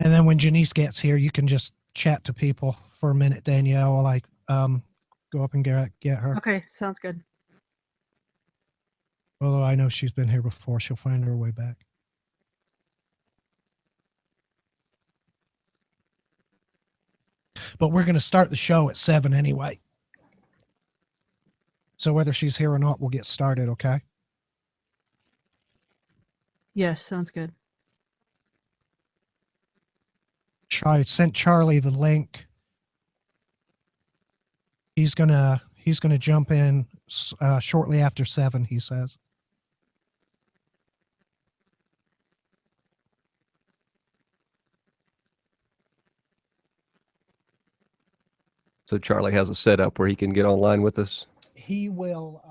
And then when JanNice gets here, you can just chat to people for a minute, Danielle, while I go up and get her. Okay, sounds good. Although I know she's been here before, she'll find her way back. But we're going to start the show at 7 anyway. So whether she's here or not, we'll get started, okay? Yes, sounds good. I sent Charlie the link. He's gonna jump in shortly after 7, he says. So Charlie has a setup where he can get online with us. He will.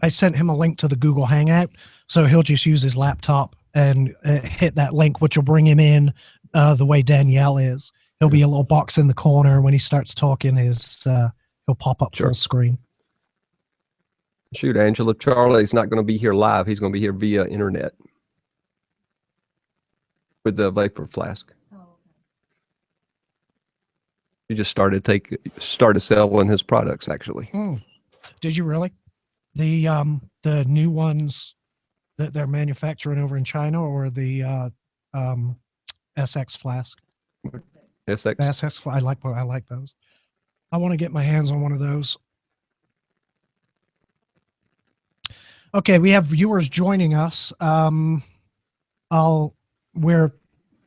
I sent him a link to the Google Hangout, so he'll just use his laptop and hit that link, which will bring him in the way Danielle is. He'll be a little box in the corner. When he starts talking, he'll pop up full screen. Shoot, Angela, Charlie's not going to be here live. He's going to be here via internet with the vapor flask. He just started selling his products, actually. Did you really? The new ones that they're manufacturing over in China, or the SX flask? SX. I like those. I want to get my hands on one of those. Okay, we have viewers joining us. We're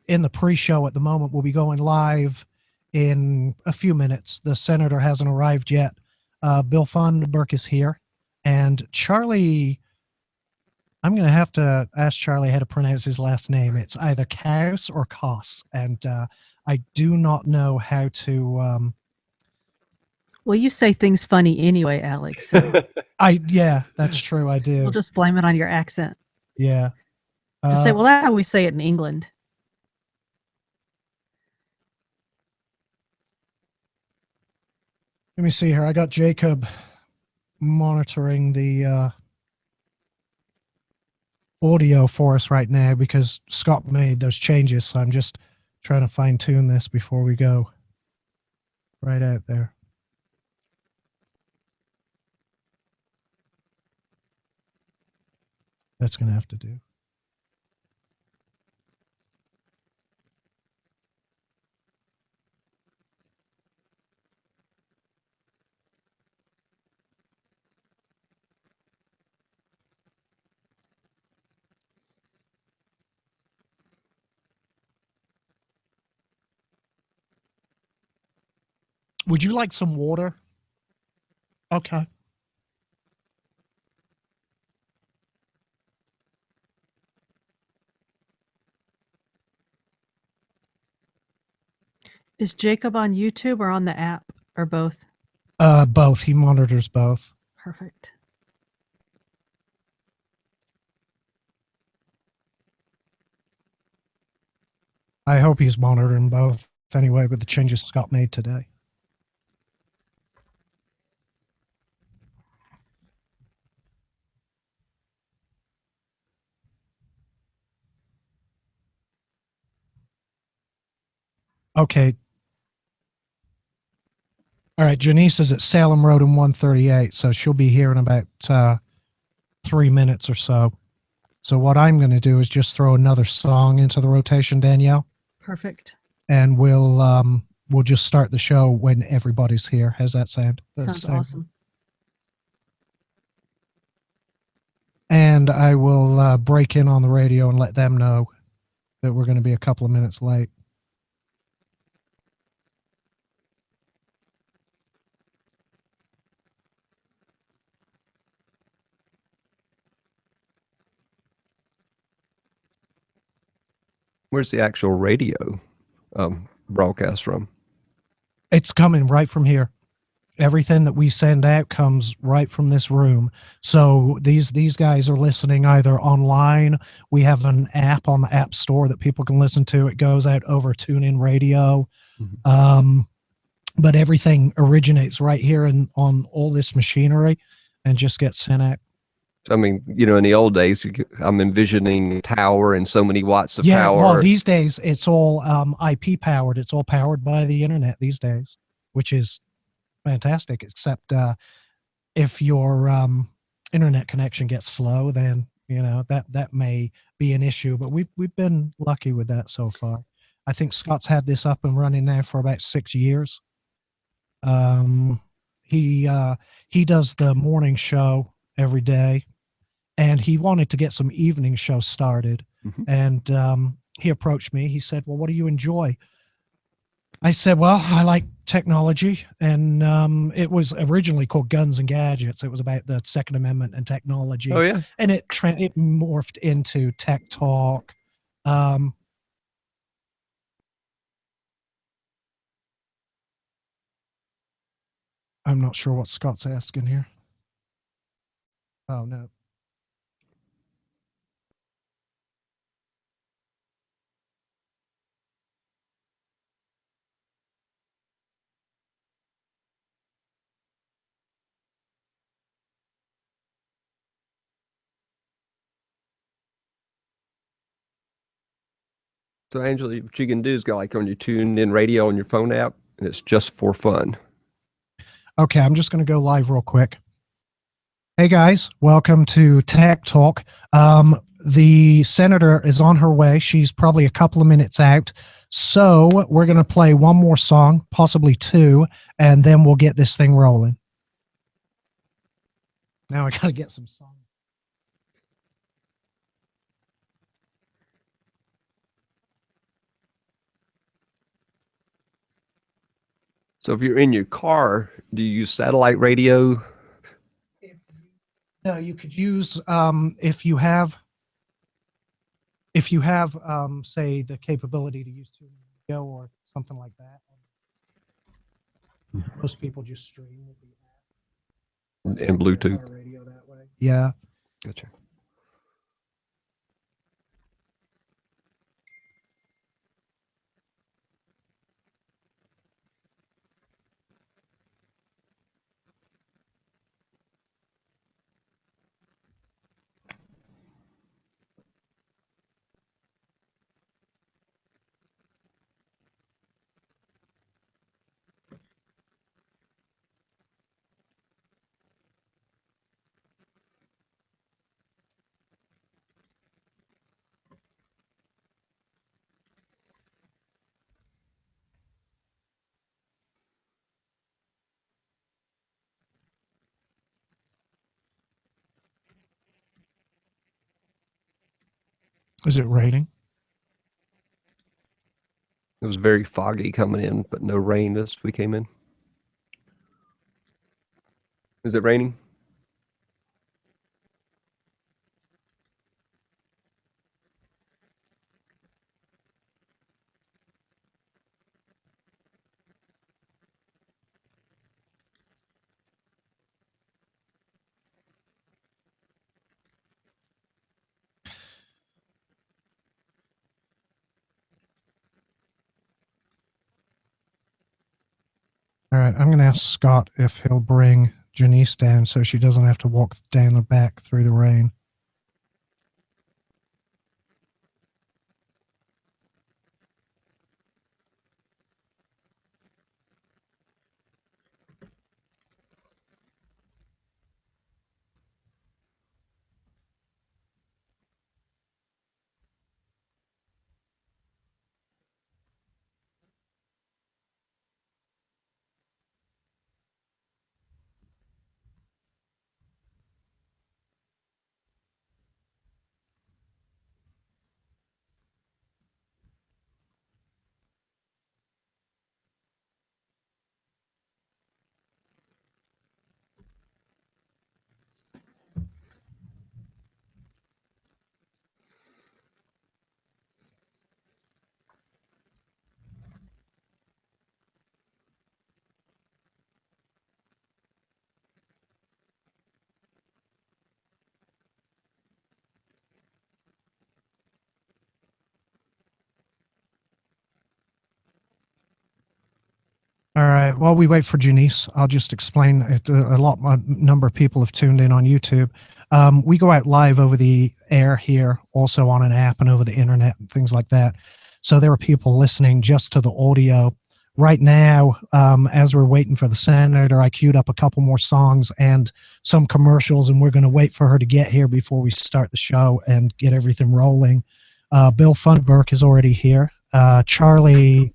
in the pre-show at the moment. We'll be going live in a few minutes. The senator hasn't arrived yet. Bill Funderburk is here, and Charlie. I'm going to have to ask Charlie how to pronounce his last name. It's either Kauss or Kauss, and I do not know how to. Well, you say things funny anyway, Alex. So yeah, that's true. I do. We'll just blame it on your accent. Yeah. Just say, well, that's how we say it in England. Let me see here. I got Jacob monitoring the audio for us right now because Scott made those changes. So I'm just trying to fine tune this before we go right out there. That's going to have to do. Would you like some water? Okay. Is Jacob on YouTube or on the app or both? Both. He monitors both. Perfect. I hope he's monitoring both anyway with the changes Scott made today. Okay. All right. JanNice is at Salem Road in 138, so she'll be here in about 3 minutes or so. So what I'm going to do is just throw another song into the rotation, Danielle. Perfect. And we'll just start the show when everybody's here. How's that sound? Sounds awesome. And I will break in on the radio and let them know that we're going to be a couple of minutes late. Where's the actual radio broadcast from? It's coming right from here. Everything that we send out comes right from this room. So these guys are listening either online. We have an app on the App Store that people can listen to. It goes out over TuneIn Radio. Mm-hmm. But everything originates right here on all this machinery and just gets sent out. I mean, in the old days, I'm envisioning tower and so many watts of Yeah, power. well, these days it's all IP powered. It's all powered by the internet these days, which is fantastic. Except if your internet connection gets slow, then that may be an issue. But we've been lucky with that so far. I think Scott's had this up and running now for about 6 years. He does the morning show every day, and he wanted to get some evening shows started. Mhm. And he approached me. He said, "Well, what do you enjoy?" I said, "Well, I like technology." And it was originally called Guns and Gadgets. It was about the Second Amendment and technology. Oh yeah. And it morphed into Tech Talk. Um, I'm not sure what Scott's asking here. Oh, no. So Angela, what you can do is go like on your tuned in radio on your phone app, and it's just for fun. Okay, I'm just going to go live real quick. Hey guys, welcome to Tech Talk. The senator is on her way. She's probably a couple of minutes out. So we're going to play one more song, possibly two, and then we'll get this thing rolling. Now I got to get some songs. So if you're in your car, do you use satellite radio? No, you could use if you have say the capability to use to go or something like that. Most people just stream with the app And Bluetooth. radio that way. Yeah. Gotcha. Is it raining? It was very foggy coming in, but no rain as we came in. Is it raining? All right, I'm going to ask Scott if he'll bring JanNice down so she doesn't have to walk down the back through the rain. right. While we wait for JanNice, I'll just explain it. A number of people have tuned in on YouTube. We go out live over the air here, also on an app and over the internet and things like that. So there are people listening just to the audio. Right now, as we're waiting for the senator, I queued up a couple more songs and some commercials, and we're going to wait for her to get here before we start the show and get everything rolling. Bill Funderburk is already here. Charlie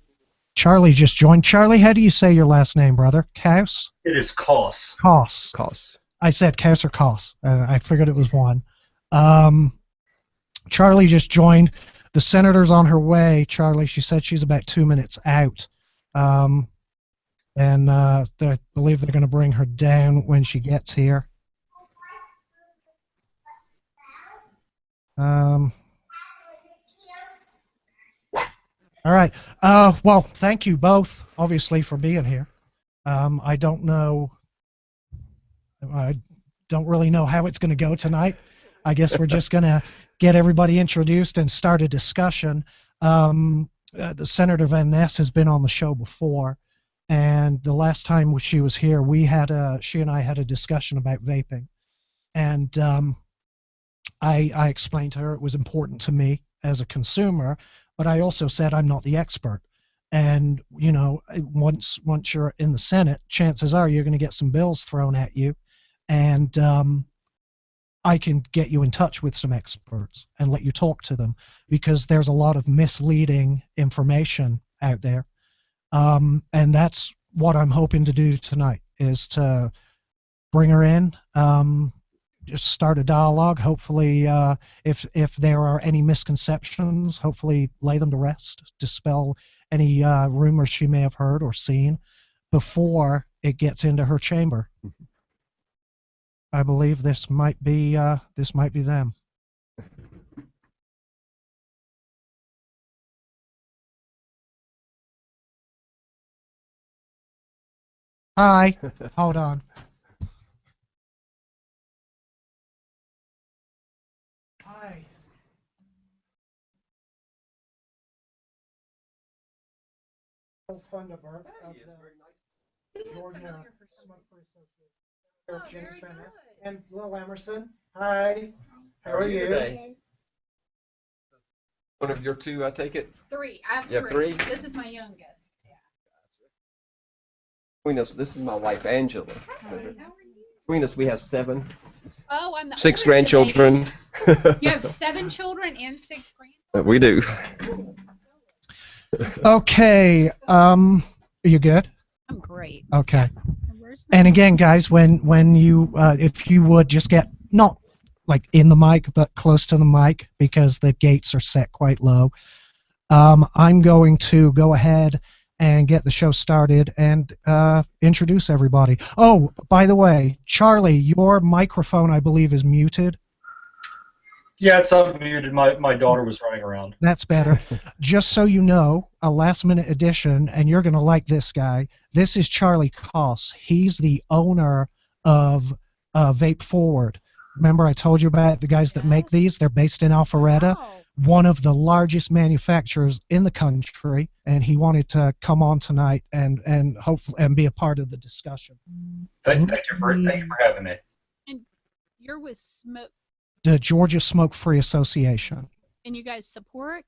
just joined. Charlie, how do you say your last name, brother? Kauss? It is Kauss. Kauss. Kauss. I said Kauss or Kauss. I figured it was one. Charlie just joined. The senator's on her way. Charlie, she said she's about 2 minutes out. I believe they're going to bring her down when she gets here. All right. Well, thank you both, obviously, for being here. I don't really know how it's going to go tonight. I guess we're just going to get everybody introduced and start a discussion. The Senator VanNess has been on the show before, and the last time she was here, she and I had a discussion about vaping, and I explained to her it was important to me as a consumer, but I also said I'm not the expert. And you know, once you're in the Senate, chances are you're going to get some bills thrown at you, and I can get you in touch with some experts and let you talk to them, because there's a lot of misleading information out there. And that's what I'm hoping to do tonight, is to bring her in, just start a dialogue. Hopefully, if there are any misconceptions, hopefully lay them to rest, dispel any rumors she may have heard or seen before it gets into her chamber. I believe this might be them. Hi. Hold on. Hi. Funderburk of the Georgia Smoke-Free Association. VanNess. And Lil Emerson. Hi. How are you? Today? One of your two, I take it? Three. I have You have three. three? This is my youngest. Yeah. Between us, this is my wife, Angela. Hi, how are you? Between us, we have 7. Oh, I'm the 6 oldest grandchildren. baby. You have 7 children and 6 grandchildren? We do. Okay. Are you good? I'm great. Okay. Where's my And again, guys, when you if you would just get not like in the mic, but close to the mic, because the gates are set quite low. I'm going to go ahead and get the show started and introduce everybody. Oh, by the way, Charlie, your microphone, I believe, is muted. Yeah, it's unmuted. My daughter was running around. That's better. Just so you know, a last-minute addition, and you're going to like this guy. This is Charlie Kauss. He's the owner of Vape-Forward. Remember I told you about the guys that make these? They're based in Alpharetta, Oh, one of the largest manufacturers in the country, and he wanted to come on tonight and hopefully and be a part of the discussion. Thank you for having me. and you're with Smoke, The Georgia Smoke-Free Association. and you guys support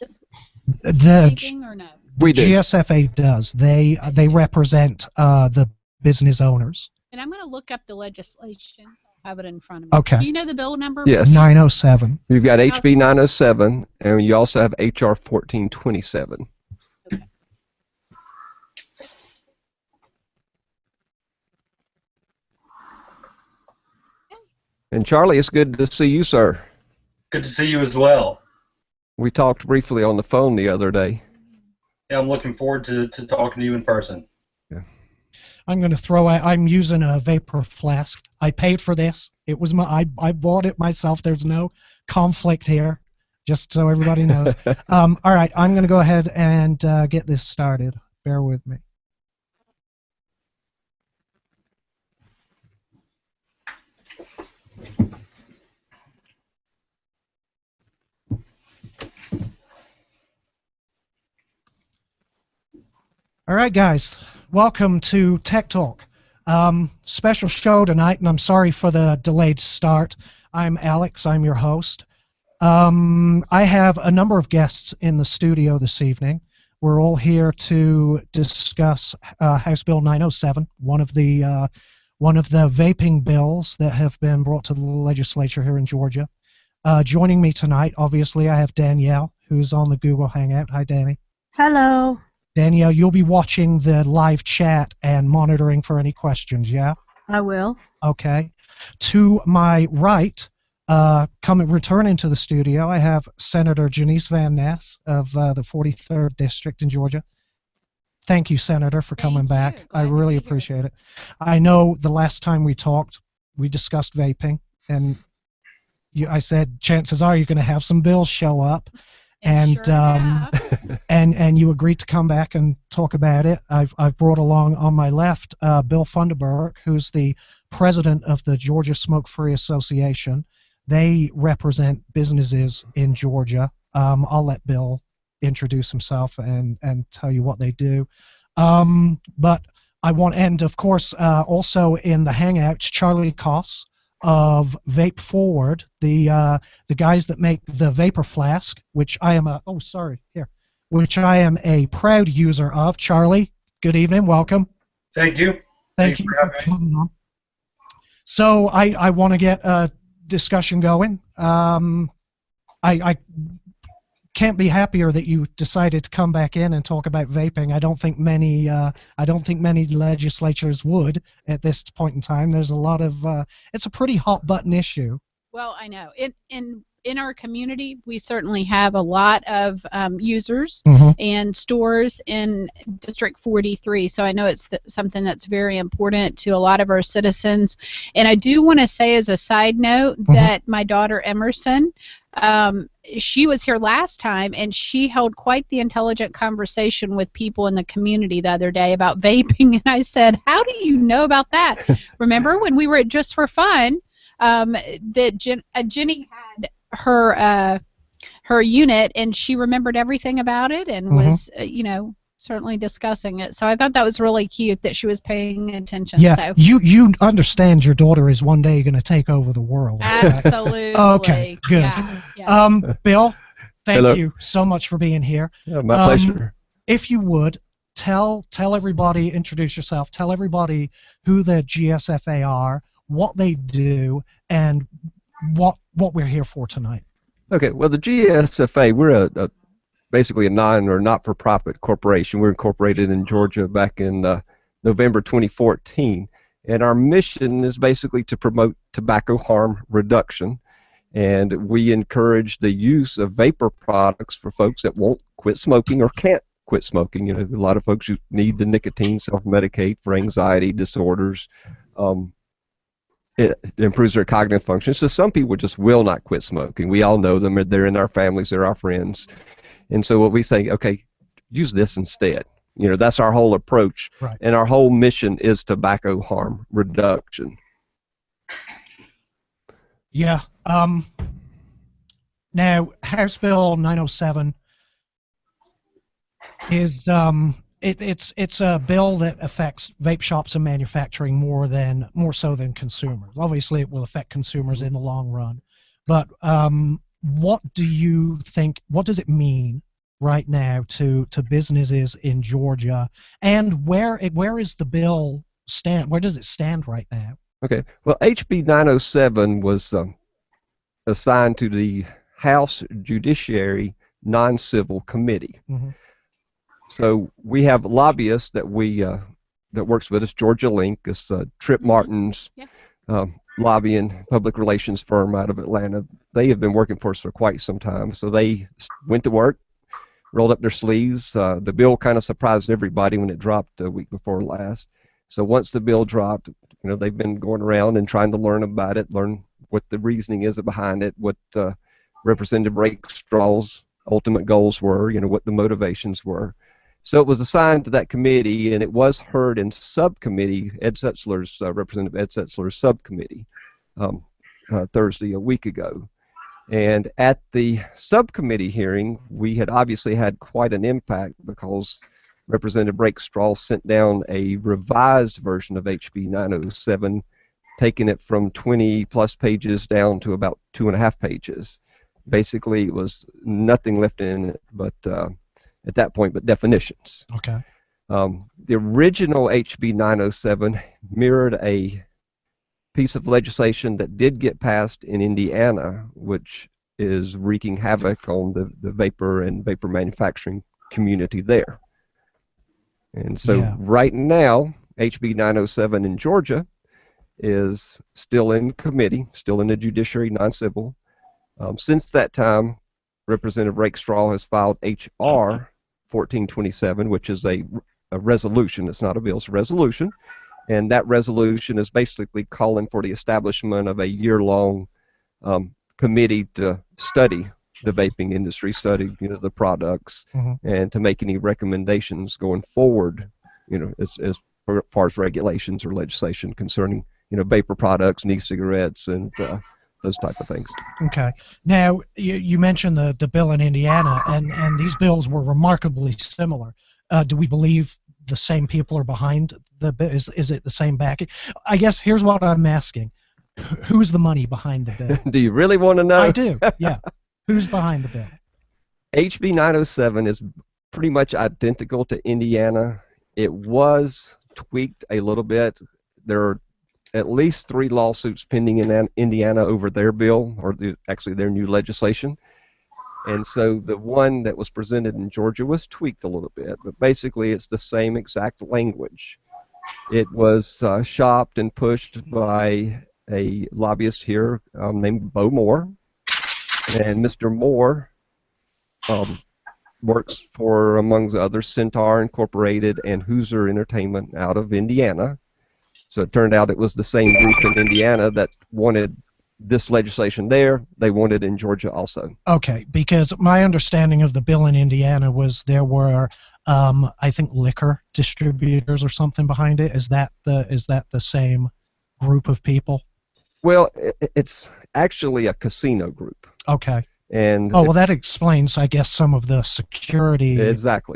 this The vaping or no? We do. GSFA does. They represent the business owners. And I'm going to look up the legislation. I have it in front of me. Okay. Do you know the bill number? Yes. 907. You've got HB 907, and you also have HR 1427. Okay. And Charlie, it's good to see you, sir. Good to see you as well. We talked briefly on the phone the other day. Yeah, I'm looking forward to talking to you in person. I'm going to throw out, I'm using a vapor flask. I paid for this. It was I bought it myself. There's no conflict here, just so everybody knows. All right, I'm going to go ahead and get this started. Bear with me. All right, guys, welcome to Tech Talk. Special show tonight, and I'm sorry for the delayed start. I'm Alex, I'm your host. I have a number of guests in the studio this evening. We're all here to discuss House Bill 907, one of the vaping bills that have been brought to the legislature here in Georgia. Joining me tonight, obviously, I have Danielle, who's on the Google Hangout. Hi, Danny. Hello. Danielle, you'll be watching the live chat and monitoring for any questions, yeah? I will. Okay. To my right, returning to the studio, I have Senator JanNice VanNess of the 43rd District in Georgia. Thank you, Senator, for coming back. I really appreciate it. I know the last time we talked, we discussed vaping, and I said chances are you're going to have some bills show up. And and you agreed to come back and talk about it. I've brought along on my left Bill Funderburk, who's the president of the Georgia Smoke-Free Association. They represent businesses in Georgia. I'll let Bill introduce himself and tell you what they do. But I want, and of course, also in the Hangouts, Charlie Kauss of Vape-Forward, the guys that make the vapor flask, which I am which I am a proud user of. Charlie, good evening, welcome. Thank you. Thank you for coming on. So I want to get a discussion going. I can't be happier that you decided to come back in and talk about vaping. I don't think many legislatures would at this point in time. There's a lot of it's a pretty hot button issue. Well, I know. In our community, we certainly have a lot of users and stores in District 43, so I know it's something that's very important to a lot of our citizens. And I do want to say as a side note that my daughter Emerson, she was here last time, and she held quite the intelligent conversation with people in the community the other day about vaping, and I said, how do you know about that? Remember when we were at Just for Fun, that Jenny had her unit, and she remembered everything about it and was certainly discussing it. So I thought that was really cute that she was paying attention. Yeah, so. you understand your daughter is one day going to take over the world. Absolutely. Okay, good. Yeah. Bill, thank Hello. you so much for being here. Yeah, my pleasure. If you would, tell everybody, introduce yourself, tell everybody who the GSFA are, what they do, and what we're here for tonight. Okay, well, the GSFA, we're basically a not-for-profit corporation. We're incorporated in Georgia back in November 2014, and our mission is basically to promote tobacco harm reduction, and we encourage the use of vapor products for folks that won't quit smoking or can't quit smoking. You know, a lot of folks who need the nicotine, self-medicate for anxiety disorders. It improves their cognitive function. So some people just will not quit smoking. We all know them. They're in our families. They're our friends. And so what we say, okay, use this instead. You know, that's our whole approach. Right. And our whole mission is tobacco harm reduction. Yeah. Now, House Bill 907 is it's a bill that affects vape shops and manufacturing more so than consumers. Obviously, it will affect consumers in the long run. But what do you think? What does it mean right now to businesses in Georgia? And where is the bill stand? Where does it stand right now? Okay. Well, HB 907 was assigned to the House Judiciary Non-Civil Committee. So we have lobbyists that works with us. Georgia Link is Trip Martin's lobbying public relations firm out of Atlanta. They have been working for us for quite some time. So they went to work, rolled up their sleeves. The bill kind of surprised everybody when it dropped a week before last. So once the bill dropped, you know, they've been going around and trying to learn about it, learn what the reasoning is behind it, what Representative Rakestraw's ultimate goals were, you know, what the motivations were. So it was assigned to that committee, and it was heard in subcommittee, Representative Ed Setzler's subcommittee, Thursday, a week ago. And at the subcommittee hearing, we had obviously had quite an impact because Representative Rakestraw sent down a revised version of HB 907, taking it from 20+ pages down to about 2.5 pages. Basically, it was nothing left in it but at that point but definitions. Okay. The original HB 907 mirrored a piece of legislation that did get passed in Indiana, which is wreaking havoc on the vapor and vapor manufacturing community there. And so right now, HB 907 in Georgia is still in committee, still in the judiciary, non-civil. Since that time, Representative Rakestraw has filed H.R. 1427, which is a resolution. It's not a bill, it's a resolution. And that resolution is basically calling for the establishment of a year-long committee to study the vaping industry, study the products, and to make any recommendations going forward, as far as regulations or legislation concerning vapor products, e-cigarettes, and those type of things. Okay. Now you mentioned the bill in Indiana, and these bills were remarkably similar. Do we believe the same people are behind the bill? Is it the same backing? I guess here's what I'm asking: who's the money behind the bill? Do you really want to know? I do. Yeah. Who's behind the bill? HB 907 is pretty much identical to Indiana. It was tweaked a little bit. There are at least 3 lawsuits pending in Indiana over their bill, or actually their new legislation. And so the one that was presented in Georgia was tweaked a little bit, but basically it's the same exact language. It was shopped and pushed by a lobbyist here named Bo Moore. And Mr. Moore works for, among others, Centaur Incorporated and Hoosier Entertainment out of Indiana. So it turned out it was the same group in Indiana that wanted this legislation there. They wanted it in Georgia also. Okay, because my understanding of the bill in Indiana was there were, I think, liquor distributors or something behind it. Is that the same group of people? Well, it's actually a casino group. Okay. And well, that explains, I guess, some of the security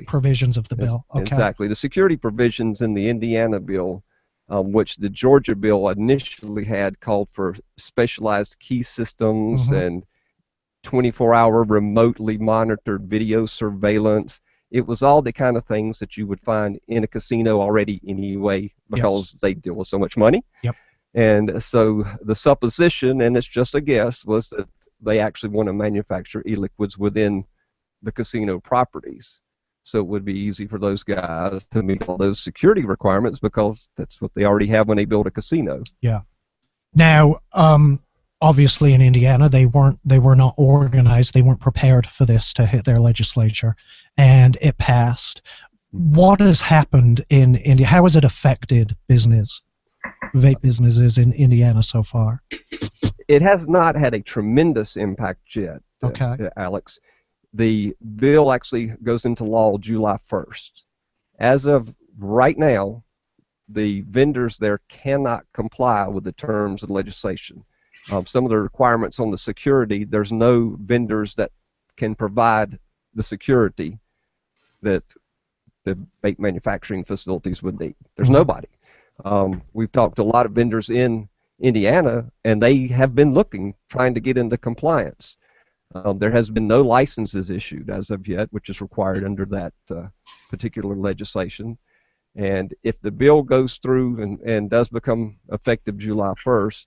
provisions of the bill. Okay. Exactly. The security provisions in the Indiana bill, which the Georgia bill initially had, called for specialized key systems and 24-hour remotely monitored video surveillance. It was all the kind of things that you would find in a casino already anyway, because they deal with so much money. Yep. And so the supposition, and it's just a guess, was that they actually want to manufacture e-liquids within the casino properties. So it would be easy for those guys to meet all those security requirements, because that's what they already have when they build a casino. Yeah. Now, obviously in Indiana, they were not organized. They weren't prepared for this to hit their legislature, and it passed. What has happened in India? How has it affected vape businesses in Indiana so far? It has not had a tremendous impact yet, Alex. The bill actually goes into law July 1st. As of right now, the vendors there cannot comply with the terms of the legislation. Some of the requirements on the security, there's no vendors that can provide the security that the vape manufacturing facilities would need. There's nobody. We've talked to a lot of vendors in Indiana, and they have been trying to get into compliance. There has been no licenses issued as of yet, which is required under that particular legislation. And if the bill goes through and does become effective July 1st,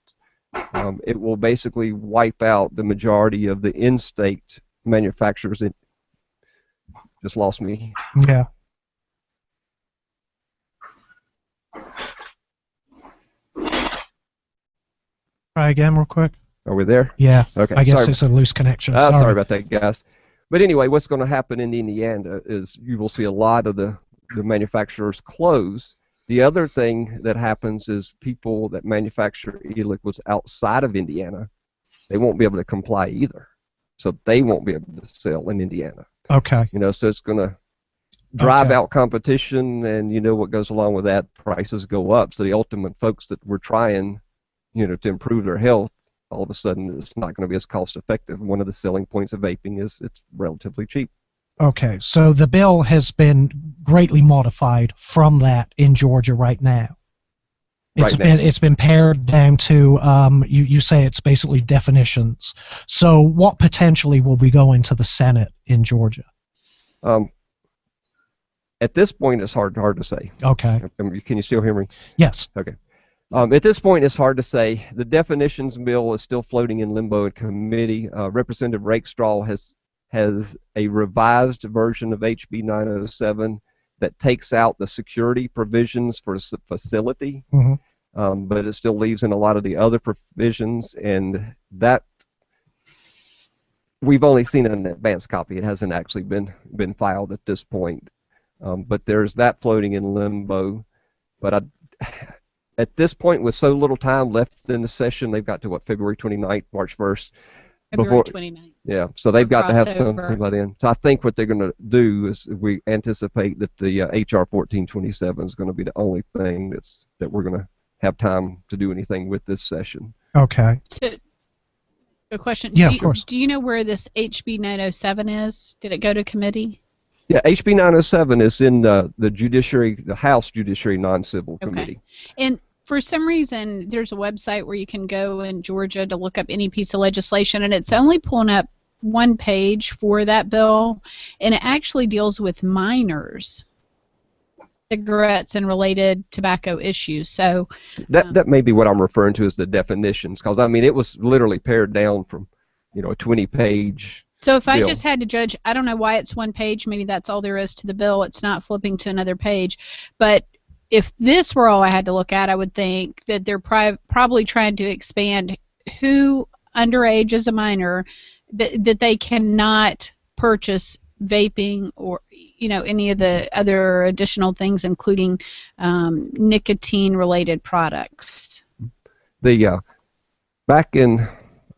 it will basically wipe out the majority of the in-state manufacturers. It just lost me. Yeah. Try again real quick. Are we there? Yeah. Okay. I guess it's a loose connection. Sorry about that, guys. But anyway, what's going to happen in Indiana is you will see a lot of the manufacturers close. The other thing that happens is people that manufacture e-liquids outside of Indiana, they won't be able to comply either. So they won't be able to sell in Indiana. Okay. So it's going to drive out competition, and what goes along with that, prices go up. So the ultimate folks that were trying, to improve their health, all of a sudden it's not going to be as cost effective. One of the selling points of vaping is it's relatively cheap. Okay, so the bill has been greatly modified from that in Georgia right now. It's been pared down to you say it's basically definitions. So what potentially will be going to the Senate in Georgia? At this point, it's hard to say. Okay. Can you still hear me? Yes. Okay. At this point, it's hard to say. The definitions bill is still floating in limbo in committee. Representative Rakestraw has a revised version of HB 907 that takes out the security provisions for the facility, but it still leaves in a lot of the other provisions, and that we've only seen an advanced copy. It hasn't actually been filed at this point. But there's that floating in limbo. But at this point, with so little time left in the session, they've got to what, February 29th, March 1st? February 29th. Yeah, so they've got to have something by then. So I think what they're going to do is we anticipate that the HR 1427 is going to be the only thing that we're going to have time to do anything with this session. Okay. So, a question. Yeah, of course. Do you know where this HB 907 is? Did it go to committee? Yeah, HB 907 is in the House Judiciary Non-Civil Committee. And for some reason, there's a website where you can go in Georgia to look up any piece of legislation, and it's only pulling up one page for that bill, and it actually deals with minors, cigarettes, and related tobacco issues. So that may be what I'm referring to as the definitions, because I mean it was literally pared down from, a 20-page. So if I bill. just had to judge, I don't know why it's one page. Maybe that's all there is to the bill. It's not flipping to another page. But if this were all I had to look at, I would think that they're probably trying to expand who underage is a minor, that they cannot purchase vaping or any of the other additional things, including nicotine-related products. Back in.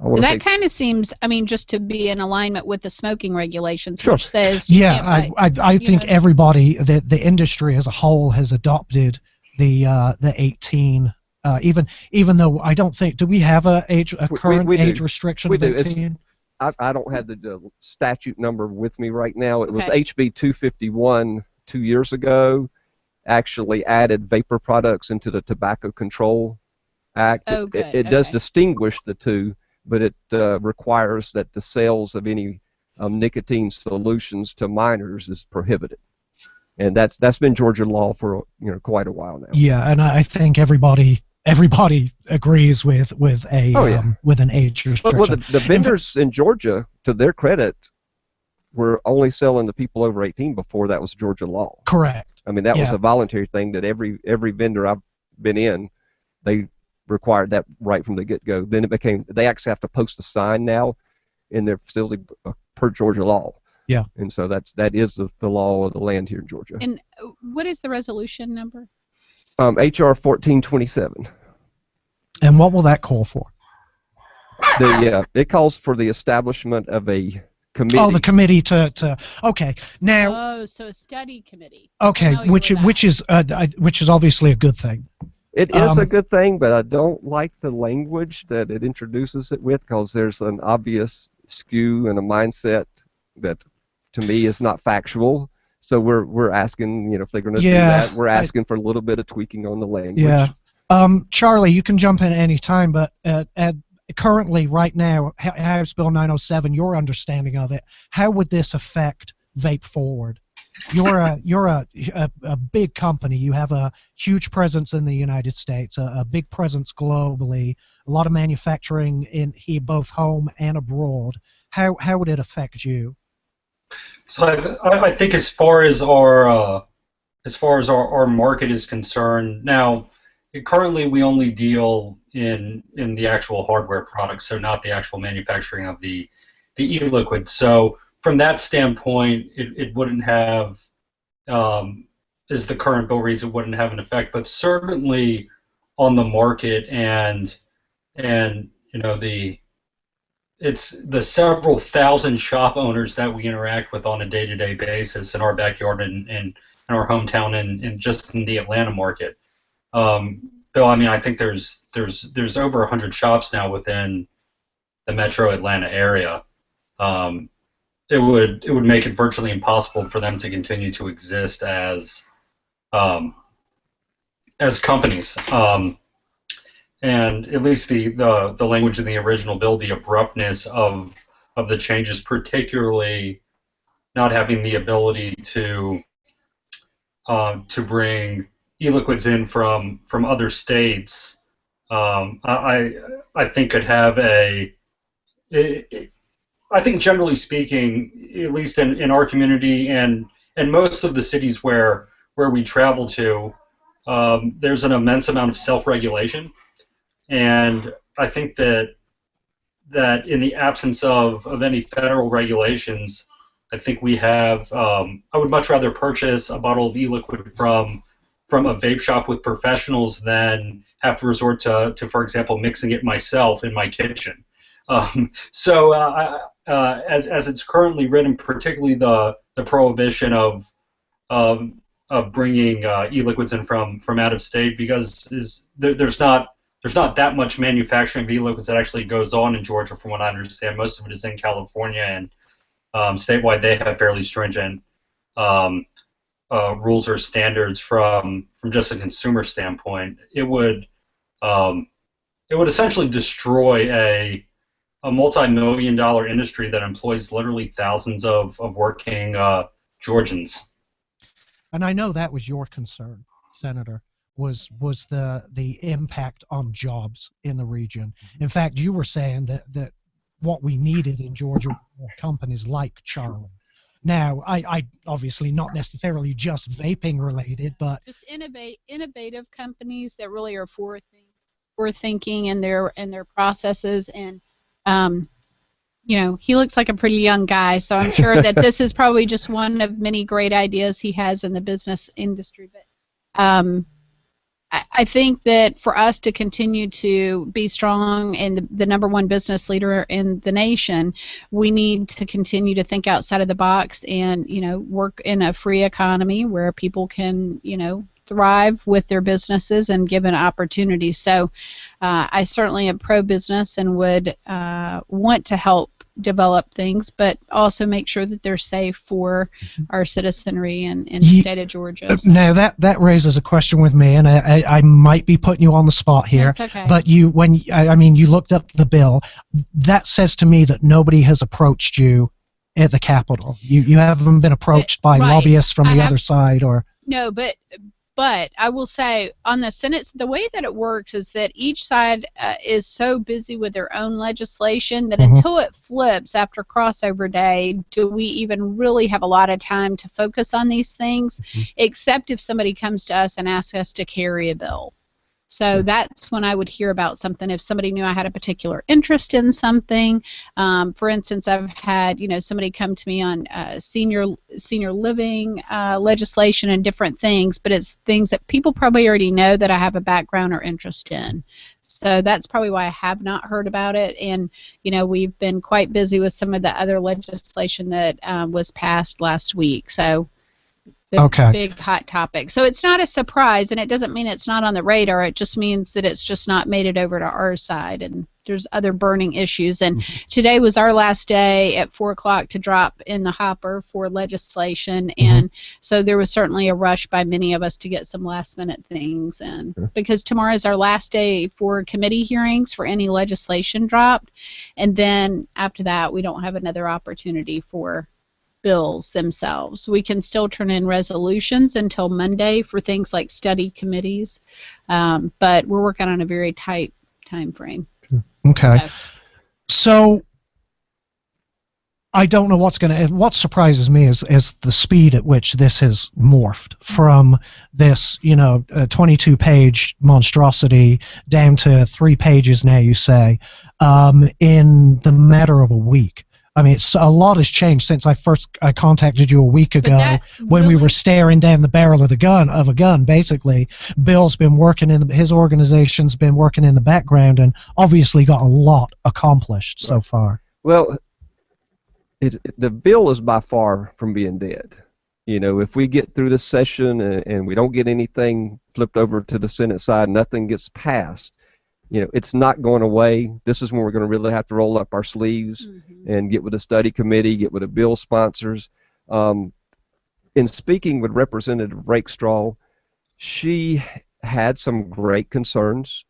That kind of seems, just to be in alignment with the smoking regulations, sure. Which says I think everybody, the industry as a whole, has adopted the 18. Even though I don't think, do we have a current age restriction of 18? I don't have the statute number with me right now. It was HB 251 2 years ago. Actually added vapor products into the Tobacco Control Act. Oh, good. It does distinguish the two, but it requires that the sales of any nicotine solutions to minors is prohibited, and that's been Georgia law for quite a while now. Yeah, and I think everybody agrees with an age restriction. Well, the vendors in Georgia, to their credit, were only selling to people over 18 before that was Georgia law. Correct. I mean that was a voluntary thing that every vendor I've been in, they required that right from the get-go. Then it became, they actually have to post a sign now in their facility per Georgia law. Yeah. And so that is the law of the land here in Georgia. And what is the resolution number? HR 1427. And what will that call for? It calls for the establishment of a committee. Oh, the committee to okay. Now. Oh, so a study committee. Okay, which is obviously a good thing. It is a good thing, but I don't like the language that it introduces it with, because there's an obvious skew and a mindset that, to me, is not factual. So we're asking, if they're going to do that, we're asking for a little bit of tweaking on the language. Yeah. Charlie, you can jump in at any time, but currently, right now, House Bill 907, your understanding of it, how would this affect Vape-Forward? You're a big company. You have a huge presence in the United States, a big presence globally, a lot of manufacturing in here, both home and abroad. How would it affect you? So I think as far as our market is concerned, now currently we only deal in the actual hardware products, so not the actual manufacturing of the e-liquid. So from that standpoint, it wouldn't have, as the current bill reads, it wouldn't have an effect. But certainly on the market and it's the several thousand shop owners that we interact with on a day-to-day basis in our backyard and in our hometown and just in the Atlanta market. Bill, I think there's over 100 shops now within the metro Atlanta area. it would make it virtually impossible for them to continue to exist as companies. And at least the language in the original bill, the abruptness of the changes, particularly not having the ability to bring e-liquids in from other states, I think could have I think generally speaking, at least in our community and most of the cities where we travel to, there's an immense amount of self-regulation, and I think that in the absence of any federal regulations, I think we have. I would much rather purchase a bottle of e-liquid from a vape shop with professionals than have to resort to for example, mixing it myself in my kitchen. So as it's currently written, particularly the prohibition of bringing e-liquids in from out of state, because there's not that much manufacturing of e-liquids that actually goes on in Georgia, from what I understand. Most of it is in California, and statewide they have fairly stringent rules or standards from just a consumer standpoint. It would essentially destroy a multi-million-dollar industry that employs literally thousands of working Georgians. And I know that was your concern, Senator, was the impact on jobs in the region. In fact, you were saying that what we needed in Georgia were companies like Charlie. Now, I obviously not necessarily just vaping related, but just innovative companies that really are forward thinking in their processes. And you know, he looks like a pretty young guy, so I'm sure that this is probably just one of many great ideas he has in the business industry. But I think that for us to continue to be strong and the number one business leader in the nation, we need to continue to think outside of the box and, you know, work in a free economy where people can, you know, thrive with their businesses and given opportunities. So I certainly am pro-business and would want to help develop things, but also make sure that they're safe for our citizenry in the state of Georgia. So. Now that raises a question with me, and I might be putting you on the spot here. That's okay. But you looked up the bill. That says to me that nobody has approached you at the Capitol. You haven't been approached by lobbyists from the other side, or no, but I will say on the Senate, the way that it works is that each side is so busy with their own legislation that until it flips after crossover day, do we even really have a lot of time to focus on these things, except if somebody comes to us and asks us to carry a bill. So that's when I would hear about something. If somebody knew I had a particular interest in something, for instance, I've had somebody come to me on senior living legislation and different things, but it's things that people probably already know that I have a background or interest in. So that's probably why I have not heard about it. And we've been quite busy with some of the other legislation that was passed last week. So. Big hot topic. So it's not a surprise, and it doesn't mean it's not on the radar. It just means that it's just not made it over to our side, and there's other burning issues. And today was our last day at 4 o'clock to drop in the hopper for legislation, and so there was certainly a rush by many of us to get some last-minute things in, because tomorrow is our last day for committee hearings for any legislation dropped, and then after that we don't have another opportunity for bills themselves. We can still turn in resolutions until Monday for things like study committees, but we're working on a very tight time frame. Okay. So I don't know what surprises me is the speed at which this has morphed from this, 22-page monstrosity down to 3 pages now, you say, in the matter of a week. I mean, a lot has changed since I contacted you a week ago when we were staring down the barrel of a gun. Basically, Bill's been working his organization's been working in the background and obviously got a lot accomplished so far. Well, the bill is by far from being dead. If we get through this session and we don't get anything flipped over to the Senate side, nothing gets passed, it's not going away. This is when we're going to really have to roll up our sleeves and get with a study committee, get with the bill sponsors. In speaking with Representative Rakestraw, she had some great concerns.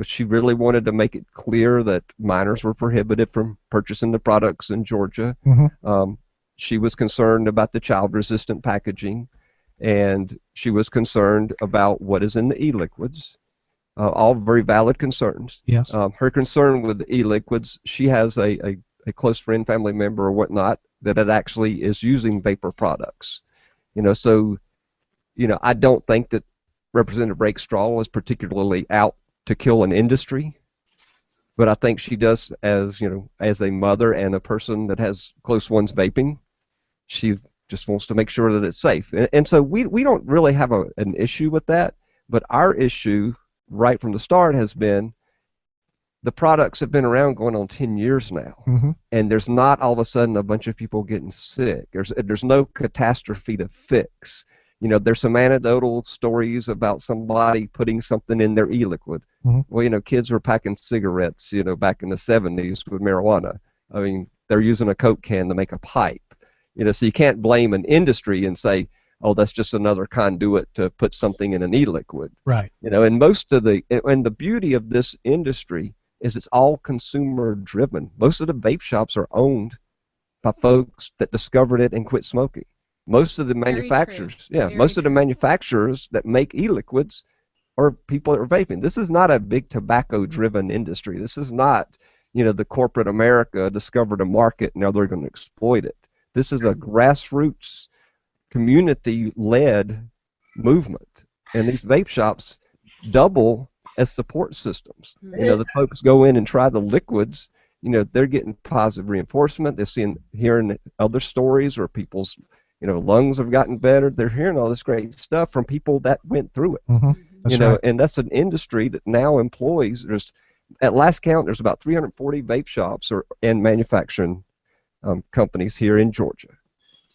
She really wanted to make it clear that minors were prohibited from purchasing the products in Georgia. She was concerned about the child-resistant packaging, and she was concerned about what is in the e-liquids. All very valid concerns. Yes. Her concern with the e-liquids, she has a close friend, family member, or whatnot that it actually is using vapor products. So I don't think that Representative Rakestraw was particularly out to kill an industry, but I think she does, as as a mother and a person that has close ones vaping, she just wants to make sure that it's safe. And so we don't really have an issue with that, but our issue right from the start has been the products have been around going on 10 years now, and there's not all of a sudden a bunch of people getting sick. There's no catastrophe to fix. There's some anecdotal stories about somebody putting something in their e-liquid. Well, kids were packing cigarettes, back in the 70s with marijuana. I mean, they're using a Coke can to make a pipe. So you can't blame an industry and say, oh, that's just another conduit to put something in an e-liquid. Right. And most of the beauty of this industry is it's all consumer driven. Most of the vape shops are owned by folks that discovered it and quit smoking. Most of the manufacturers, most of the manufacturers that make e-liquids are people that are vaping. This is not a big tobacco driven industry. This is not, the corporate America discovered a market and now they're going to exploit it. This is a grassroots community-led movement, and these vape shops double as support systems. The folks go in and try the liquids. They're getting positive reinforcement. They're hearing other stories where people's lungs have gotten better. They're hearing all this great stuff from people that went through it. That's right. And that's an industry that now employs. At last count, there's about 340 vape shops and manufacturing companies here in Georgia.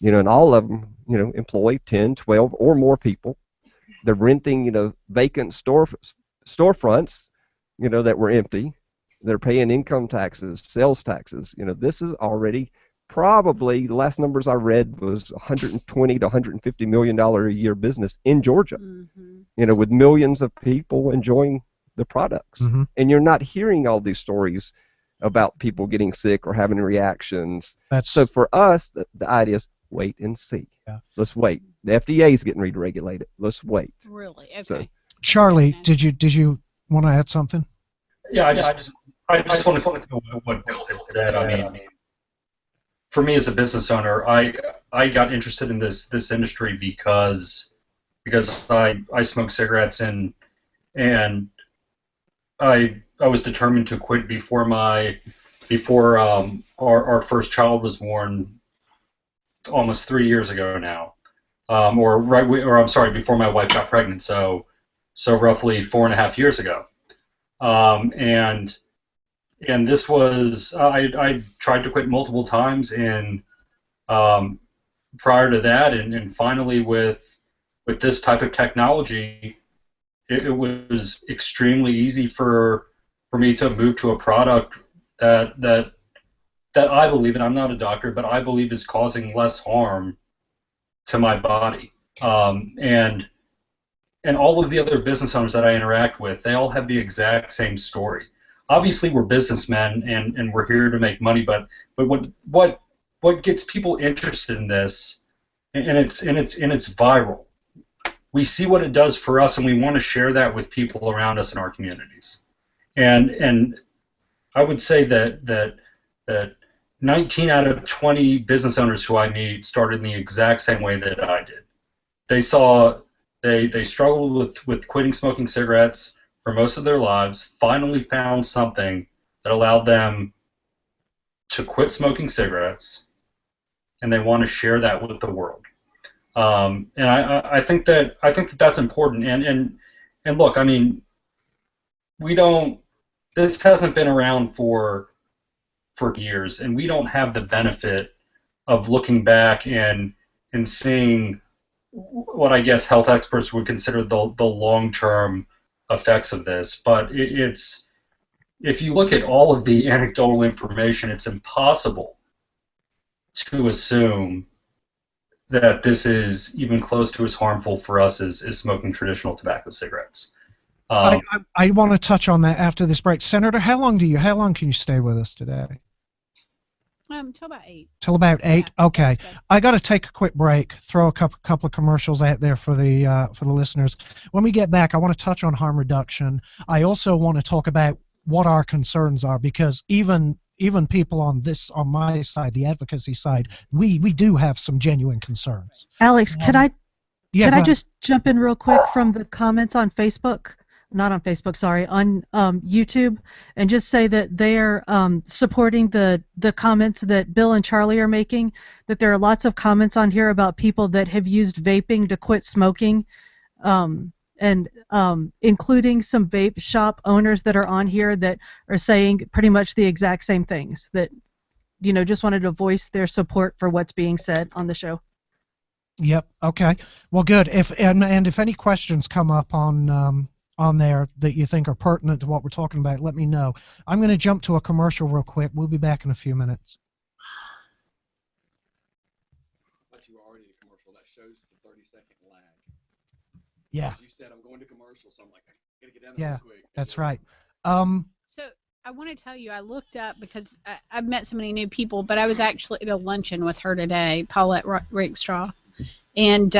And all of them, employ 10, 12, or more people. They're renting, vacant storefronts, that were empty. They're paying income taxes, sales taxes. This is already probably, the last numbers I read was $120 to $150 million a year business in Georgia. With millions of people enjoying the products. And you're not hearing all these stories about people getting sick or having reactions. So for us, the idea is wait and see. Let's wait. The FDA is getting re-regulated. Let's wait. Really? Okay. So, Charlie, did you want to add something? Yeah, I just wanted to know what Bill had said. I mean, for me as a business owner, I got interested in this industry because I smoke cigarettes and I was determined to quit before our first child was born almost 3 years ago now, before my wife got pregnant, so roughly 4.5 years ago, and this was I tried to quit multiple times, and prior to that, and finally with this type of technology, it was extremely easy for me to move to a product that I believe, and I'm not a doctor, but I believe is causing less harm to my body. And all of the other business owners that I interact with, they all have the exact same story. Obviously, we're businessmen and we're here to make money, but what gets people interested in this, and it's viral. We see what it does for us, and we want to share that with people around us in our communities. And I would say that 19 out of 20 business owners who I meet started in the exact same way that I did. They struggled with quitting smoking cigarettes for most of their lives, finally found something that allowed them to quit smoking cigarettes, and they want to share that with the world. And I think that's important. And look, I mean, this hasn't been around for years, and we don't have the benefit of looking back and seeing what I guess health experts would consider the long-term effects of this. But it's if you look at all of the anecdotal information, it's impossible to assume that this is even close to as harmful for us as smoking traditional tobacco cigarettes. I want to touch on that after this break. Senator, how long can you stay with us today? Till about 8. Till about 8? Yeah, okay. that's good. I got to take a quick break, throw a couple of commercials out there for the listeners. When we get back, I want to touch on harm reduction. I also want to talk about what our concerns are, because even people on my side, the advocacy side, we do have some genuine concerns. Alex, could I Yeah, just jump in real quick from the comments on Facebook? Not on Facebook, sorry, on YouTube, and just say that they're supporting the comments that Bill and Charlie are making, that there are lots of comments on here about people that have used vaping to quit smoking, and including some vape shop owners that are on here that are saying pretty much the exact same things, that, you know, just wanted to voice their support for what's being said on the show. Yep. Okay. Well, good. If any questions come up on there that you think are pertinent to what we're talking about, let me know. I'm going to jump to a commercial real quick. We'll be back in a few minutes. But you were already in a commercial. That shows the 30-second lag. Yeah. As you said, I'm going to commercial, so I'm like, I gotta get down there Yeah. real quick. That's right. So I want to tell you, I looked up because I've met so many new people, but I was actually at a luncheon with her today, Paulette Rakestraw. And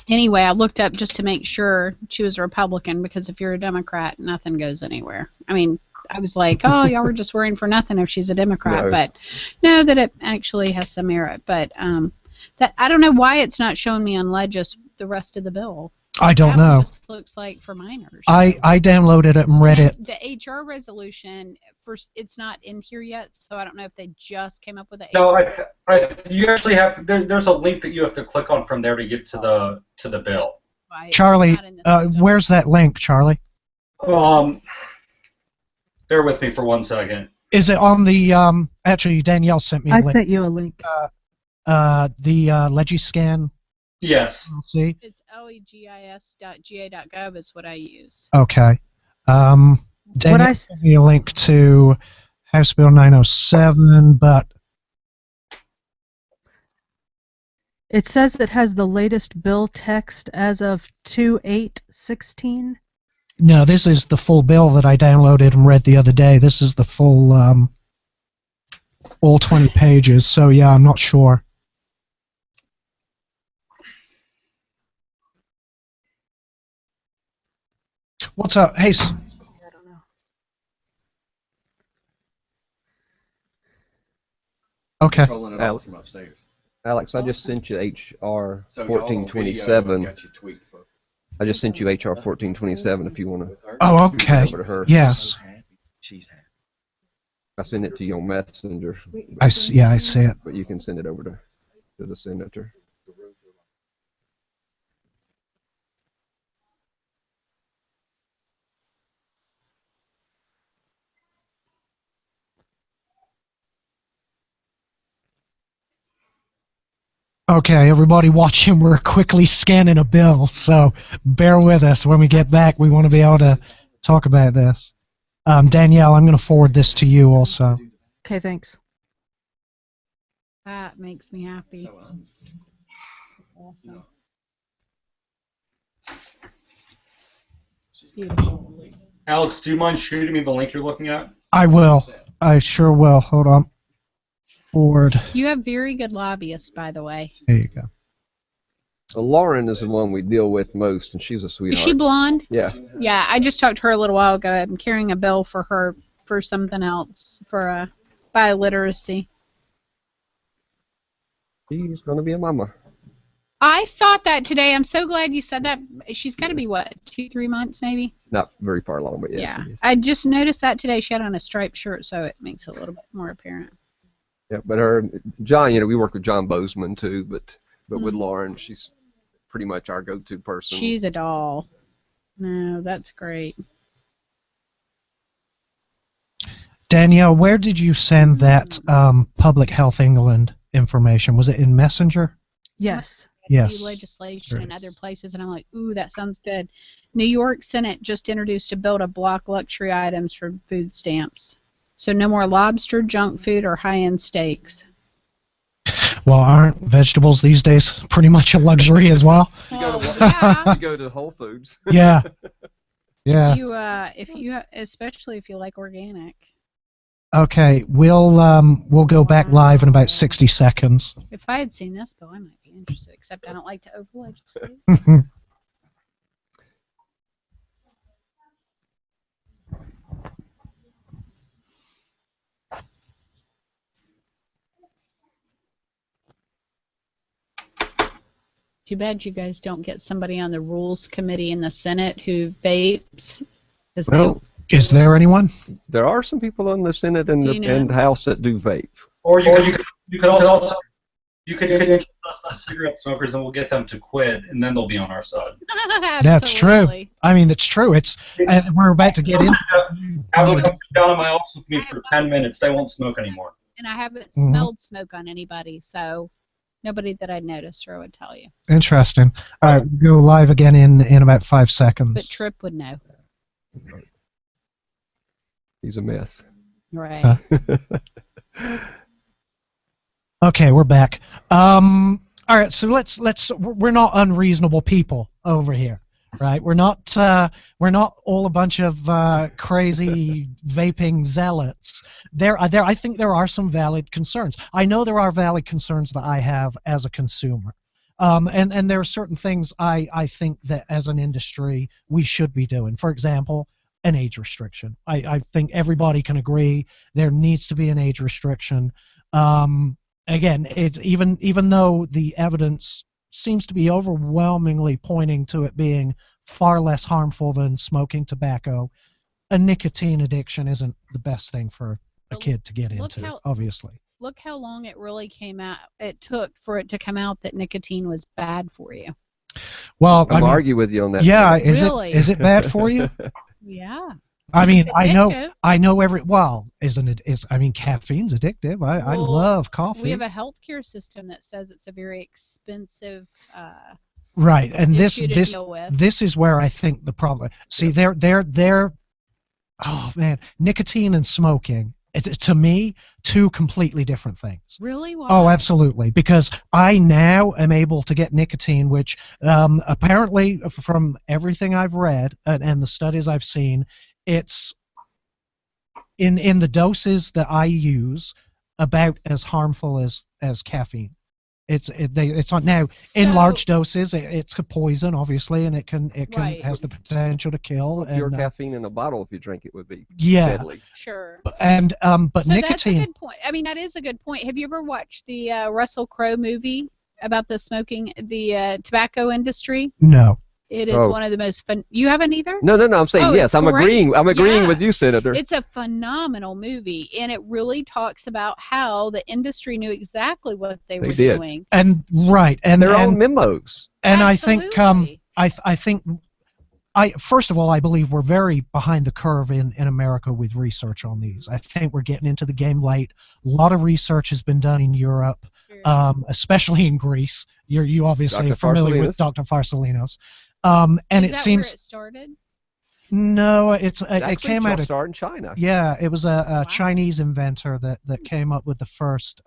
anyway, I looked up just to make sure she was a Republican, because if you're a Democrat, nothing goes anywhere. I mean, I was like, oh, y'all were just worrying for nothing if she's a Democrat. No. But no, that it actually has some merit. But that I don't know why it's not showing me on Legis the rest of the bill. I don't That one know. just looks like for minors. I downloaded it and read it. The HR resolution, first, it's not in here yet, so I don't know if they just came up with the No, HR. you actually have. There's a link that you have to click on from there to get to the bill. Right, Charlie, it's not in the system. where's that link, Charlie? Bear with me for 1 second. Is it on the actually Danielle sent me a I link. sent you a link. The Legiscan. Yes. See? It's legis.ga.gov is what I use. Okay. Danielle sent me a link to House Bill 907, but It says it has the latest bill text as of 2/8/16. no, this is the full bill that I downloaded and read the other day. This is the full, all 20 pages. So yeah, I'm not sure. What's up? Hey, I don't know. okay. Controlling it all from upstairs. Alex, I just sent you HR So y'all on video, 1427. got you tweaked for- I just sent you HR 1427 if you want to. Oh, okay. Over to her. Yes. She's happy. I sent it to you on Messenger, Yeah, I see it. but you can send it over to the senator. Okay, everybody watching, we're quickly scanning a bill, so bear with us. When we get back, we want to be able to talk about this. Danielle, I'm going to forward this to you also. Okay, thanks. That makes me happy. So, Awesome. she's Beautiful. Alex, do you mind shooting me the link you're looking at? I will. I sure will. Hold on. Forward. You have very good lobbyists, by the way. There you go. Lauren is the one we deal with most, and she's a Is sweetheart. she blonde? Yeah. Yeah, I just talked to her a little while ago. I'm carrying a bill for her for something else, for bioliteracy. She's going to be a mama. I thought that today. I'm so glad you said that. She's got to be, what, 2-3 months maybe? Not very far along, but yes, Yeah. she is. I just noticed that today. She had on a striped shirt, so it makes it a little bit more apparent. Yeah, but John, we work with John Bozeman too, but with Mm. Lauren, she's pretty much our go-to person. She's a doll. No, that's great. Danielle, where did you send that Public Health England information? Was it in Messenger? Yes. Yes. legislation in other places, and I'm like, ooh, that sounds good. New York Senate just introduced a bill to block luxury items from food stamps. So no more lobster, junk food, or high-end steaks. Well, aren't vegetables these days pretty much a luxury as well? You go to yeah. you go to Whole Foods. Yeah. Yeah. If you, especially if you like organic. Okay, we'll go back live in about 60 seconds. If I had seen this bill, I might be interested. Except I don't like to over-legislate. Too bad you guys don't get somebody on the rules committee in the Senate who vapes. Well, is there anyone? There are some people on the Senate and the House that do vape. Or you could also introduce us to cigarette smokers, and we'll get them to quit, and then they'll be on our side. That's true. I mean, it's true. It's we're about to get in. Have them come sit down in my office with me for 10 minutes. They won't smoke anymore. And I haven't smelled smoke on anybody, so nobody that I'd noticed or would tell you. Interesting. All right, we'll go live again in about 5 seconds. But Tripp would know. He's a mess. Right. Okay, we're back. All right, so let's we're not unreasonable people over here, right? We're not all a bunch of crazy vaping zealots. I think there are some valid concerns. I know there are valid concerns that I have as a consumer. And there are certain things I think that as an industry we should be doing. For example, an age restriction. I think everybody can agree there needs to be an age restriction. Again, it's even though the evidence seems to be overwhelmingly pointing to it being far less harmful than smoking tobacco, a nicotine addiction isn't the best thing for a kid to get into, obviously. Look how long it took for it to come out that nicotine was bad for you. Well, I'll argue with you on that. Yeah, really? is it bad for you? Yeah. I mean, I know caffeine's addictive. I love coffee. We have a healthcare system that says it's a very expensive right, and this is where I think the problem. See, they're oh man, nicotine and smoking. To me, two completely different things. Really? Why? Oh, absolutely. Because I now am able to get nicotine, which apparently, from everything I've read and the studies I've seen, it's in the doses that I use about as harmful as caffeine. It's on now in large doses. It's a poison, obviously, and it can has the potential to kill. Pure caffeine in a bottle, if you drink it, would be deadly. Sure. And but so nicotine. That's a good point. I mean, that is a good point. Have you ever watched the Russell Crowe movie about the tobacco industry? No. It is one of the most fun. You haven't either? No. I'm saying yes. I'm agreeing. I'm agreeing with you, Senator. It's a phenomenal movie, and it really talks about how the industry knew exactly what they were doing. And their own memos. And absolutely. I think first of all, I believe we're very behind the curve in America with research on these. I think we're getting into the game late. A lot of research has been done in Europe, especially in Greece. You obviously are familiar with Dr. Farsalinos. And it seems. Where it started? No, it came out of in China. Yeah, it was a Chinese inventor that came up with the first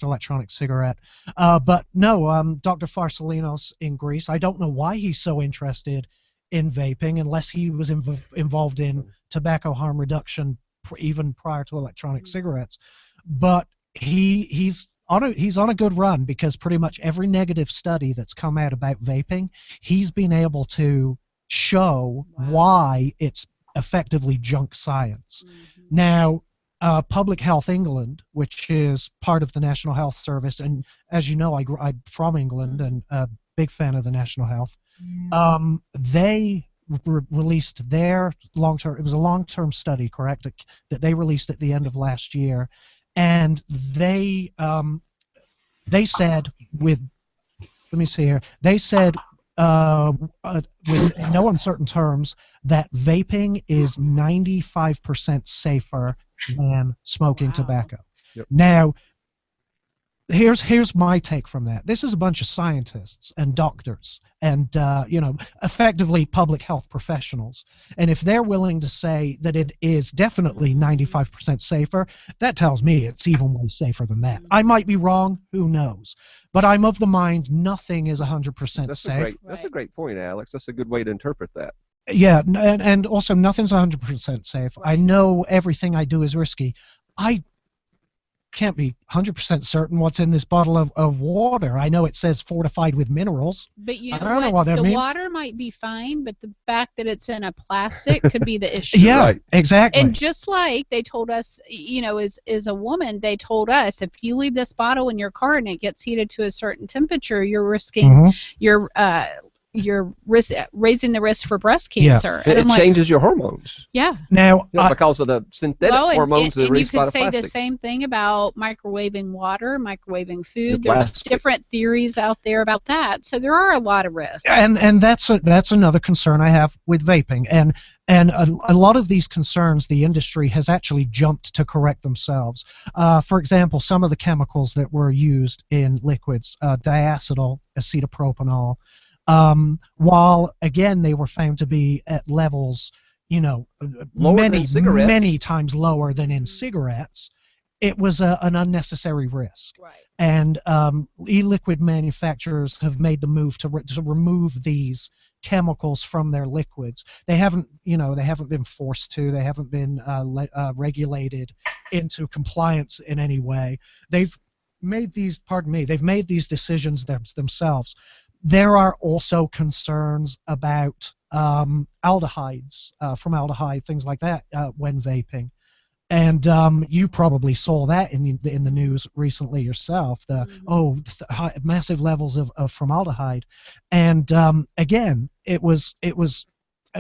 electronic cigarette. But no, Dr. Farsalinos in Greece. I don't know why he's so interested in vaping, unless he was involved in tobacco harm reduction even prior to electronic cigarettes. But he's on a good run, because pretty much every negative study that's come out about vaping, he's been able to show why it's effectively junk science. Now, Public Health England, which is part of the National Health Service, and as you know, I'm from England and a big fan of the National Health. They released their long-term. It was a long-term study, correct? That they released at the end of last year. And they said with, let me see here. They said with no uncertain terms that vaping is 95% safer than smoking tobacco. Yep. Now, here's my take from that. This is a bunch of scientists and doctors and effectively public health professionals. And if they're willing to say that it is definitely 95% safer, that tells me it's even way safer than that. I might be wrong, who knows? But I'm of the mind nothing is 100% safe. That's a great point, Alex. That's a good way to interpret that. Yeah, and also nothing's 100% safe. I know everything I do is risky. I can't be 100% certain what's in this bottle of water. I know it says fortified with minerals. But you I don't know what that the means. water might be fine, but the fact that it's in a plastic could be the issue. Yeah, Right. exactly. And just like they told us, as a woman, they told us if you leave this bottle in your car and it gets heated to a certain temperature, you're risking you're raising the risk for breast cancer. Yeah. And It changes your hormones. Yeah. Now, Because of the synthetic hormones that are and you released by could the say plastic. the same thing about microwaving water, microwaving food. The There's plastic. different theories out there about that. So there are a lot of risks. and that's another concern I have with vaping, and a lot of these concerns the industry has actually jumped to correct themselves. For example, some of the chemicals that were used in liquids, diacetyl, acetopropanol, while again they were found to be at levels, many times lower than in cigarettes, it was an unnecessary risk. Right. And e-liquid manufacturers have made the move to remove these chemicals from their liquids. They haven't been forced to. They haven't been regulated into compliance in any way. They've made these. They've made these decisions themselves. There are also concerns about aldehydes, formaldehyde, things like that, when vaping. And you probably saw that in the news recently yourself. Massive levels of formaldehyde, and again,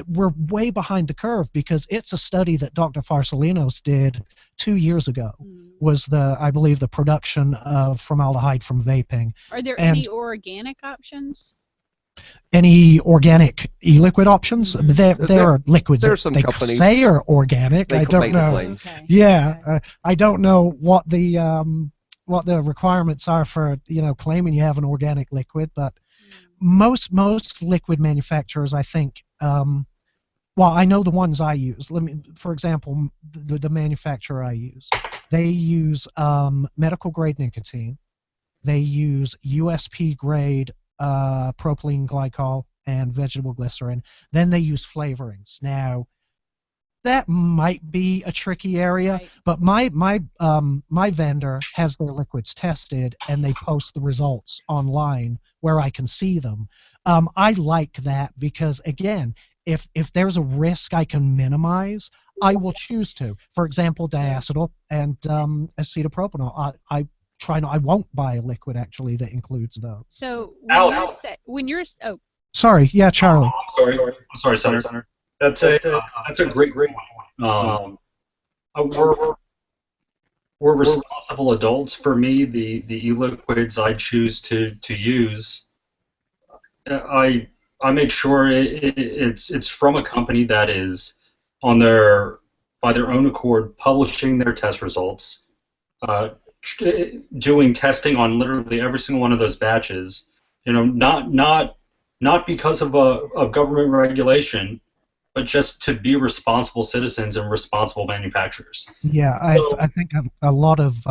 we're way behind the curve because it's a study that Dr. Farsalinos did 2 years ago. Was I believe the production of formaldehyde from vaping. Are there any organic options? Any organic e-liquid options? There are liquids there are that some they companies say are organic. I don't know. Okay. Yeah, I don't know what the requirements are for claiming you have an organic liquid, but most liquid manufacturers, I think. I know the ones I use. For example, the manufacturer I use, they use medical grade nicotine. They use USP grade propylene glycol and vegetable glycerin. Then they use flavorings. Now, that might be a tricky area, Right. but my vendor has their liquids tested and they post the results online where I can see them. I like that because again, if there's a risk I can minimize, I will choose to. For example, diacetyl and acetopropanol. I won't buy a liquid actually that includes those. So Alex. when you're Sorry, yeah, Charlie. I'm sorry, Senator. That's a great one. We're responsible adults. For me, the e-liquids I choose to use, I make sure it's from a company that is by their own accord publishing their test results, doing testing on literally every single one of those batches. Not because of government regulation, but just to be responsible citizens and responsible manufacturers. Yeah, I think a lot of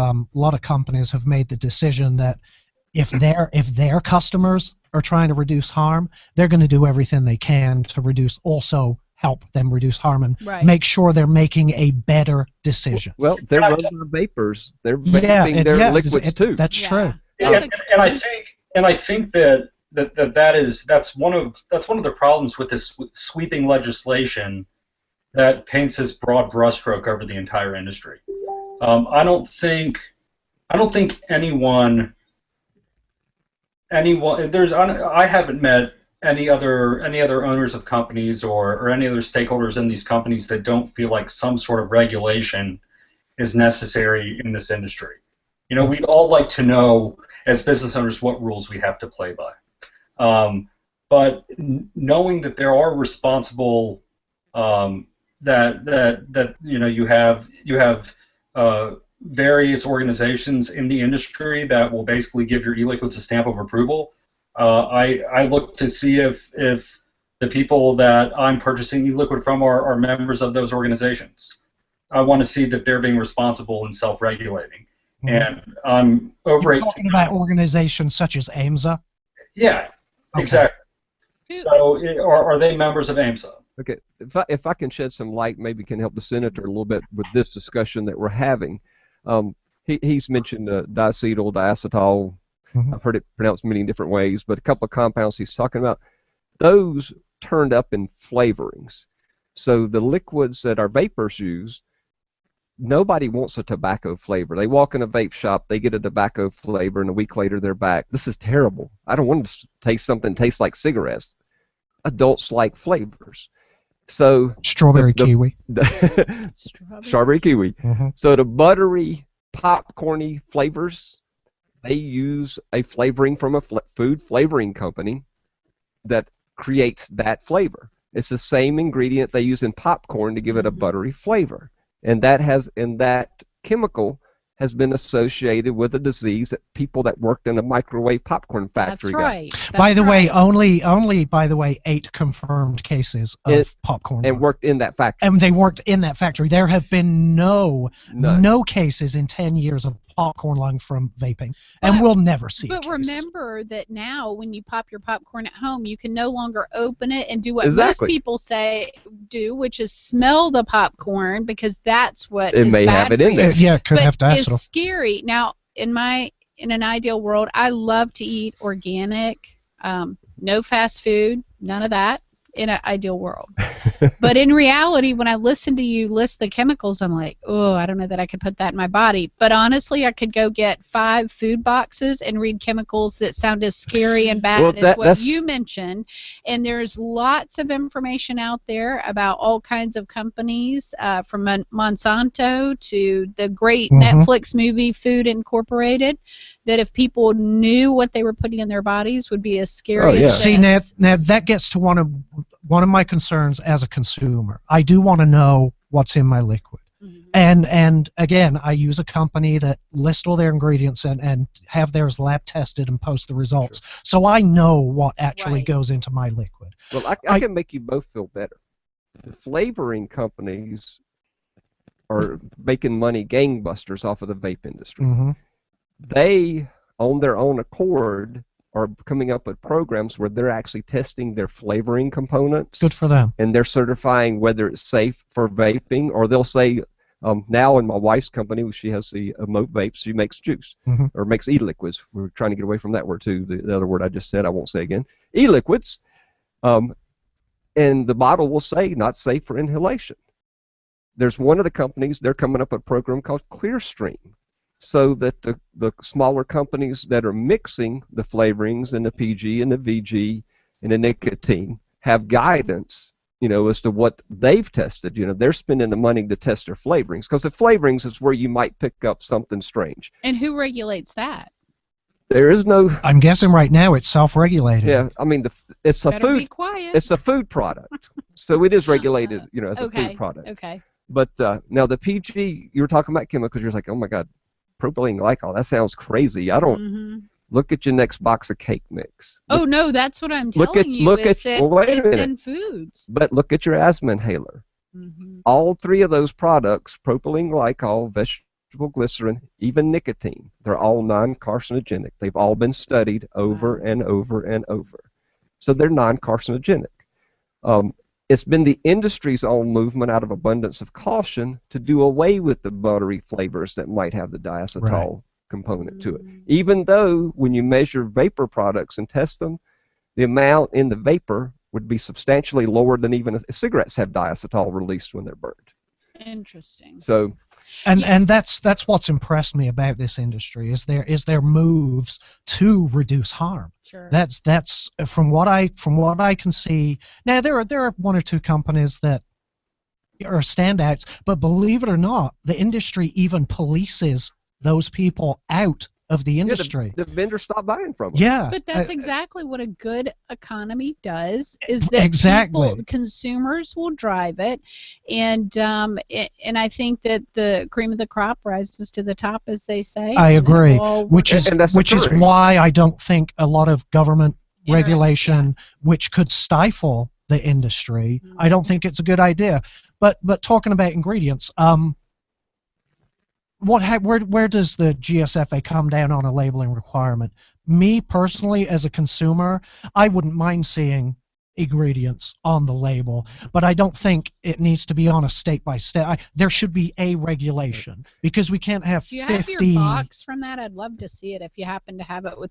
companies have made the decision that if their customers are trying to reduce harm, they're going to do everything they can to help them reduce harm and make sure they're making a better decision. Well, they're running on vapors. They're vaping their liquids too. That's true. And I think that's one of the problems with this sweeping legislation that paints this broad brushstroke over the entire industry. I don't think anyone I haven't met any other owners of companies or any other stakeholders in these companies that don't feel like some sort of regulation is necessary in this industry. We'd all like to know as business owners what rules we have to play by. But knowing that there are responsible that you have various organizations in the industry that will basically give your e-liquids a stamp of approval. I look to see if the people that I'm purchasing e-liquid from are members of those organizations. I want to see that they're being responsible and self-regulating. And I'm over You're talking about organizations such as AMSA? Yeah, Okay. exactly. So are they members of AMSA? Okay, if I can shed some light, maybe can help the senator a little bit with this discussion that we're having. He's mentioned diacetyl, diacetyl. I've heard it pronounced many different ways, but a couple of compounds he's talking about, those turned up in flavorings. So the liquids that our vapors use, nobody wants a tobacco flavor. They walk in a vape shop, they get a tobacco flavor, and a week later they're back. This is terrible. I don't want to taste something that tastes like cigarettes. Adults like flavors. So strawberry kiwi. Strawberry kiwi. So the buttery, popcorny flavors, they use a flavoring from a food flavoring company that creates that flavor. It's the same ingredient they use in popcorn to give it a buttery flavor. And that chemical has been associated with a disease that people that worked in a microwave popcorn factory That's right. got. By the way, only by the way, 8 confirmed cases of popcorn. And worked in that factory. And they worked in that factory. There have been no cases in 10 years of popcorn lung from vaping, and we'll never see. But remember that now, when you pop your popcorn at home, you can no longer open it and do what Exactly. most people do, which is smell the popcorn, because that's what it is may bad have it for in you. there. Yeah, it could have diacetyl. It's scary. Now, in an ideal world, I love to eat organic, no fast food, none of that. In an ideal world. But in reality, when I listen to you list the chemicals, I'm like, oh, I don't know that I could put that in my body. But honestly, I could go get 5 food boxes and read chemicals that sound as scary and bad as what you mentioned. And there's lots of information out there about all kinds of companies, from Monsanto to the great Netflix movie Food Incorporated, that if people knew what they were putting in their bodies would be as scary as See, now that gets to one of my concerns as a consumer. I do want to know what's in my liquid. And again, I use a company that lists all their ingredients and have theirs lab tested and post the results. Sure. So I know what actually goes into my liquid. Well, I can make you both feel better. The flavoring companies are making money gangbusters off of the vape industry. They, on their own accord, are coming up with programs where they're actually testing their flavoring components. Good for them. And they're certifying whether it's safe for vaping, or they'll say, now in my wife's company, she has the Moat Vapes, she makes juice, or makes e-liquids. We're trying to get away from that word too, the other word I just said, I won't say again. E-liquids, and the bottle will say not safe for inhalation. There's one of the companies, they're coming up with a program called Clearstream, so that the smaller companies that are mixing the flavorings and the PG and the VG and the nicotine have guidance, as to what they've tested. They're spending the money to test their flavorings, because the flavorings is where you might pick up something strange. And who regulates that? There is no. I'm guessing right now it's self-regulated. Yeah, I mean it's a Better food. Be quiet. It's a food product, so it is regulated, as a food product. Okay. But now the PG, you were talking about chemicals. You're like, oh my God. Propylene glycol, that sounds crazy. I don't. Look at your next box of cake mix. No, that's what I'm telling you. It's in foods. But look at your asthma inhaler. All 3 of those products, propylene glycol, vegetable glycerin, even nicotine, they're all non-carcinogenic. They've all been studied over and over and over. So they're non-carcinogenic. It's been the industry's own movement out of abundance of caution to do away with the buttery flavors that might have the diacetyl component to it. Even though when you measure vapor products and test them, the amount in the vapor would be substantially lower than even cigarettes have diacetyl released when they're burned. Interesting. So, and that's what's impressed me about this industry is their moves to reduce harm. Sure. That's from what I can see. Now there are 1 or 2 companies that are standouts, but believe it or not, the industry even polices those people out of the industry. The vendors stop buying from them. Yeah. But that's exactly what a good economy does, is that exactly. people, consumers will drive it, and I think that the cream of the crop rises to the top, as they say. I agree, which is why I don't think a lot of government regulation, which could stifle the industry, I don't think it's a good idea. But talking about ingredients, where does the GSFA come down on a labeling requirement? Me personally, as a consumer, I wouldn't mind seeing ingredients on the label, but I don't think it needs to be on a state by state. There should be a regulation, because we can't have 50. Do you have your box from that? I'd love to see it if you happen to have it with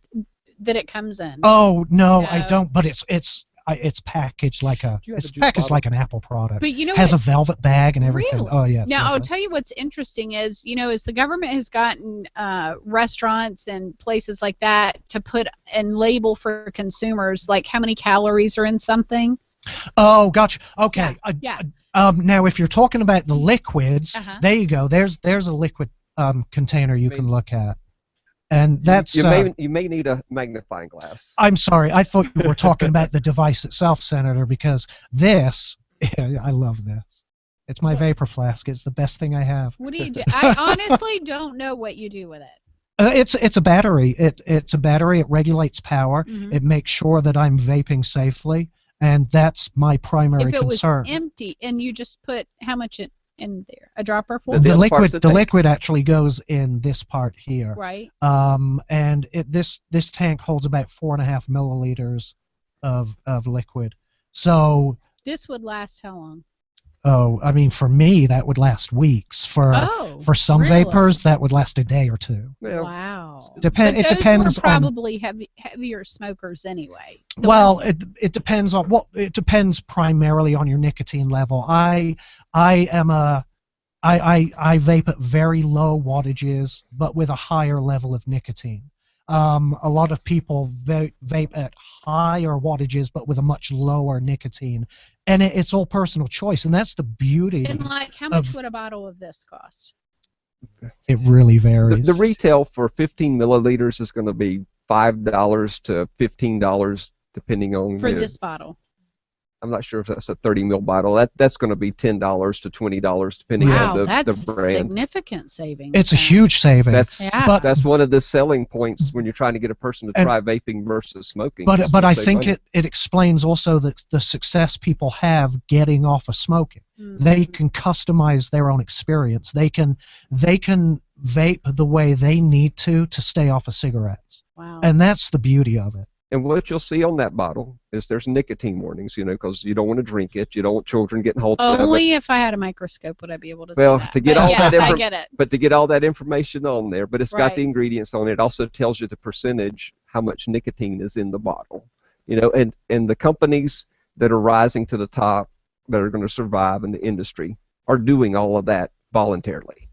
that it comes in. Oh no, I don't. But it's packaged like like an Apple product. But you know, has a velvet bag and everything. Really? Oh yeah. Now I'll tell you what's interesting is, as the government has gotten restaurants and places like that to put and label for consumers like how many calories are in something. Oh, gotcha. Okay. Yeah. Now, if you're talking about the liquids, there you go. There's a liquid container you can look at. And that's you may need a magnifying glass. I'm sorry, I thought you were talking about the device itself, Senator, because this, I love this. It's my vapor flask. It's the best thing I have. What do you do? I honestly don't know what you do with it. It's a battery. It's a battery. It regulates power. It makes sure that I'm vaping safely, and that's my primary concern. If it was empty and you just put how much in there? A dropper full? The liquid actually goes in this part here. Right. And this tank holds about 4.5 milliliters of liquid. So this would last how long? Oh, I mean, for me that would last weeks. For some vapors that would last a day or two. Wow. It depends on probably heavier smokers anyway. Well, it depends on it depends primarily on your nicotine level. I vape at very low wattages, but with a higher level of nicotine. A lot of people vape at higher wattages, but with a much lower nicotine, and it's all personal choice, and that's the beauty. And like, how much would a bottle of this cost? It really varies. The retail for 15 milliliters is going to be $5 to $15, depending on this bottle. I'm not sure if that's a 30 ml bottle. That's going to be $10 to $20 depending on the brand. That's significant savings. It's a huge saving. That's one of the selling points when you're trying to get a person to try vaping versus smoking. But I think it explains also the success people have getting off of smoking. They can customize their own experience. They can vape the way they need to stay off of cigarettes. Wow. And that's the beauty of it. And what you'll see on that bottle is there's nicotine warnings, because you don't want to drink it. You don't want children getting hold of it. Only if I had a microscope would I be able to see that. To get I get it. But to get all that information on there, but it's got the ingredients on it. It also tells you the percentage, how much nicotine is in the bottle. And the companies that are rising to the top, that are going to survive in the industry, are doing all of that voluntarily.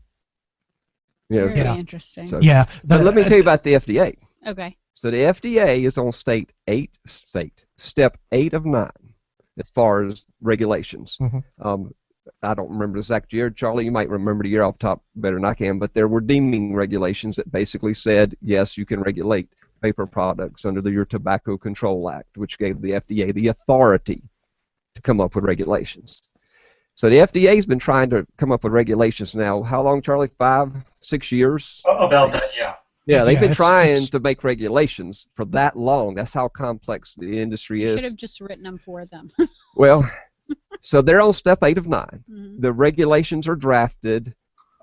Very interesting. So, but let me tell you about the FDA. Okay. So the FDA is on step 8 of 9 as far as regulations. I don't remember the exact year. Charlie, you might remember the year off the top better than I can, but there were deeming regulations that basically said, yes, you can regulate vapor products under your Tobacco Control Act, which gave the FDA the authority to come up with regulations. So the FDA has been trying to come up with regulations now. How long, Charlie? 5, 6 years? About that, yeah. Yeah, they've been trying to make regulations for that long. That's how complex the industry is. Should have just written them for them. Well, so they're on step 8 of 9. The regulations are drafted.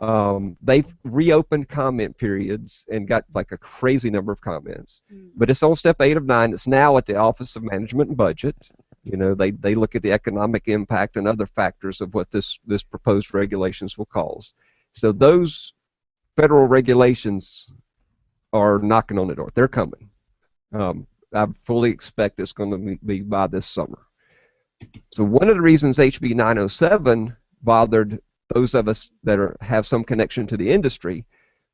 They've reopened comment periods and got like a crazy number of comments. But it's on step 8 of 9. It's now at the Office of Management and Budget. They look at the economic impact and other factors of what this proposed regulations will cause. So those federal regulations are knocking on the door. They're coming. I fully expect it's going to be by this summer. So one of the reasons HB 907 bothered those of us that have some connection to the industry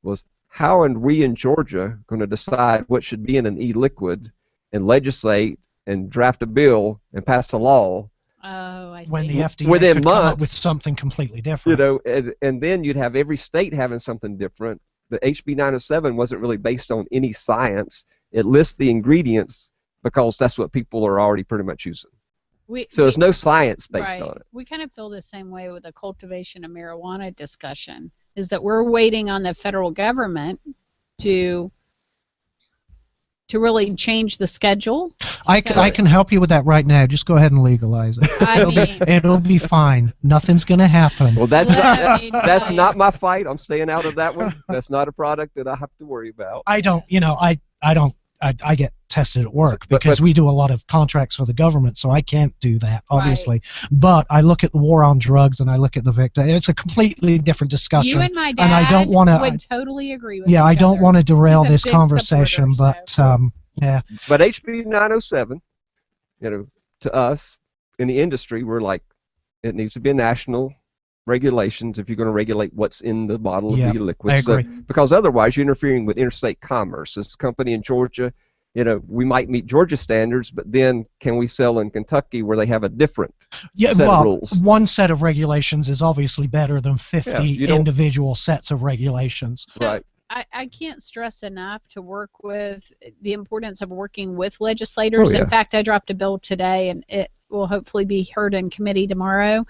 was how are we in Georgia going to decide what should be in an e-liquid and legislate and draft a bill and pass a law when the FDA within could months come up with something completely different. And then you'd have every state having something different. the HB 907 wasn't really based on any science. It lists the ingredients because that's what people are already pretty much using. So there's no science based on it. We kind of feel the same way with the cultivation of marijuana discussion, is that we're waiting on the federal government to really change the schedule. I can help you with that right now. Just go ahead and legalize it. It'll be fine. Nothing's going to happen. Well, that's not my fight. I'm staying out of that one. That's not a product that I have to worry about. I get tested at work because we do a lot of contracts for the government, so I can't do that, obviously. Right. But I look at the war on drugs and I look at the victim. It's a completely different discussion. You and my dad and I don't wanna, would totally agree with I don't want to derail this conversation, but yeah. But HB 907, to us in the industry, we're like, it needs to be a national regulations if you're going to regulate what's in the bottle of e-liquid. I agree. Because otherwise you're interfering with interstate commerce. This company in Georgia, we might meet Georgia standards, but then can we sell in Kentucky where they have a different set of rules? One set of regulations is obviously better than 50 individual sets of regulations. So right. I can't stress enough to work with the importance of working with legislators. In fact, I dropped a bill today, and it will hopefully be heard in committee tomorrow.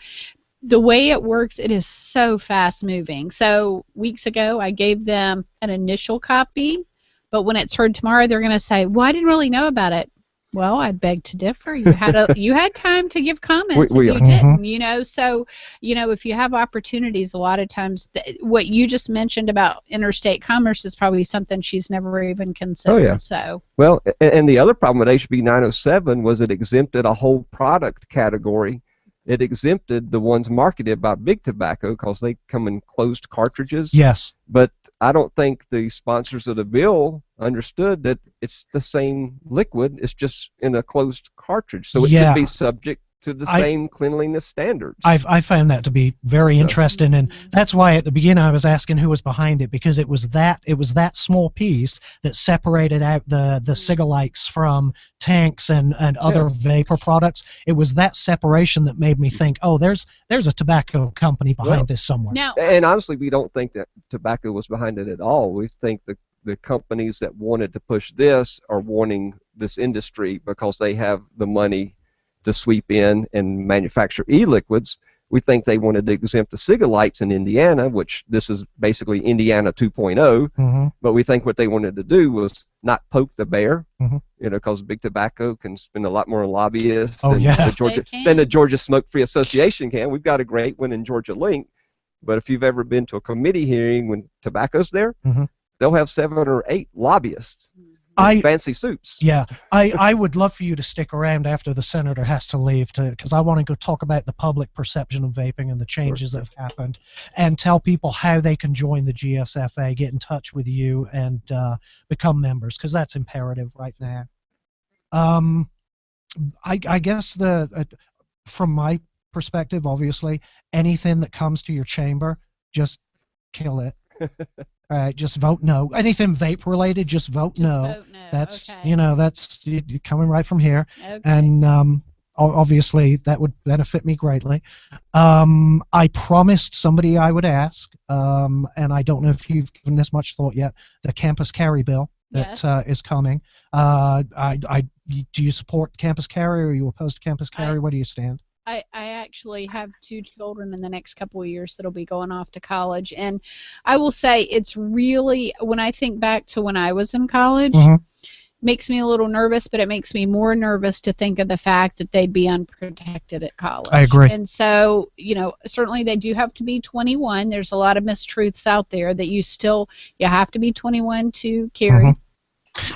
The way it works, it is so fast moving. So weeks ago, I gave them an initial copy, but when it's heard tomorrow, they're going to say, "Well, I didn't really know about it." Well, I beg to differ. You had time to give comments, and you didn't. So if you have opportunities, a lot of times what you just mentioned about interstate commerce is probably something she's never even considered. Oh, yeah. So well, and the other problem with HB 907 was it exempted a whole product category. It exempted the ones marketed by Big Tobacco because they come in closed cartridges. Yes. But I don't think the sponsors of the bill understood that it's the same liquid. It's just in a closed cartridge. So it should be subject to the same cleanliness standards. I found that to be very interesting, and that's why at the beginning I was asking who was behind it, because it was that small piece that separated out the cigalikes from tanks and other vapor products. It was that separation that made me think, oh, there's a tobacco company behind this somewhere. Now, and honestly, we don't think that tobacco was behind it at all. We think the companies that wanted to push this are wanting this industry because they have the money to sweep in and manufacture e-liquids. We think they wanted to exempt the cigalites in Indiana, which this is basically Indiana 2.0, but we think what they wanted to do was not poke the bear, because Big Tobacco can spend a lot more on lobbyists than the Georgia Smoke-Free Association can. We've got a great one in Georgia Link, but if you've ever been to a committee hearing when tobacco's there, they'll have 7 or 8 lobbyists. Fancy suits. Yeah, I would love for you to stick around after the senator has to leave, because I want to go talk about the public perception of vaping and the changes that have happened, and tell people how they can join the GSFA, get in touch with you, and become members, because that's imperative right now. I guess from my perspective, obviously, anything that comes to your chamber, just kill it. All right, just vote no. Anything vape related, just vote no. Vote no. That's okay. That's you're coming right from here, okay. And obviously that would benefit me greatly. I promised somebody I would ask, and I don't know if you've given this much thought yet. The campus carry bill that is coming. Do you support campus carry, or are you opposed to campus carry? Where do you stand? I actually have 2 children in the next couple of years that'll be going off to college, and I will say it's really, when I think back to when I was in college, makes me a little nervous, but it makes me more nervous to think of the fact that they'd be unprotected at college. I agree. And so, certainly they do have to be 21. There's a lot of mistruths out there that you have to be 21 to carry.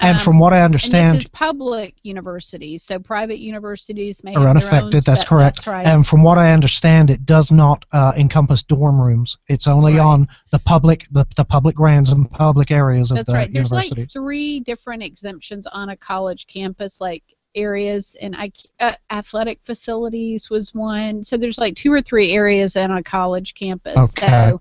And from what I understand, and this is public universities, so private universities may are have unaffected. Their own That's correct. That's right. And from what I understand, it does not encompass dorm rooms. It's only on the public grounds and public areas of the university. There's like 3 different exemptions on a college campus, like areas, and athletic facilities was one. So there's like 2 or 3 areas on a college campus. Okay.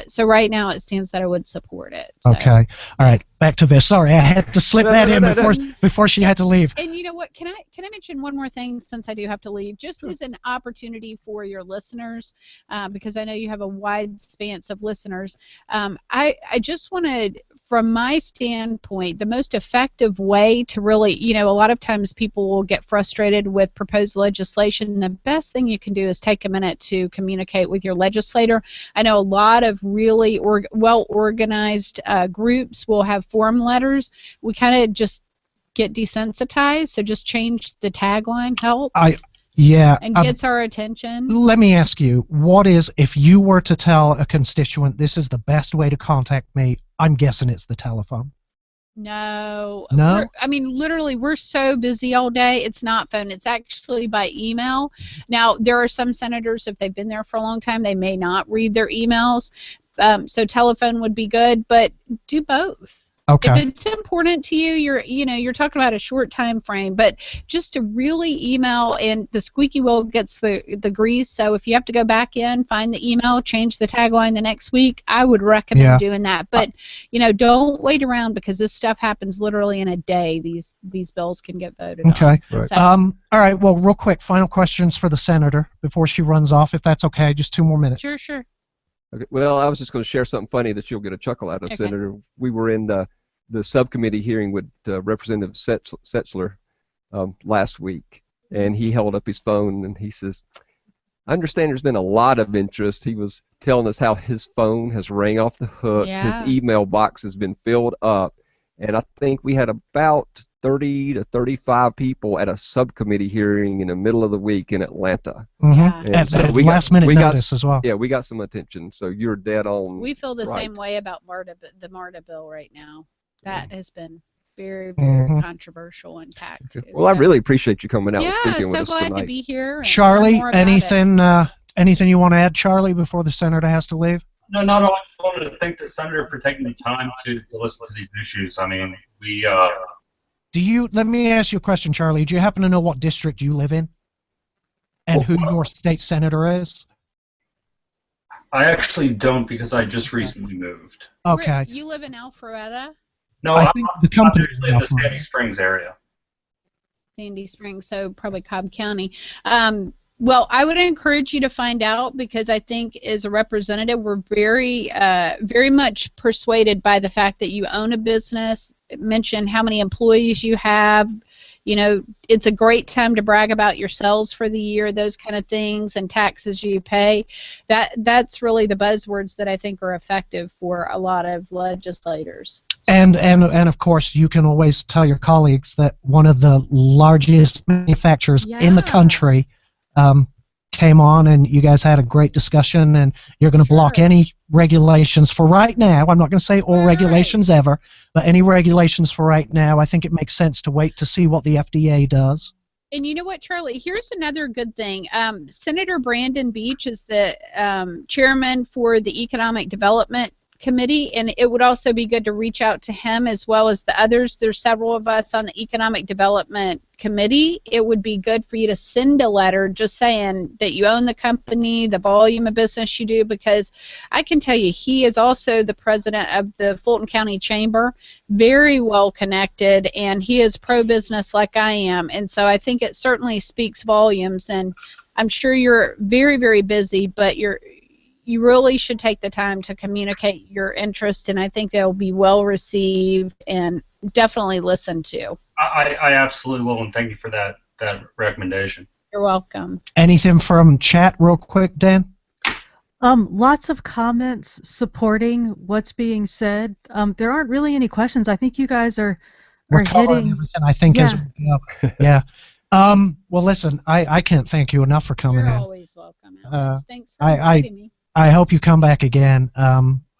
So right now it stands that I would support it. So. Okay. All right. back to this. Sorry, I had to slip that in before she had to leave. And you know what? Can I mention one more thing since I do have to leave? Just as an opportunity for your listeners, because I know you have a wide span of listeners. I just wanted, from my standpoint, the most effective way to really, a lot of times people will get frustrated with proposed legislation. The best thing you can do is take a minute to communicate with your legislator. I know a lot of really well-organized groups will have form letters. We kind of just get desensitized, so just change the tagline helps. And gets our attention. Let me ask you, if you were to tell a constituent this is the best way to contact me, I'm guessing it's the telephone. No. No? Literally, we're so busy all day, it's not phone. It's actually by email. Now, there are some senators, if they've been there for a long time, they may not read their emails. So telephone would be good, but do both. Okay. If it's important to you, you're talking about a short time frame, but just to really email, and the squeaky wheel gets the grease. So if you have to go back in, find the email, change the tagline the next week, I would recommend doing that. But don't wait around, because this stuff happens literally in a day. These bills can get voted on. Okay. Right. So, All right. Well, real quick, final questions for the senator before she runs off, if that's okay. Just 2 more minutes. Sure. Okay. Well, I was just going to share something funny that you'll get a chuckle out of, Okay. Senator. We were in the subcommittee hearing with Representative Setzler last week, and he held up his phone and he says, I understand there's been a lot of interest. He was telling us how his phone has rang off the hook. Yeah. His email box has been filled up, and I think we had about 30 to 35 people at a subcommittee hearing in the middle of the week in Atlanta. Mm-hmm. And At so last minute notice as well. Yeah, we got some attention, so you're dead on. We feel the right. same way about the MARTA bill right now. That has been very, very controversial and packed. Well, I really appreciate you coming out and Yeah, speaking with us so glad tonight. to be here. And Charlie, learn more about it. anything you want to add, Charlie, before the senator has to leave? No, not all. I just wanted to thank the senator for taking the time to listen to these issues. Let me ask you a question, Charlie. Do you happen to know what district you live in? And who your state senator is? I actually don't, because I just recently moved. Okay. You live in Alpharetta? No, I think the I'm company actually in the Sandy Springs area. Sandy Springs, so probably Cobb County. Well, I would encourage you to find out, because I think as a representative, we're very, very much persuaded by the fact that you own a business. Mention how many employees you have. It's a great time to brag about your sales for the year, those kind of things, and taxes you pay. That's really the buzzwords that I think are effective for a lot of legislators. And of course, you can always tell your colleagues that one of the largest manufacturers in the country came on, and you guys had a great discussion, and you're going to block any regulations for right now. I'm not going to say all regulations ever, but any regulations for right now. I think it makes sense to wait to see what the FDA does. And you know what, Charlie? Here's another good thing. Senator Brandon Beach is the chairman for the Economic Development Committee, and it would also be good to reach out to him as well as the others. There's several of us on the Economic Development Committee. It would be good for you to send a letter just saying that you own the company, the volume of business you do, because I can tell you he is also the president of the Fulton County Chamber, very well connected, and he is pro-business like I am, and so I think it certainly speaks volumes. And I'm sure you're very, very busy, but you really should take the time to communicate your interest, and I think they'll be well received and definitely listened to. I absolutely will, and thank you for that recommendation. You're welcome. Anything from chat real quick, Dan? Lots of comments supporting what's being said. There aren't really any questions. I think you guys are covering hitting everything, I think, as we go. Yeah. Well, listen, I can't thank you enough for coming You're in. always welcome, Alex. Thanks for inviting me. I hope you come back again.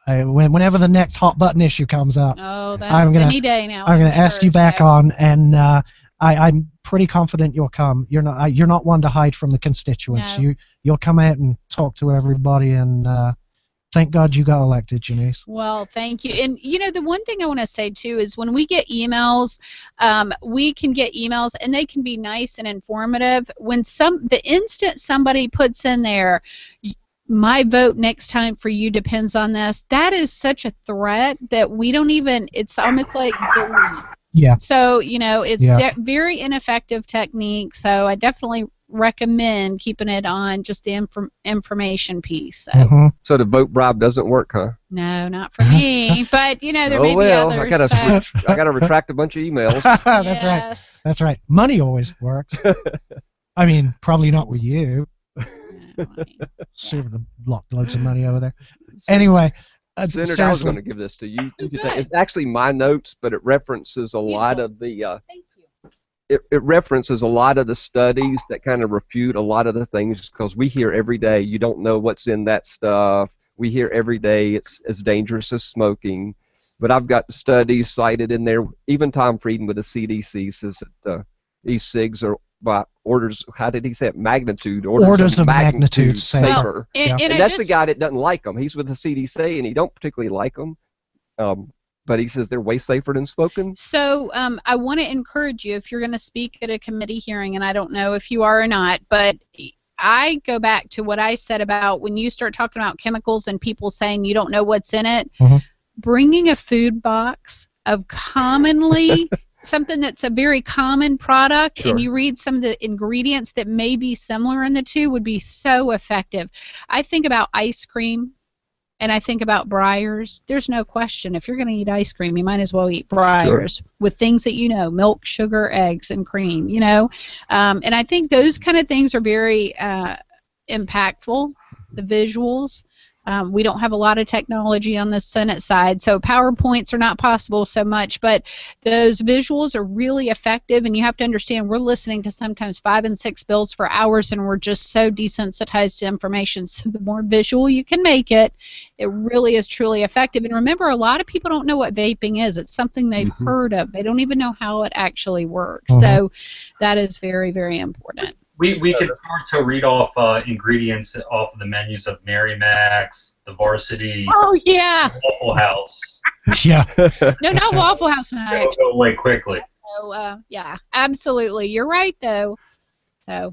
Whenever the next hot button issue comes up, Oh, that's any day now. I'm going to ask you back on, and I'm pretty confident you'll come. You're not one to hide from the constituents. No. You'll come out and talk to everybody, and thank God you got elected, JanNice. Well, thank you. And, the one thing I want to say, too, is when we get emails, we can get emails, and they can be nice and informative. When the instant somebody puts in there, my vote next time for you depends on this. That is such a threat that we don't even, it's almost like delete. Yeah. So, it's very ineffective technique. So I definitely recommend keeping it on just the information piece. So. So the vote bribe doesn't work, huh? No, not for me. But, there may be others. I gotta retract a bunch of emails. That's right. That's right. Money always works. I mean, probably not with you. Sure, loads of money over there. Anyway, Senator, I was going to give this to you. It's actually my notes, but it references a lot of the. Thank you. It references a lot of the studies that kind of refute a lot of the things, because we hear every day you don't know what's in that stuff. We hear every day it's as dangerous as smoking, but I've got studies cited in there. Even Tom Frieden with the CDC says that e-cigs are by orders, how did he say it? Magnitude. Orders of magnitude safer. Well, and that's the guy that doesn't like them. He's with the CDC, and he don't particularly like them. But he says they're way safer than smoking. So I want to encourage you, if you're going to speak at a committee hearing, and I don't know if you are or not, but I go back to what I said about when you start talking about chemicals and people saying you don't know what's in it, bringing a food box of commonly something that's a very common product, and you read some of the ingredients that may be similar in the two would be so effective. I think about ice cream, and I think about Breyers. There's no question. If you're going to eat ice cream, you might as well eat Breyers with things that milk, sugar, eggs, and cream, And I think those kind of things are very impactful, the visuals. We don't have a lot of technology on the Senate side, so PowerPoints are not possible so much, but those visuals are really effective, and you have to understand we're listening to sometimes 5 and 6 bills for hours, and we're just so desensitized to information, so the more visual you can make it, it really is truly effective. And remember, a lot of people don't know what vaping is. It's something they've heard of. They don't even know how it actually works, so that is very, very important. We can start to read off ingredients off of the menus of Mary Mac's, the Varsity, Waffle House. Yeah. No, not Waffle House. It'll go away quickly. So, absolutely. You're right, though.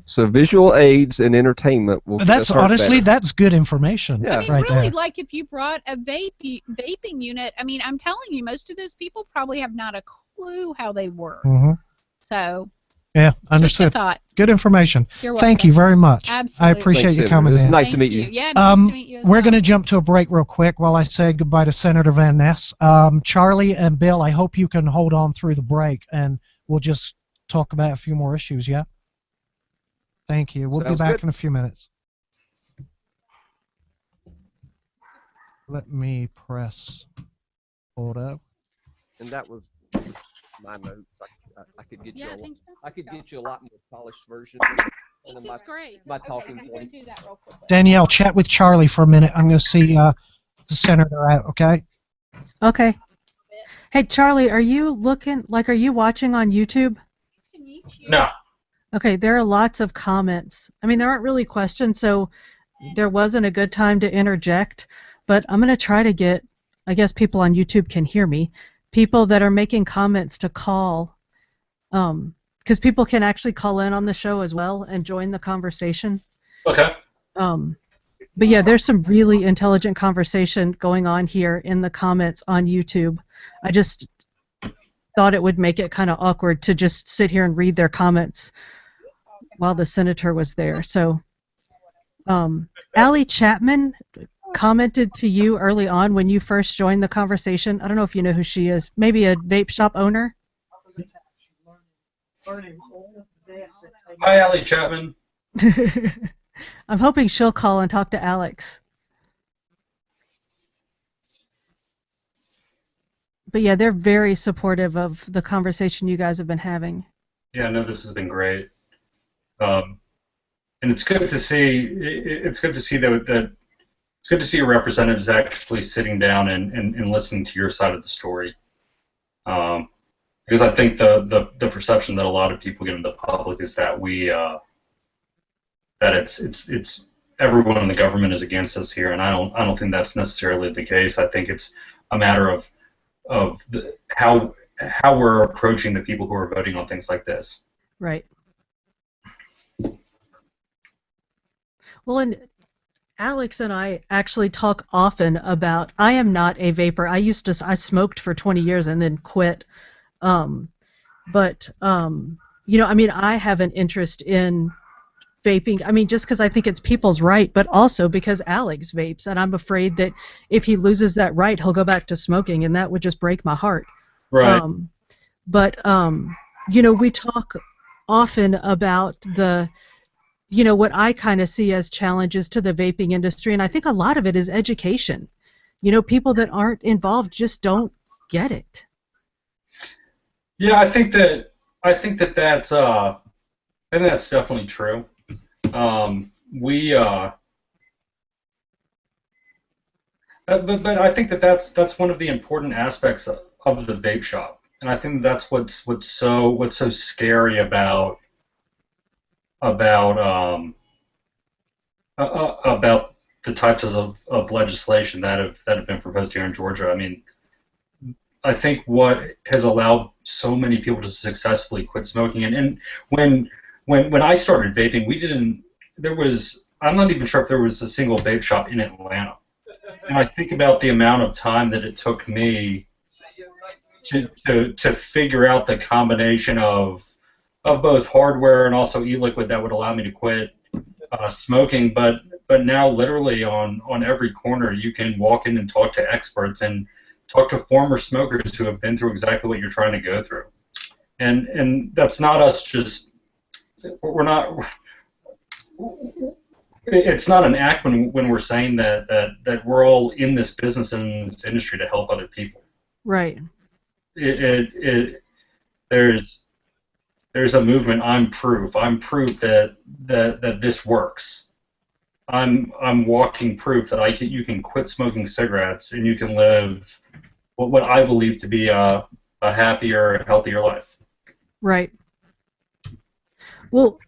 So visual aids and entertainment will. That's honestly, that's good information. Yeah. I mean, really, like if you brought a vaping unit, I mean, I'm telling you, most of those people probably have not a clue how they work. So. Yeah, understood. Just a thought. Good information. You're welcome. Thank you very much. Absolutely. I appreciate you coming in. It was nice to meet you. Yeah, nice to meet you as we're well. going to jump to a break real quick while I say goodbye to Senator VanNess. Charlie and Bill, I hope you can hold on through the break, and we'll just talk about a few more issues, yeah? Thank you. We'll be back in a few minutes. Let me press hold up. And that was my notes. I could get you. I could get you a lot more polished version. This is great. My talking points. Danielle, chat with Charlie for a minute. I'm going to see the senator out. Okay. Okay. Hey Charlie, are you watching on YouTube? No. Okay, there are lots of comments. I mean, there aren't really questions, so there wasn't a good time to interject. But I'm going to try to get. I guess people on YouTube can hear me. People that are making comments to call. Because people can actually call in on the show as well and join the conversation. Okay. But yeah, there's some really intelligent conversation going on here in the comments on YouTube. I just thought it would make it kind of awkward to just sit here and read their comments while the senator was there. So, Allie Chapman commented to you early on when you first joined the conversation. I don't know if you know who she is. Maybe a vape shop owner. Hi, Allie Chapman. I'm hoping she'll call and talk to Alex. But yeah, they're very supportive of the conversation you guys have been having. Yeah, no, this has been great. And it's good to see. It's good to see that it's good to see your representatives actually sitting down and listening to your side of the story. Because I think the perception that a lot of people get in the public is that that it's everyone in the government is against us here, and I don't think that's necessarily the case. I think it's a matter of how we're approaching the people who are voting on things like this. Right. Well, and Alex and I actually talk often about. I am not a vapor. I smoked for 20 years and then quit. But I mean, I have an interest in vaping. I mean, just because I think it's people's right, but also because Alex vapes, and I'm afraid that if he loses that right, he'll go back to smoking, and that would just break my heart. Right. But we talk often about what I kind of see as challenges to the vaping industry, and I think a lot of it is education. People that aren't involved just don't get it. Yeah, I think that's definitely true. But I think that's one of the important aspects of the vape shop, and I think that's what's so scary about the types of legislation that have been proposed here in Georgia. I mean, I think what has allowed so many people to successfully quit smoking, and when I started vaping, I'm not even sure if there was a single vape shop in Atlanta. And I think about the amount of time that it took me to figure out the combination of both hardware and also e-liquid that would allow me to quit smoking. But now literally on every corner you can walk in and talk to experts and talk to former smokers who have been through exactly what you're trying to go through. And that's not us just, we're not, it's not an act when we're saying that we're all in this business and in this industry to help other people. Right. There's a movement. I'm proof that this works. I'm walking proof that you can quit smoking cigarettes and you can live what I believe to be a happier, healthier life. Right. Well,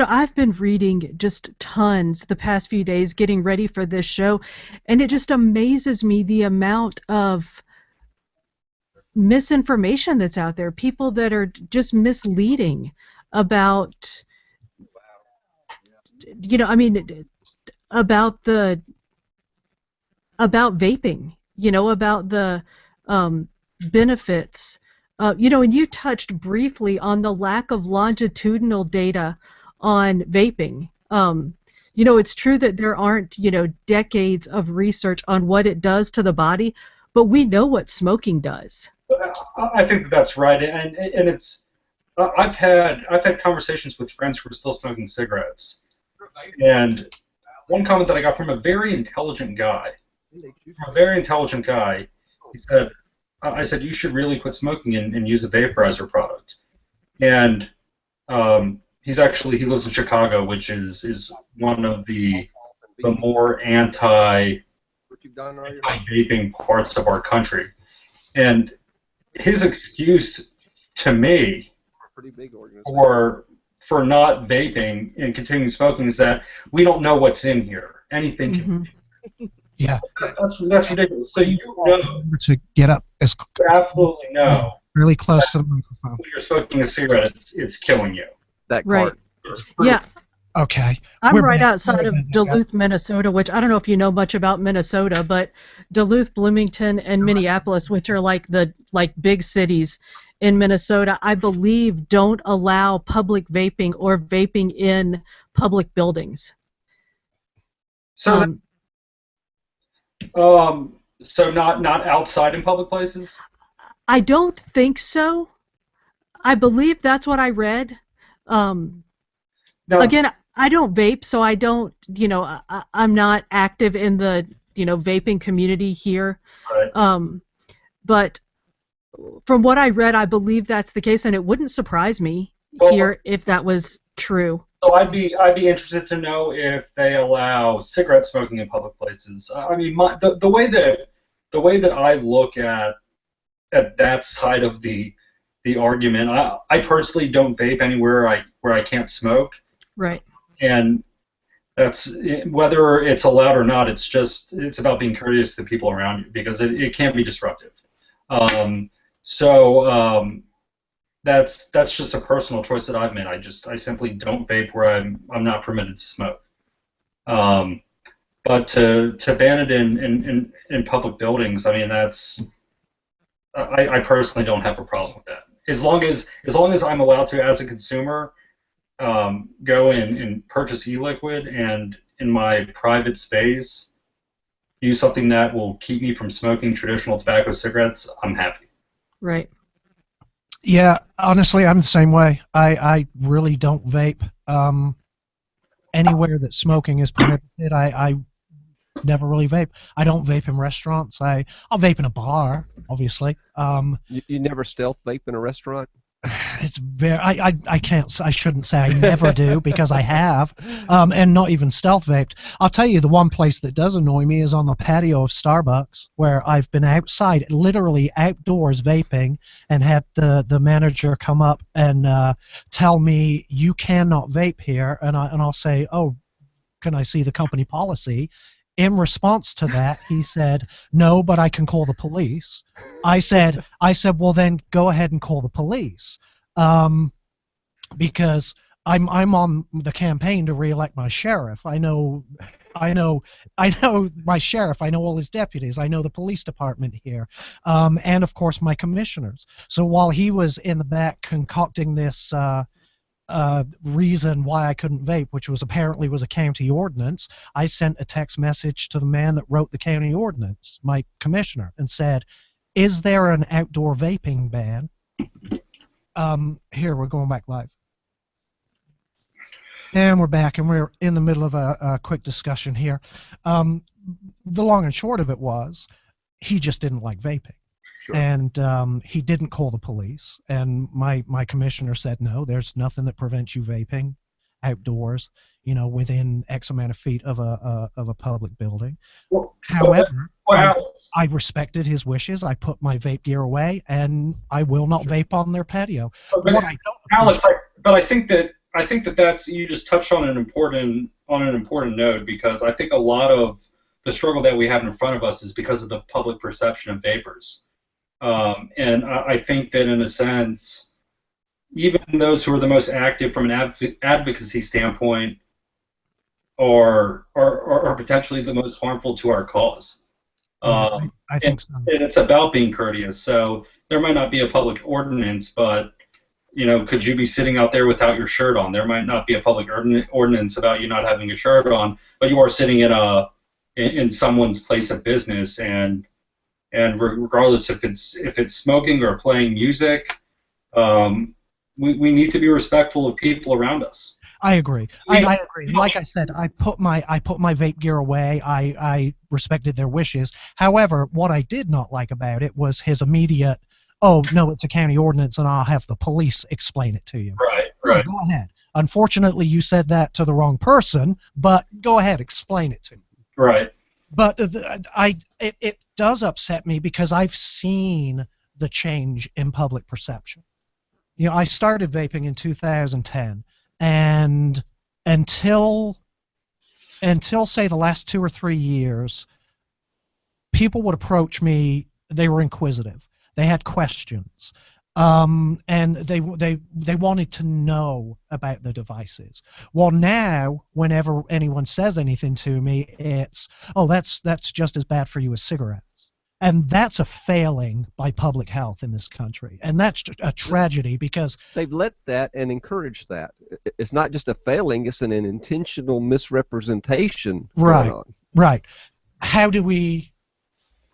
I've been reading just tons the past few days getting ready for this show, and it just amazes me the amount of misinformation that's out there, people that are just misleading about, about vaping, about the benefits. And you touched briefly on the lack of longitudinal data on vaping. It's true that there aren't, decades of research on what it does to the body, but we know what smoking does. I think that's right, and it's. I've had conversations with friends who are still smoking cigarettes, and one comment that I got from a very intelligent guy, he said, I said, you should really quit smoking and use a vaporizer product. And he lives in Chicago, which is one of the more anti-vaping parts of our country. And his excuse to me for not vaping and continuing smoking is that we don't know what's in here. Anything can be. Yeah. That's ridiculous. So you know to get up as absolutely know really close to the microphone. When you're smoking a cigarette, it's killing you. That right. Yeah. Okay. I'm right outside of Duluth, Minnesota, which I don't know if you know much about Minnesota, but Duluth, Bloomington, and Minneapolis, which are like big cities in Minnesota, I believe don't allow public vaping or vaping in public buildings. So so not outside in public places? I don't think so. I believe that's what I read. Again, I don't vape, so I don't, I'm not active in the, vaping community here. Right. But from what I read, I believe that's the case, and it wouldn't surprise me here if that was true. So I'd be interested to know if they allow cigarette smoking in public places. I mean, the way that I look at that side of the argument, I personally don't vape anywhere where I can't smoke. Right. And that's whether it's allowed or not. It's about being courteous to the people around you because it can be disruptive. That's just a personal choice that I've made. I simply don't vape where I'm not permitted to smoke. But to ban it in public buildings, I mean, I personally don't have a problem with that. As long as I'm allowed to, as a consumer, go and purchase e-liquid and in my private space use something that will keep me from smoking traditional tobacco cigarettes, I'm happy. Right. Yeah, honestly, I'm the same way. I really don't vape. Anywhere that smoking is prohibited, I never really vape. I don't vape in restaurants. I'll vape in a bar, obviously. You never stealth vape in a restaurant? It's very I shouldn't say I never do because I have, and not even stealth vaped. I'll tell you, the one place that does annoy me is on the patio of Starbucks, where I've been outside, literally outdoors vaping, and had the manager come up and tell me you cannot vape here, and I'll say, oh, can I see the company policy? In response to that, he said, no, but I can call the police. I said, well, then go ahead and call the police, because I'm on the campaign to reelect my sheriff. I know my sheriff. I know all his deputies. I know the police department here, and of course my commissioners. So while he was in the back concocting this reason why I couldn't vape, which was apparently was a county ordinance, I sent a text message to the man that wrote the county ordinance, my commissioner, and said, is there an outdoor vaping ban? Here, we're going back live. And we're back, and we're in the middle of a quick discussion here. The long and short of it was, he just didn't like vaping. Sure. And he didn't call the police, and my commissioner said, no, there's nothing that prevents you vaping outdoors, within X amount of feet of a public building. Well, however, I respected his wishes. I put my vape gear away, and I will not vape on their patio. But Alex, I think that that's, you just touched on an important note, because I think a lot of the struggle that we have in front of us is because of the public perception of vapors. And I think that, in a sense, even those who are the most active from an advocacy standpoint are potentially the most harmful to our cause. I think so. And it's about being courteous. So there might not be a public ordinance, but could you be sitting out there without your shirt on? There might not be a public ordinance about you not having a shirt on, but you are sitting in someone's place of business, and regardless if it's smoking or playing music, we need to be respectful of people around us. I agree. I agree. Like I said, I put my vape gear away. I respected their wishes. However, what I did not like about it was his immediate, oh no, it's a county ordinance, and I'll have the police explain it to you. Right. Go ahead. Unfortunately, you said that to the wrong person, but go ahead, explain it to me. Right. But it does upset me because I've seen the change in public perception. I started vaping in 2010, and until say the last 2 or 3 years, people would approach me. They were inquisitive. They had questions, and they wanted to know about the devices. Well, now whenever anyone says anything to me, it's, oh, that's just as bad for you as cigarettes. And that's a failing by public health in this country, and that's a tragedy because they've let that and encouraged that. It's not just a failing; it's an intentional misrepresentation. Right. How do we?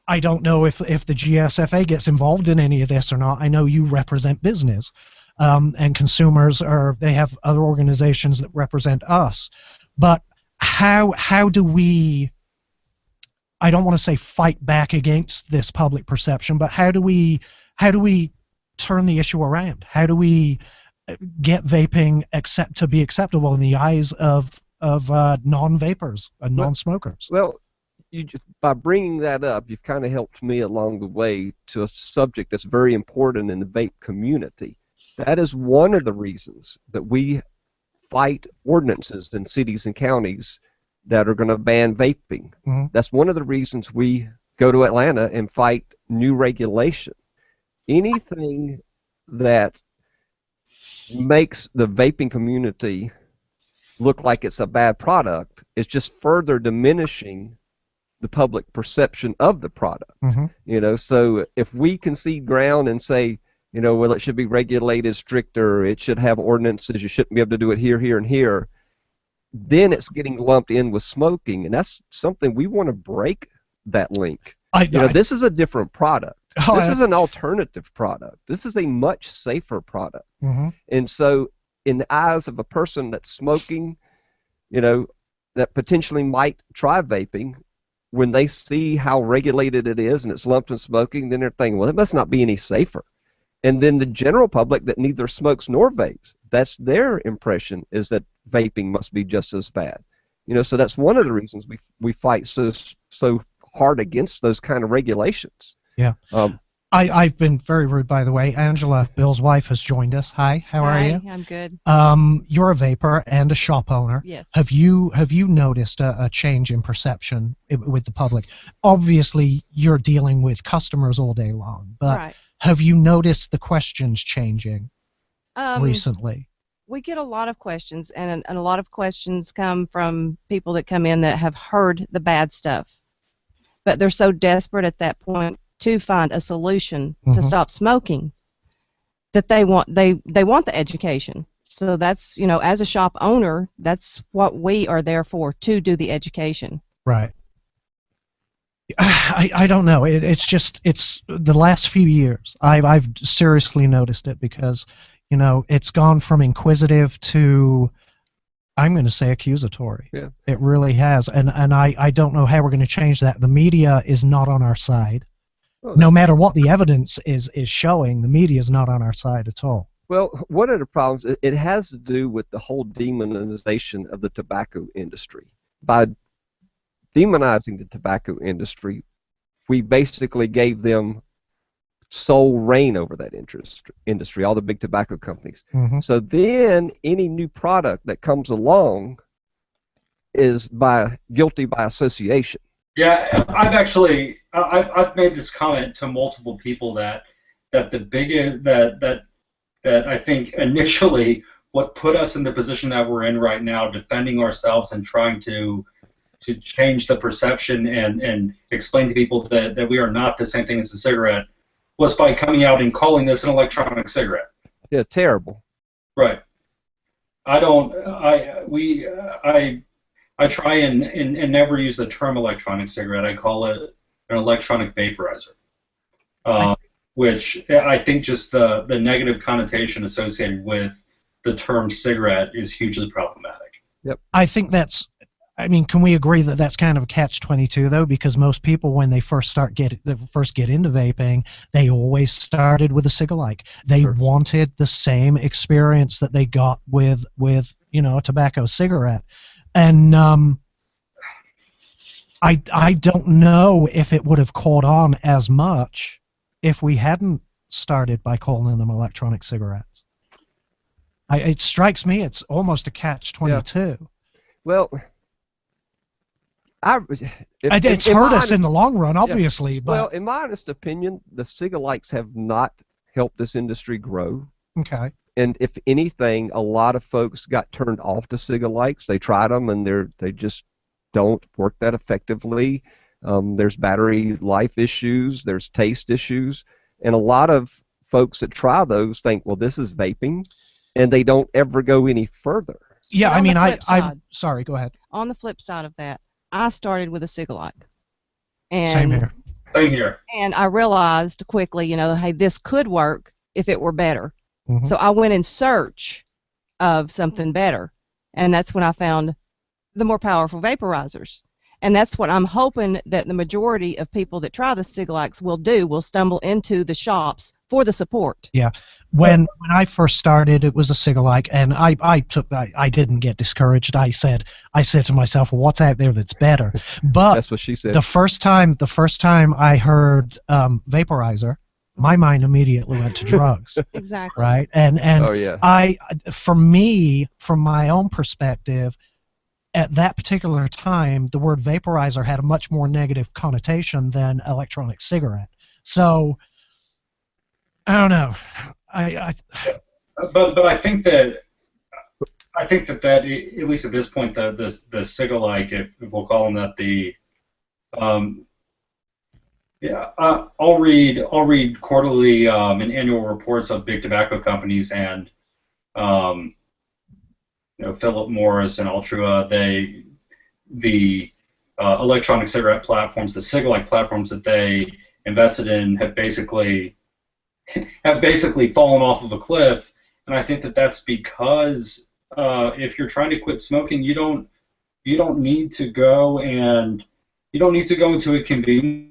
I don't know if the GSFA gets involved in any of this or not. I know you represent business, and consumers they have other organizations that represent us, but how do we? I don't want to say fight back against this public perception, but how do we turn the issue around? How do we get vaping to be acceptable in the eyes of non-vapors and non-smokers? Well, by bringing that up, you've kind of helped me along the way to a subject that's very important in the vape community. That is one of the reasons that we fight ordinances in cities and counties that are going to ban vaping. Mm-hmm. That's one of the reasons we go to Atlanta and fight new regulation. Anything that makes the vaping community look like it's a bad product. It's just further diminishing the public perception of the product. You know, so if we concede ground and say, you know, well, it should be regulated stricter, it should have ordinances, you shouldn't be able to do it here, here, and here, then it's getting lumped in with smoking, and that's something we want to break that link. This is a different product. This is an alternative product. This is a much safer product. And so in the eyes of a person that's smoking, you know, that potentially might try vaping, when they see how regulated it is and it's lumped in smoking, then they're thinking, well, it must not be any safer. And then the general public that neither smokes nor vapes, that's their impression, is that vaping must be just as bad. You know, so that's one of the reasons we fight so hard against those kind of regulations. Yeah. I've been very rude, by the way. Angela, Bill's wife, has joined us. Hi, how are you? Hi, I'm good. You're a vapor and a shop owner. Yes. Have you noticed a change in perception with the public? Obviously, you're dealing with customers all day long, but have you noticed the questions changing recently? We get a lot of questions, and a lot of questions come from people that come in that have heard the bad stuff, but they're so desperate at that point to find a solution to stop smoking that they want the education. So that's, you know, as a shop owner, that's what we are there for, to do the education. Right. I don't know. It's the last few years I've seriously noticed it, because, you know, it's gone from inquisitive to, I'm going to say, accusatory. Yeah. It really has, and I don't know how we're going to change that. The media is not on our side. Well, no matter what the evidence is showing, the media is not on our side at all. Well, one of the problems, it has to do with the whole demonization of the tobacco industry. By demonizing the tobacco industry, we basically gave them sole reign over that industry, all the big tobacco companies. So then any new product that comes along is guilty by association. Yeah, I've made this comment to multiple people that I think initially what put us in the position that we're in right now, defending ourselves and trying to change the perception and explain to people that we are not the same thing as a cigarette, was by coming out and calling this an electronic cigarette. Yeah, terrible. Right. I try and never use the term electronic cigarette. I call it an electronic vaporizer, which I think just the negative connotation associated with the term cigarette is hugely problematic. Yep. I think I mean, can we agree that that's kind of a catch-22 though? Because most people, when they first get into vaping, they always started with a cigarette. They wanted the same experience that they got with you know, a tobacco cigarette. And I don't know if it would have caught on as much if we hadn't started by calling them electronic cigarettes. It strikes me it's almost a catch-22. Yeah. Well, it's hurt us in the long run, obviously. Yeah. But well, in my honest opinion, the cigarettes have not helped this industry grow. Okay. And if anything, a lot of folks got turned off to cigarettes. They tried them, and they just don't work that effectively. There's battery life issues. There's taste issues. And a lot of folks that try those think, well, this is vaping, and they don't ever go any further. Yeah, I mean, I'm sorry, go ahead. On the flip side of that, I started with a cigarette. And Same here. Same here. And I realized quickly, you know, hey, this could work if it were better. So I went in search of something better, and that's when I found the more powerful vaporizers. And that's what I'm hoping that the majority of people that try the cigarettes will stumble into the shops for the support. Yeah. When I first started, it was a cigarette, and I didn't get discouraged. I said to myself, well, what's out there that's better? But that's what she said. The first time I heard vaporizer, my mind immediately went to drugs. Exactly. Right? And oh, yeah. For me, from my own perspective, at that particular time, the word vaporizer had a much more negative connotation than electronic cigarette. So, I don't know. But I think that I think that at least at this point, the SIG-alike, if we'll call them that, yeah, I'll read quarterly and annual reports of big tobacco companies, and Philip Morris and Altria, the electronic cigarette platforms, the SIG-alike platforms that they invested in have basically fallen off of a cliff, and I think that that's because if you're trying to quit smoking, you don't need to go into a convenience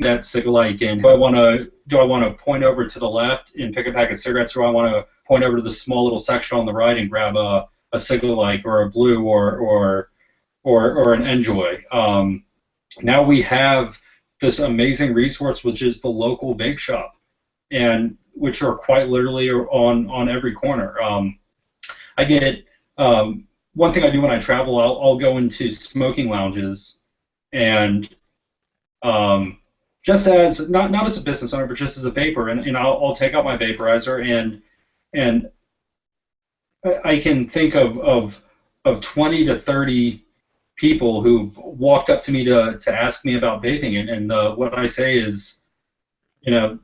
that SIG-alike in. Do I want to point over to the left and pick a pack of cigarettes, or do I want to point over to the small little section on the right and grab a SIG-alike or a Blue or an Enjoy? Now we have this amazing resource, which is the local vape shop, and which are quite literally on every corner. I get one thing I do when I travel. I'll go into smoking lounges, and just as not as a business owner, but just as a vapor, and I'll take out my vaporizer, and I can think of 20 to 30 people who've walked up to me to ask me about vaping, and what I say is,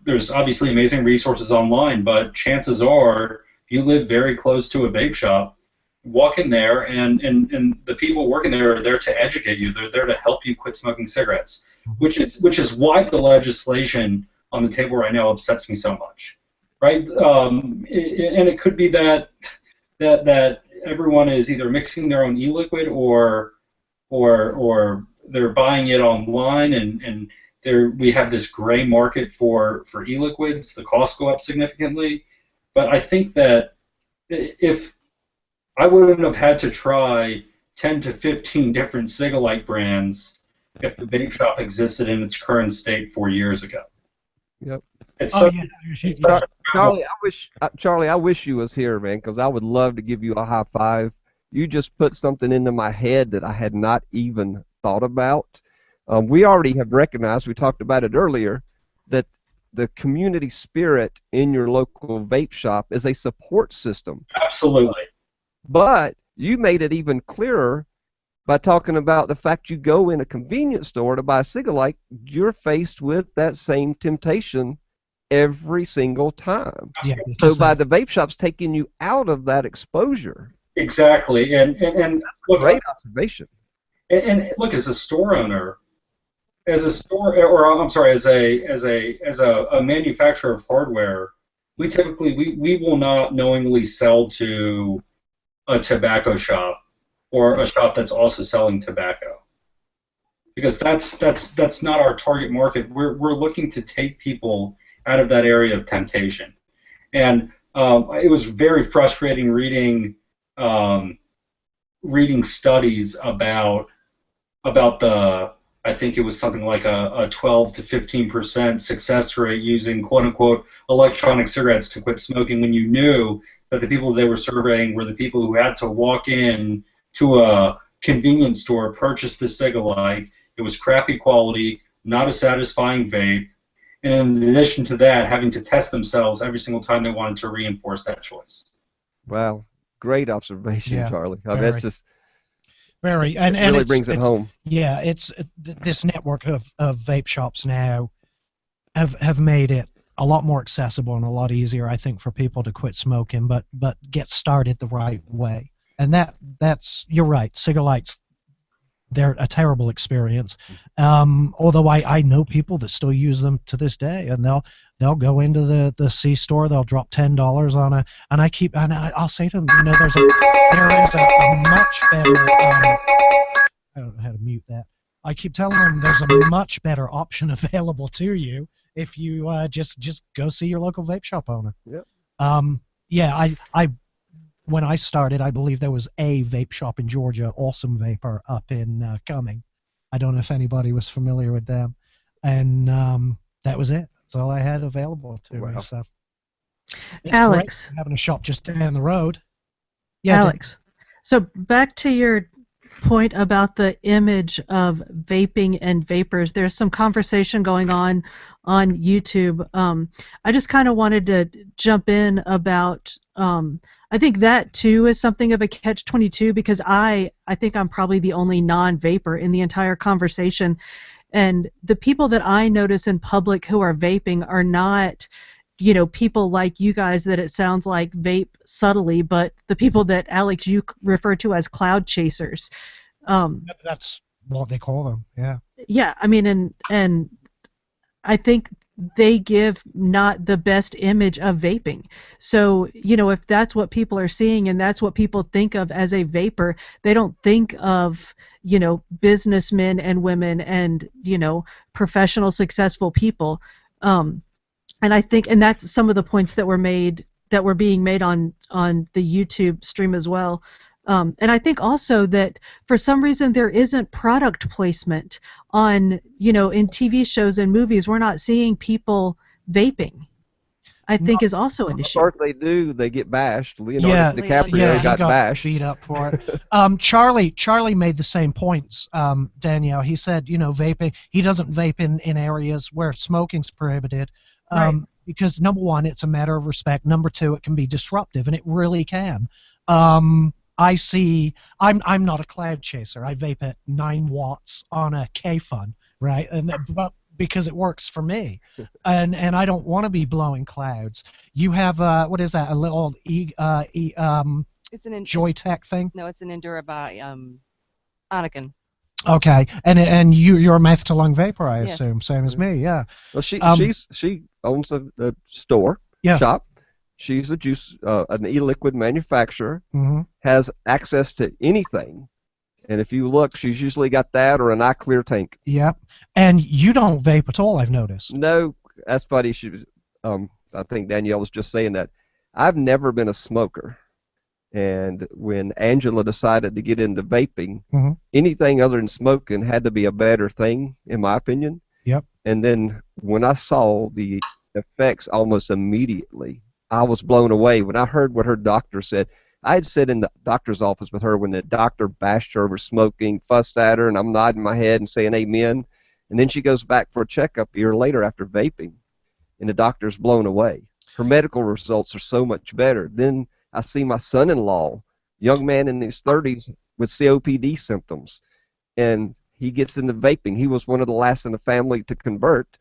there's obviously amazing resources online, but chances are you live very close to a vape shop. Walk in there, and the people working there are there to educate you. They're there to help you quit smoking cigarettes, which is why the legislation on the table right now upsets me so much, right? And it could be that everyone is either mixing their own e-liquid or they're buying it online, and we have this gray market for e-liquids. The costs go up significantly, but I think that if I wouldn't have had to try 10 to 15 different SIG-alike brands if the vape shop existed in its current state 4 years ago. Yep. Charlie, I wish you was here, man, because I would love to give you a high five. You just put something into my head that I had not even thought about. We already have recognized, we talked about it earlier, that the community spirit in your local vape shop is a support system. Absolutely. But you made it even clearer by talking about the fact you go in a convenience store to buy a SIG-alike, you're faced with that same temptation every single time. Yeah, so by the vape shops taking you out of that exposure. Exactly, and look, great observation. And look, as a store owner, as a manufacturer of hardware, we typically we will not knowingly sell to a tobacco shop or a shop that's also selling tobacco, because that's not our target market. We're looking to take people out of that area of temptation, and it was very frustrating reading studies about the, I think it was something like a 12 to 15% success rate using quote-unquote electronic cigarettes to quit smoking, when you knew that the people they were surveying were the people who had to walk in to a convenience store, purchase the SIG-alike. It was crappy quality, not a satisfying vape, and in addition to that, having to test themselves every single time they wanted to reinforce that choice. Wow, great observation, Yeah, Charlie. very. That's just very, and really it's, brings it home. Yeah, it's this network of vape shops now have made it a lot more accessible and a lot easier, I think, for people to quit smoking, but get started the right way. And that's you're right. SIG-alikes, they're a terrible experience. Although I know people that still use them to this day, and they'll go into the C store, they'll drop $10 on a, and I'll say to them, there is a much better. I don't know how to mute that. I keep telling them there's a much better option available to you if you just go see your local vape shop owner. Yep. I when I started, I believe there was a vape shop in Georgia, Awesome Vapor, up in Cumming. I don't know if anybody was familiar with them, and that was it. That's all I had available to me. So, it's Alex, great having a shop just down the road. Yeah, Alex. So back to your point about the image of vaping and vapors. There's some conversation going on YouTube. I just kind of wanted to jump in about. I think that too is something of a catch-22 because I think I'm probably the only non-vapor in the entire conversation, and the people that I notice in public who are vaping are not, people like you guys that it sounds like vape subtly, but the people that Alex you refer to as cloud chasers. That's what they call them. Yeah. Yeah, I mean, and I think they give not the best image of vaping. So, if that's what people are seeing and that's what people think of as a vapor, they don't think of, businessmen and women and, professional, successful people. And I think, and that's some of the points that were being made on the YouTube stream as well. And I think also that for some reason there isn't product placement on, in TV shows and movies. We're not seeing people vaping. I think is also an issue. Or they do, they get bashed. Leonardo DiCaprio he got bashed. Beat up for it. Charlie made the same points, Danielle. He said, vaping, he doesn't vape in areas where smoking's prohibited. Right. Because number one, it's a matter of respect. Number two, it can be disruptive, and it really can. I see. I'm not a cloud chaser. I vape at 9 watts on a K-Fun, right? But because it works for me, and I don't want to be blowing clouds. You have what is that? A little it's an Joytech thing? No, it's an Endura by Anakin. Okay, and you're a mouth to lung vapor, I Yes. assume, same as me, yeah. Well, she owns a store shop. She's a juice, an e-liquid manufacturer. Mm-hmm. Has access to anything, and if you look, she's usually got that or an iClear tank. Yep, and you don't vape at all, I've noticed. No, that's funny. I think Danielle was just saying that. I've never been a smoker. And when Angela decided to get into vaping, anything other than smoking had to be a better thing, in my opinion. Yep. And then when I saw the effects almost immediately, I was blown away. When I heard what her doctor said, I had sat in the doctor's office with her when the doctor bashed her over smoking, fussed at her, and I'm nodding my head and saying amen. And then she goes back for a checkup a year later after vaping, and the doctor's blown away. Her medical results are so much better. Then I see my son-in-law, young man in his 30s with COPD symptoms, and he gets into vaping. He was one of the last in the family to convert.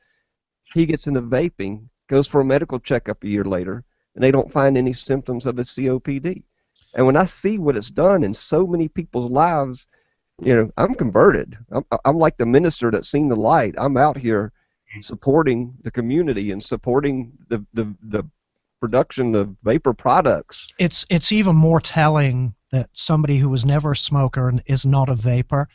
He gets into vaping, goes for a medical checkup a year later, and they don't find any symptoms of his COPD. And when I see what it's done in so many people's lives, I'm converted. I'm like the minister that's seen the light. I'm out here supporting the community and supporting the production of vapor products. It's even more telling that somebody who was never a smoker and is not a vapor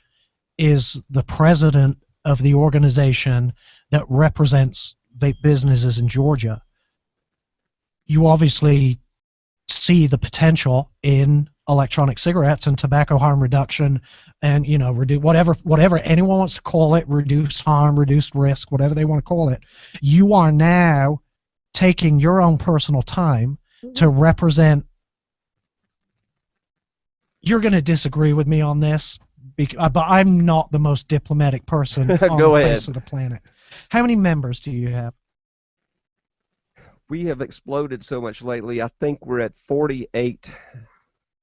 is the president of the organization that represents vape businesses in Georgia. You obviously see the potential in electronic cigarettes and tobacco harm reduction, and reduce whatever anyone wants to call it, reduce harm, reduce risk, whatever they want to call it. You are now taking your own personal time to represent. You're going to disagree with me on this, but I'm not the most diplomatic person on the face of the planet. How many members do you have? We have exploded so much lately. I think we're at 48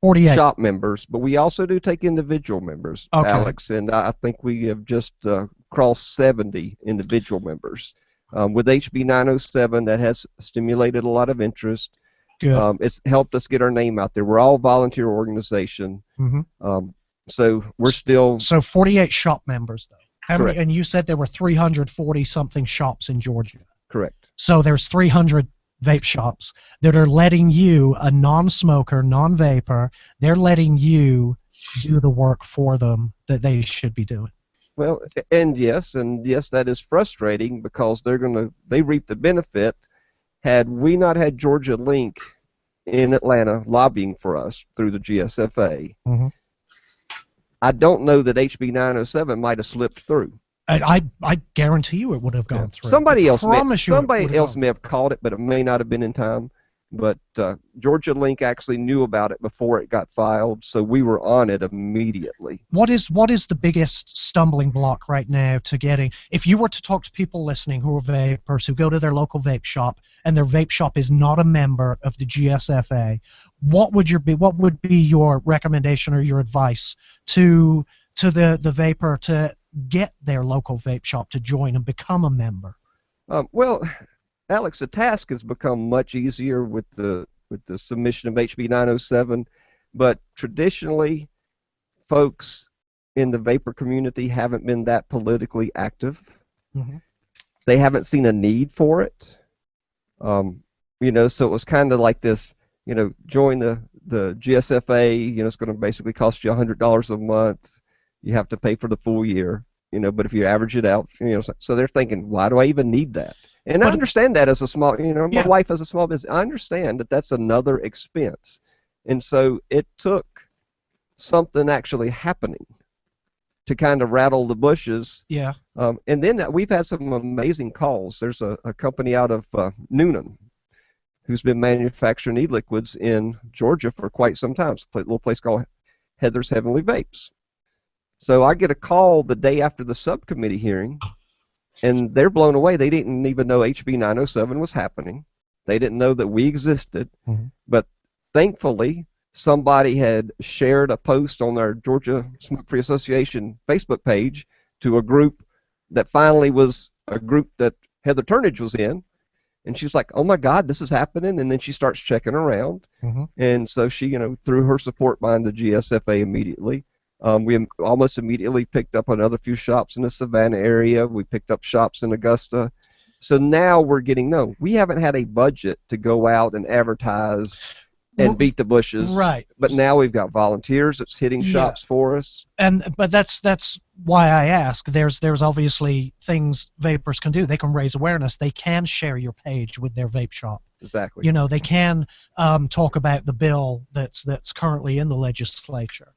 48 shop members, but we also do take individual members, okay. Alex, and I think we have just crossed 70 individual members. With HB 907, that has stimulated a lot of interest. Good. It's helped us get our name out there. We're all a volunteer organization, so we're still... So 48 shop members, though. How Correct. many, and you said there were 340-something shops in Georgia. Correct. So there's 300 vape shops that are letting you, a non-smoker, non-vapor, they're letting you do the work for them that they should be doing. Well, and yes, that is frustrating because they reap the benefit. Had we not had Georgia Link in Atlanta lobbying for us through the GSFA, I don't know that HB 907 might have slipped through. I guarantee you it would have gone through. Somebody else may have caught caught it, but it may not have been in time. But Georgia Link actually knew about it before it got filed, so we were on it immediately. What is the biggest stumbling block right now to getting, if you were to talk to people listening who are vapers, who go to their local vape shop and their vape shop is not a member of the GSFA, what would be your recommendation or your advice to the vapor to get their local vape shop to join and become a member? Well, Alex, the task has become much easier with the submission of HB 907, but traditionally, folks in the vapor community haven't been that politically active. Mm-hmm. They haven't seen a need for it. You know, so it was kind of like this, you know, join the GSFA, you know, it's going to basically cost you $100 a month. You have to pay for the full year, you know, but if you average it out, you know, so they're thinking, why do I even need that? And I understand that as a small, you know, my wife has a small business. I understand that that's another expense. And so it took something actually happening to kind of rattle the bushes. Yeah. And then we've had some amazing calls. There's a company out of Noonan who's been manufacturing e-liquids in Georgia for quite some time. It's a little place called Heather's Heavenly Vapes. So I get a call the day after the subcommittee hearing, and they're blown away. They didn't even know HB 907 was happening. They didn't know that we existed. Mm-hmm. But thankfully, somebody had shared a post on our Georgia Smoke-Free Association Facebook page to a group that finally was a group that Heather Turnage was in. And she's like, oh, my God, this is happening. And then she starts checking around. Mm-hmm. And so she, you know, threw her support behind the GSFA immediately. We almost immediately picked up another few shops in the Savannah area. We picked up shops in Augusta. So now we're getting, we haven't had a budget to go out and advertise and beat the bushes. Right. But now we've got volunteers that's hitting shops for us. But that's why I ask. There's obviously things vapors can do. They can raise awareness. They can share your page with their vape shop. Exactly. You know, they can talk about the bill that's currently in the legislature.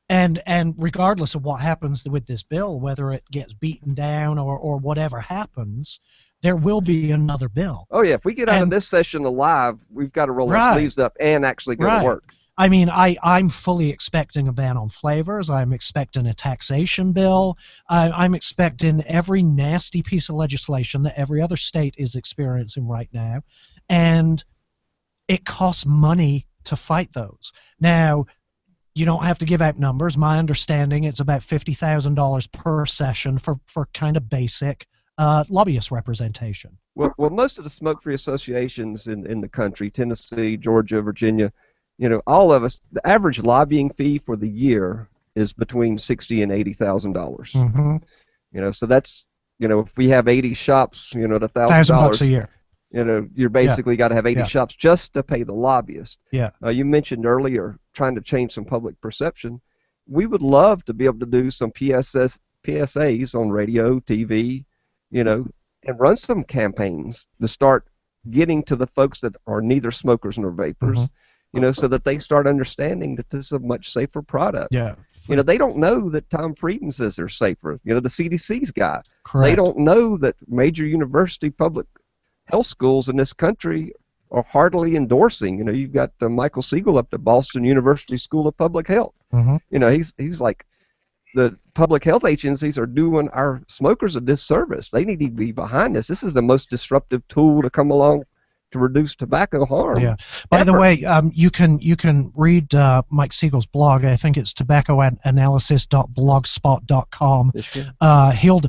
And regardless of what happens with this bill, whether it gets beaten down or whatever happens, there will be another bill. Oh, yeah. If we get out of this session alive, we've got to roll our sleeves up and actually go to work. I mean, I'm fully expecting a ban on flavors. I'm expecting a taxation bill. I'm expecting every nasty piece of legislation that every other state is experiencing right now. And it costs money to fight those. Now, you don't have to give out numbers. My understanding, it's about $50,000 per session for kind of basic lobbyist representation. Well, most of the smoke-free associations in the country, Tennessee, Georgia, Virginia, you know, all of us, the average lobbying fee for the year is between $60,000 and $80,000. Mm-hmm. You know, so that's, you know, if we have 80 shops, you know, at $1,000 a year. You know, you're basically got to have 80 shops just to pay the lobbyist. Yeah. You mentioned earlier trying to change some public perception. We would love to be able to do some PSAs on radio, TV, you know, and run some campaigns to start getting to the folks that are neither smokers nor vapors, you know, so that they start understanding that this is a much safer product. Yeah. You know, they don't know that Tom Frieden says they're safer. You know, the CDC's guy. Correct. They don't know that major university public health schools in this country are hardly endorsing. You know, you've got Michael Siegel up at Boston University School of Public Health. Mm-hmm. You know, he's like, the public health agencies are doing our smokers a disservice. They need to be behind this. This is the most disruptive tool to come along to reduce tobacco harm. Yeah. By the way, you can read Mike Siegel's blog. I think it's tobaccoanalysis.blogspot.com. He'll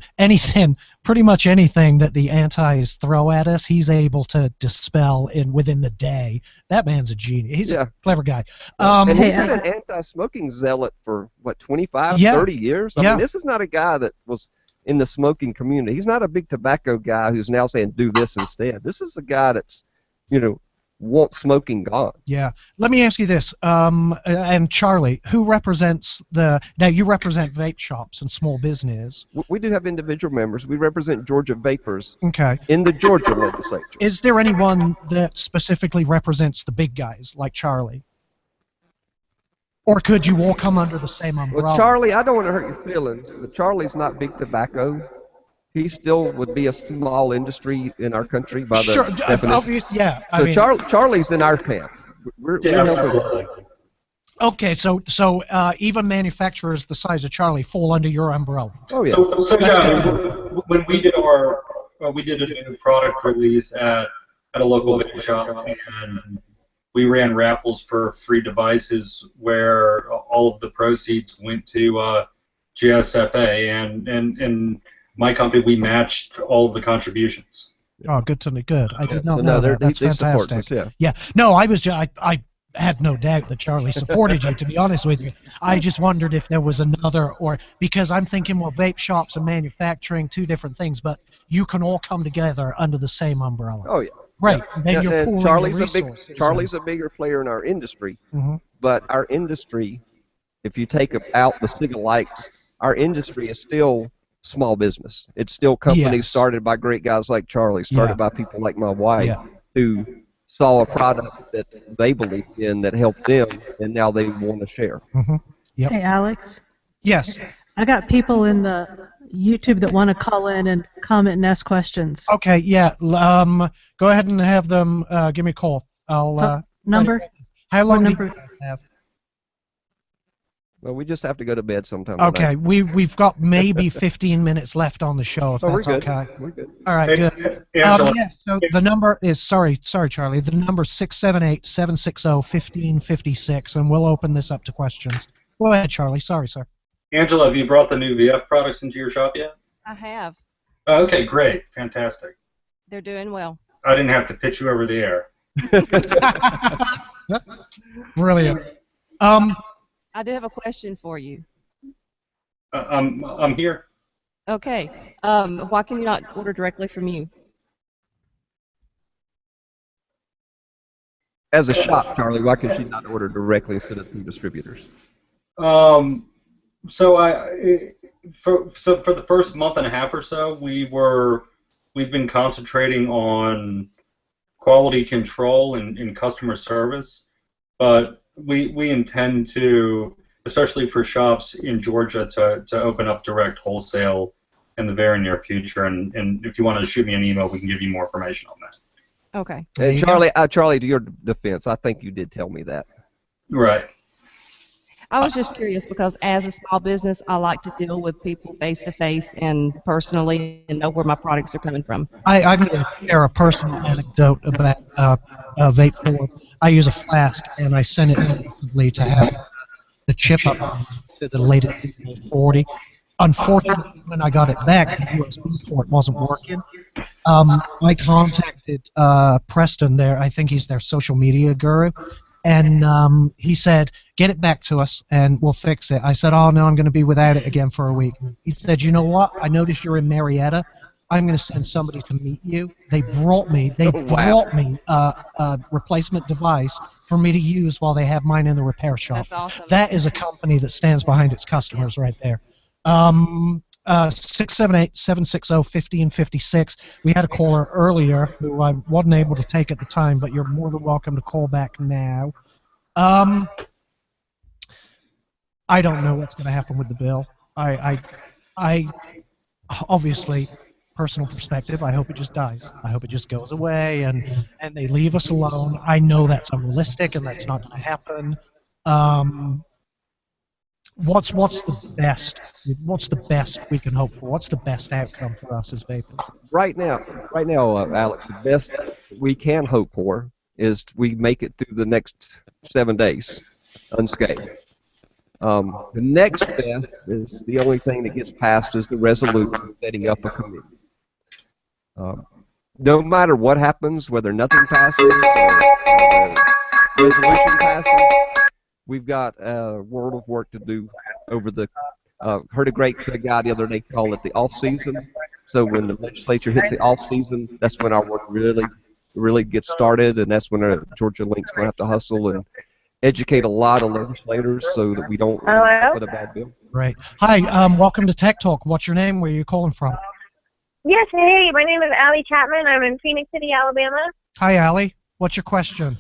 pretty much anything that the antis throw at us, he's able to dispel within the day. That man's a genius. He's a clever guy. And he's been an anti-smoking zealot for what, 25, 30 years? I mean, this is not a guy that was in the smoking community. He's not a big tobacco guy who's now saying do this instead. This is a guy that's, you know, want smoking gone. Yeah. Let me ask you this, and Charlie, who represents now you represent vape shops and small business. We do have individual members. We represent Georgia vapors in the Georgia legislature. Is there anyone that specifically represents the big guys like Charlie? Or could you all come under the same umbrella? Well, Charlie, I don't want to hurt your feelings, but Charlie's not big tobacco. he still would be a small industry in our country by the Sure, definition. obviously, yeah. So Charlie's in our camp. We're helping. Absolutely. Okay, so even manufacturers the size of Charlie fall under your umbrella. Oh yeah. So yeah, when we did we did a new product release at a local vape shop, and we ran raffles for free devices where all of the proceeds went to GSFA, and my company, we matched all of the contributions. Oh, good to me. Good. I did not So know no, that. That's he supports fantastic. us, yeah. Yeah. No, I was just, I had no doubt that Charlie supported you, to be honest with you. I just wondered if there was another, or because I'm thinking, well, vape shops and manufacturing, two different things, but you can all come together under the same umbrella. Oh yeah. Right. Yeah. Then you're And pooling Charlie's your a big resources. Charlie's a bigger player in our industry, Mhm. but our industry, if you take out the Sigalikes, our industry is still small business. It's still companies Yes. started by great guys like Charlie, started by people like my wife, Yeah. who saw a product that they believed in that helped them, and now they want to share. Mhm. Yep. Hey, Alex. Yes. I got people in the YouTube that want to call in and comment and ask questions. Okay. Yeah. Go ahead and have them give me a call. I'll. Number? How long do number? you have? Well, we just have to go to bed sometime. Okay, we've got maybe 15 minutes left on the show, if Oh, we're that's good. okay. We're good. All right, good. Angela, Yeah, so the number is, sorry, Charlie, the number 678-760-1556, and we'll open this up to questions. Go ahead, Charlie. Sorry, sir. Angela, have you brought the new VF products into your shop yet? I have. Okay, great, fantastic. They're doing well. I didn't have to pitch you over the air. Brilliant. I do have a question for you. I'm here. Okay. Why can you not order directly from you? As a shop, Charlie, why can she not order directly instead of through distributors? So for the first month and a half or so, we've been concentrating on quality control and customer service, but we intend to, especially for shops in Georgia, to open up direct wholesale in the very near future. And if you want to shoot me an email, we can give you more information on that. Okay. And Charlie, to your defense, I think you did tell me that. Right. I was just curious because as a small business, I like to deal with people face to face and personally and know where my products are coming from. I'm going to share a personal anecdote about Vape-Forward. I use a flask, and I sent it recently to have the chip up to the latest 40. Unfortunately, when I got it back, the USB port wasn't working. I contacted Preston there. I think he's their social media guru. And he said, get it back to us, and we'll fix it. I said, oh, no, I'm going to be without it again for a week. He said, you know what? I noticed you're in Marietta. I'm going to send somebody to meet you. They brought me a replacement device for me to use while they have mine in the repair shop. That's awesome. That is a company that stands behind its customers right there. 678-760-1556. We had a caller earlier who I wasn't able to take at the time, but you're more than welcome to call back now. I don't know what's going to happen with the bill. I obviously, personal perspective, I hope it just dies. I hope it just goes away and they leave us alone. I know that's unrealistic and that's not going to happen. What's the best? What's the best we can hope for? What's the best outcome for us as vapors? Right now, Alex, the best we can hope for is we make it through the next 7 days unscathed. The next best is the only thing that gets passed is the resolution setting up a committee. No matter what happens, whether nothing passes or the resolution passes, we've got a world of work to do over the. Heard a great guy the other day call it the off season. So when the legislature hits the off season, that's when our work really gets started, and that's when Georgia Link's going to have to hustle and educate a lot of legislators so that we don't put a bad bill. Right. Hi. Welcome to Tech Talk. What's your name? Where are you calling from? Yes, hey, my name is Allie Chapman. I'm in Phoenix City, Alabama. Hi, Allie. What's your question?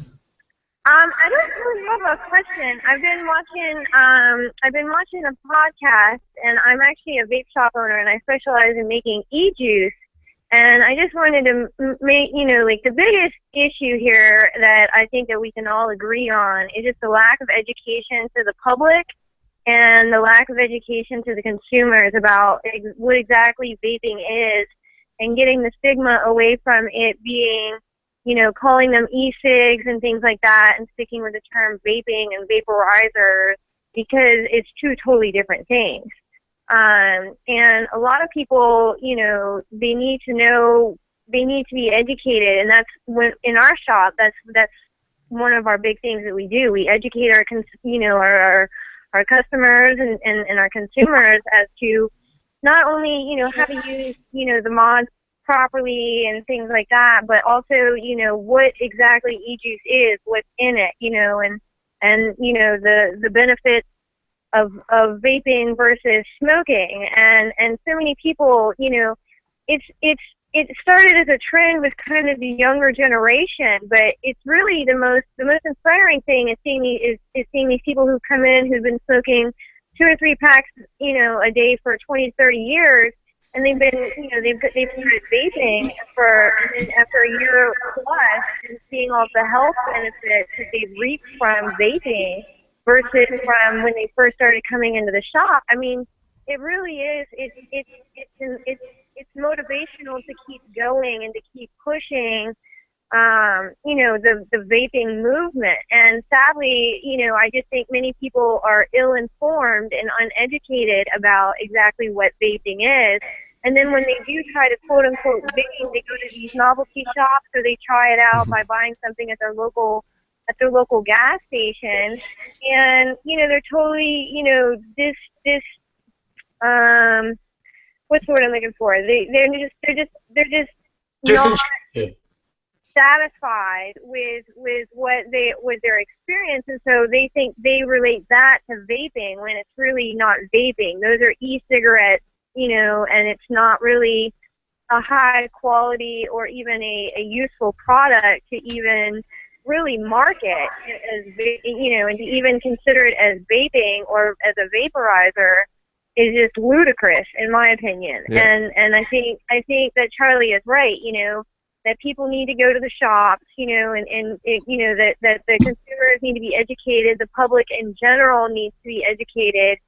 I don't really have a question. I've been watching a podcast, and I'm actually a vape shop owner, and I specialize in making e-juice. And I just wanted to make, like the biggest issue here that I think that we can all agree on is just the lack of education to the public and the lack of education to the consumers about what exactly vaping is, and getting the stigma away from it being, calling them e-cigs and things like that, and sticking with the term vaping and vaporizers, because it's two totally different things. And a lot of people, they need to know, they need to be educated, and that's when in our shop, that's one of our big things that we do. We educate our customers and our consumers as to not only, how to use, the mods properly and things like that, but also, what exactly e-juice is, what's in it, and the benefits of vaping versus smoking. And so many people, it started as a trend with kind of the younger generation, but it's really the most inspiring thing is seeing these people who come in who've been smoking 2 or 3 packs, a day for 20 to 30 years, and they've been, they've started vaping and then after a year plus, and seeing all the health benefits that they've reaped from vaping versus from when they first started coming into the shop. I mean, it really is. It's motivational to keep going and to keep pushing, the vaping movement. And sadly, I just think many people are ill-informed and uneducated about exactly what vaping is. And then when they do try to quote-unquote vape, they go to these novelty shops, or they try it out by buying something at their local gas station, and they're totally what's the word I'm looking for? They're just not satisfied with their experience, and so they think they relate that to vaping when it's really not vaping. Those are e-cigarettes, and it's not really a high quality or even a useful product to even really market as, and to even consider it as vaping or as a vaporizer is just ludicrous, in my opinion. Yeah. And I think that Charlie is right, that people need to go to the shops, and that the consumers need to be educated, the public in general needs to be educated,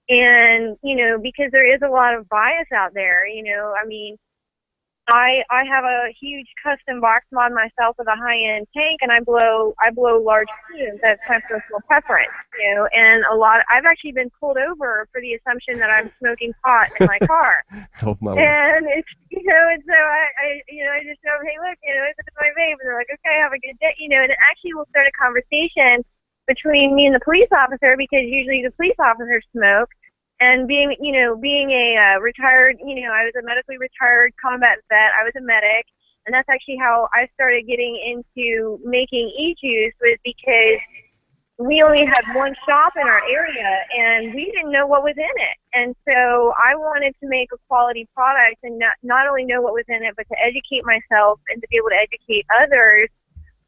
and, because there is a lot of bias out there, I mean, I have a huge custom box mod myself with a high-end tank, and I blow large fumes. That's my personal preference, and I've actually been pulled over for the assumption that I'm smoking pot in my car. Oh my. And it's, and so I just go, hey, look, this is my vape, and they're like, okay, have a good day, and it actually will start a conversation between me and the police officer, because usually the police officers smoke. And being a retired, I was a medically retired combat vet. I was a medic, and that's actually how I started getting into making e-juice, was because we only had one shop in our area, and we didn't know what was in it. And so I wanted to make a quality product, and not only know what was in it, but to educate myself and to be able to educate others.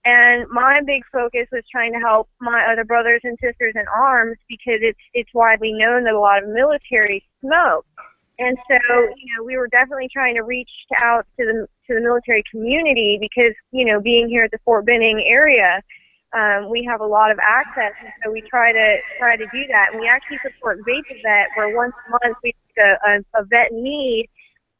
And my big focus was trying to help my other brothers and sisters in arms, because it's widely known that a lot of military smoke. And so, we were definitely trying to reach out to the military community, because, being here at the Fort Benning area, we have a lot of access, and so we try to do that. And we actually support Vape-Vet, where once a month we take a vet in need,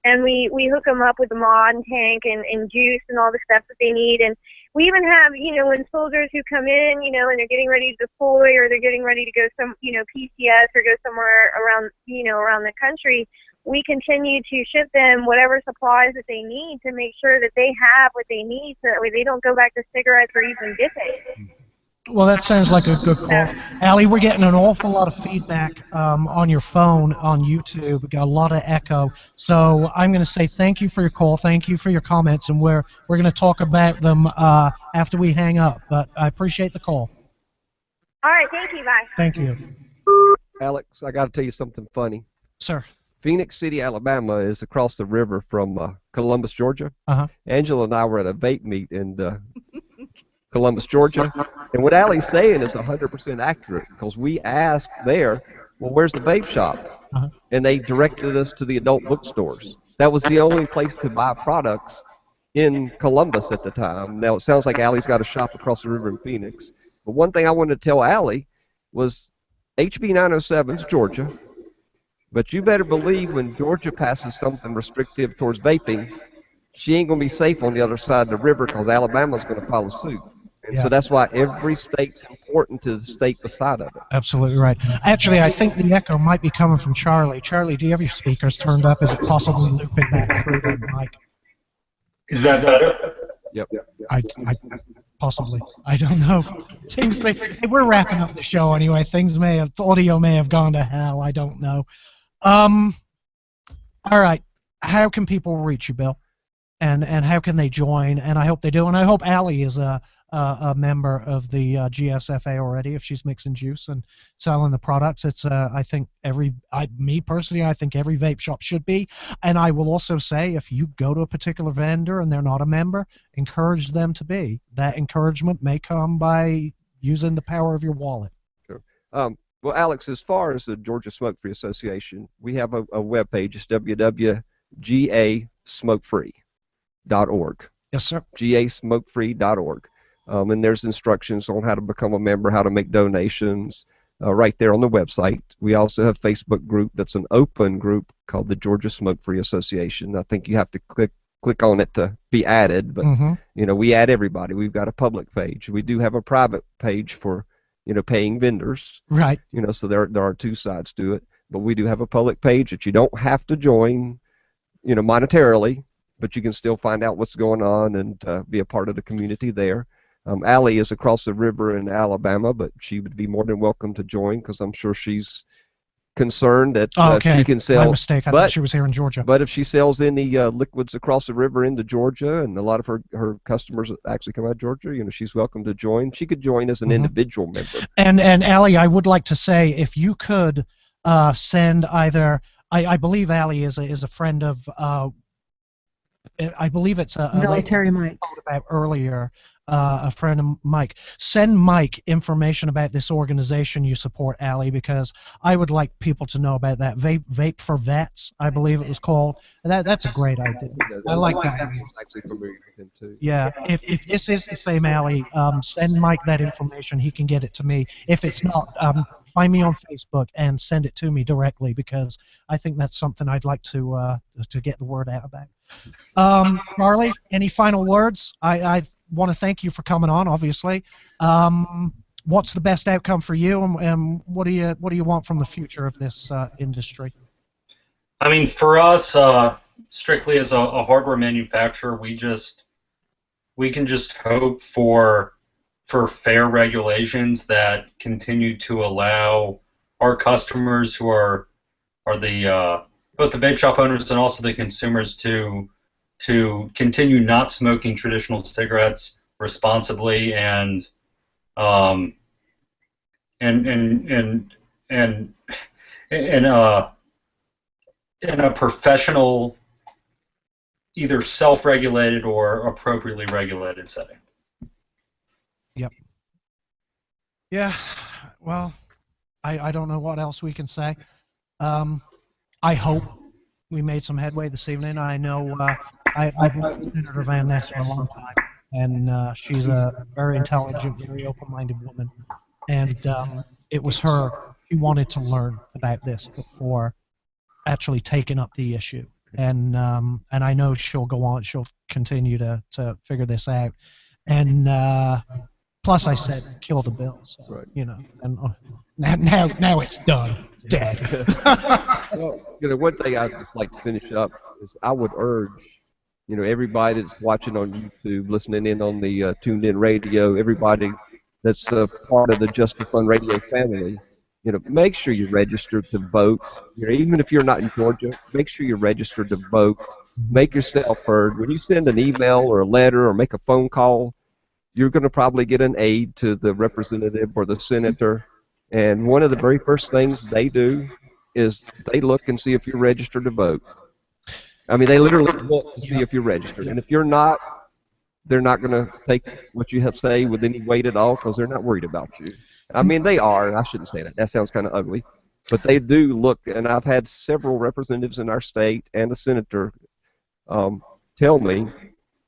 and we hook them up with the mod and tank and juice and all the stuff that they need. And we even have, when soldiers who come in, and they're getting ready to deploy, or they're getting ready to go PCS, or go somewhere around, around the country, we continue to ship them whatever supplies that they need to make sure that they have what they need, so that way they don't go back to cigarettes or even dipping. Well, that sounds like a good call. Allie, we're getting an awful lot of feedback on your phone on YouTube. We got a lot of echo. So I'm going to say thank you for your call. Thank you for your comments, and we're going to talk about them after we hang up. But I appreciate the call. All right, thank you. Bye. Thank you. Alex, I got to tell you something funny. Sir. Phoenix City, Alabama is across the river from Columbus, Georgia. Uh-huh. Angela and I were at a vape meet, and Columbus, Georgia. And what Allie's saying is 100% accurate, because we asked there, well, where's the vape shop? And they directed us to the adult bookstores. That was the only place to buy products in Columbus at the time. Now, it sounds like Allie's got a shop across the river in Phoenix. But one thing I wanted to tell Allie was HB 907's Georgia, but you better believe when Georgia passes something restrictive towards vaping, she ain't going to be safe on the other side of the river, because Alabama's going to follow suit. And so that's why every state's important to the state beside of it. Absolutely right. Actually, I think the echo might be coming from Charlie. Charlie, do you have your speakers turned up? Is it possibly looping back through the mic? Is that better? Yep. I possibly. I don't know. We're wrapping up the show anyway. The audio may have gone to hell. I don't know. All right. How can people reach you, Bill? And how can they join? And I hope they do. And I hope Allie is a member of the GSFA already, if she's mixing juice and selling the products. It's I think me personally, I think every vape shop should be. And I will also say, if you go to a particular vendor and they're not a member, encourage them to be. That encouragement may come by using the power of your wallet. Sure. Well, Alex, as far as the Georgia Smoke Free Association, we have a webpage. It's www.gasmokefree.org. Yes, sir. gasmokefree.org. And there's instructions on how to become a member, how to make donations, right there on the website. We also have a Facebook group that's an open group called the Georgia Smoke Free Association. I think you have to click on it to be added, but you know, we add everybody. We've got a public page. We do have a private page for, you know, paying vendors. Right. You know, so there are two sides to it. But we do have a public page that you don't have to join, you know, monetarily, but you can still find out what's going on and be a part of the community there. Allie is across the river in Alabama, but she would be more than welcome to join, because I'm sure she's concerned that she can sell. My mistake. I thought she was here in Georgia. But if she sells any liquids across the river into Georgia, and a lot of her customers actually come out of Georgia, you know, she's welcome to join. She could join as an individual member. And Allie, I would like to say, if you could send either, I believe Allie is a friend of. I believe it's a Military Mike. About earlier, a friend of Mike. Send Mike information about this organization you support, Allie, because I would like people to know about that. Vape for Vets, I believe it was called. That's a great idea. I like that. Actually familiar with him too. Yeah, if this is the same Allie, send Mike that information. He can get it to me. If it's not, find me on Facebook and send it to me directly, because I think that's something I'd like to get the word out about. Charlie, any final words? I want to thank you for coming on, obviously. What's the best outcome for you, and what do you want from the future of this industry? I mean, for us, strictly as a hardware manufacturer, we can just hope for fair regulations that continue to allow our customers, who are the both the vape shop owners and also the consumers, to continue not smoking traditional cigarettes responsibly and in a professional, either self-regulated or appropriately regulated setting. Yep. Yeah. Well, I don't know what else we can say. I hope we made some headway this evening. I know I've known Senator VanNess for a long time, and she's a very intelligent, very open-minded woman. And it was her. She wanted to learn about this before actually taking up the issue. And I know she'll go on. She'll continue to figure this out. And plus, I said kill the bill. So, right. You know. And now it's done. It's dead. Well, you know, one thing I'd just like to finish up is I would urge, you know, everybody that's watching on YouTube, listening in on the tuned in radio, everybody that's part of the Just for Fun radio family, you know, make sure you're registered to vote. You know, even if you're not in Georgia, make sure you're registered to vote. Make yourself heard. When you send an email or a letter or make a phone call, you're going to probably get an aide to the representative or the senator. And one of the very first things they do is they look and see if you're registered to vote. I mean, they literally look to see if you're registered. And if you're not, they're not going to take what you have to say with any weight at all because they're not worried about you. I mean, they are. I shouldn't say that. That sounds kind of ugly. But they do look, and I've had several representatives in our state and a senator tell me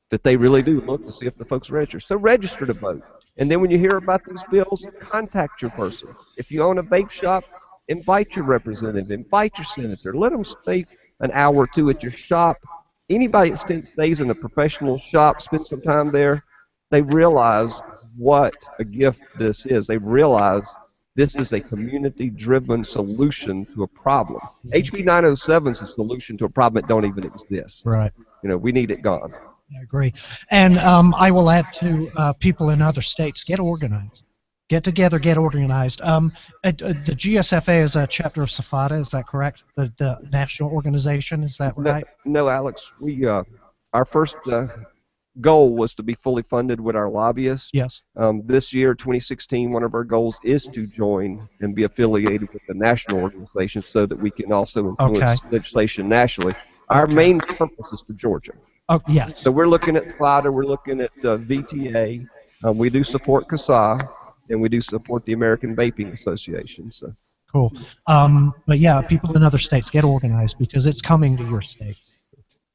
that they really do look to see if the folks register. So register to vote. And then when you hear about these bills, contact your person. If you own a vape shop, invite your representative, invite your senator. Let them stay an hour or two at your shop. Anybody that stays in a professional shop, spend some time there, they realize what a gift this is. They realize this is a community-driven solution to a problem. HB 907 is a solution to a problem that don't even exist. Right. You know, we need it gone. I agree. And I will add to people in other states, get organized. Get together, get organized. The GSFA is a chapter of SFATA, is that correct? The national organization, is that right? No, Alex. Our first goal was to be fully funded with our lobbyists. Yes. This year, 2016, one of our goals is to join and be affiliated with the national organization so that we can also influence legislation nationally. Our main purpose is for Georgia. Oh, yes. So we're looking at SFATA, we're looking at VTA. We do support CASA, and we do support the American Vaping Association. So. Cool. But yeah, people in other states, get organized because it's coming to your state.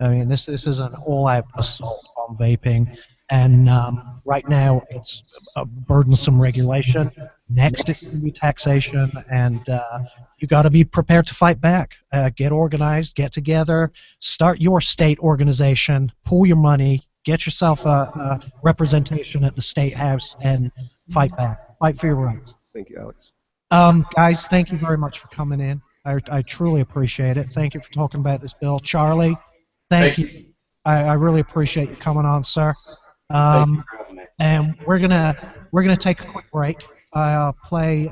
I mean, this is an all-out assault on vaping, and right now it's a burdensome regulation. Next, it's going to be taxation, and you got to be prepared to fight back. Get organized, get together, start your state organization, pool your money, get yourself a representation at the state house, and fight back. Fight for your rights. Thank you, Alex. Guys, thank you very much for coming in. I truly appreciate it. Thank you for talking about this bill. Charlie, thank you. I really appreciate you coming on, sir. And we're gonna take a quick break. I'll play.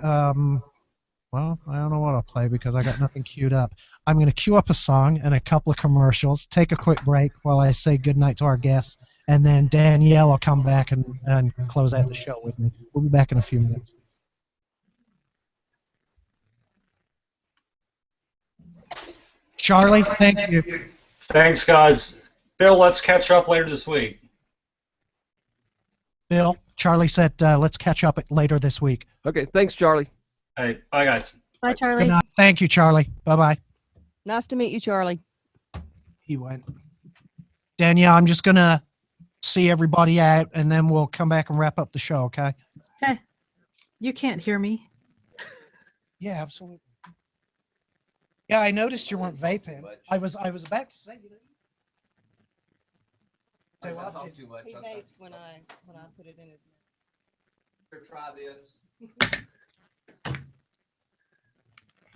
Well, I don't know what I'll play because I got nothing queued up. I'm gonna queue up a song and a couple of commercials. Take a quick break while I say goodnight to our guests, and then Danielle will come back and close out the show with me. We'll be back in a few minutes. Charlie, thank you. Thanks, guys. Bill, let's catch up later this week. Bill, Charlie said let's catch up later this week. Okay, thanks, Charlie. Hey, bye, guys. Bye, Charlie. Good night. Thank you, Charlie. Bye-bye. Nice to meet you, Charlie. He went. Danielle, I'm just going to see everybody out, and then we'll come back and wrap up the show, okay? Okay. You can't hear me. Yeah, absolutely. Yeah, I noticed you weren't vaping. I was about to say, you know. I talk too much. He vapes when I put it in his mouth. Try this.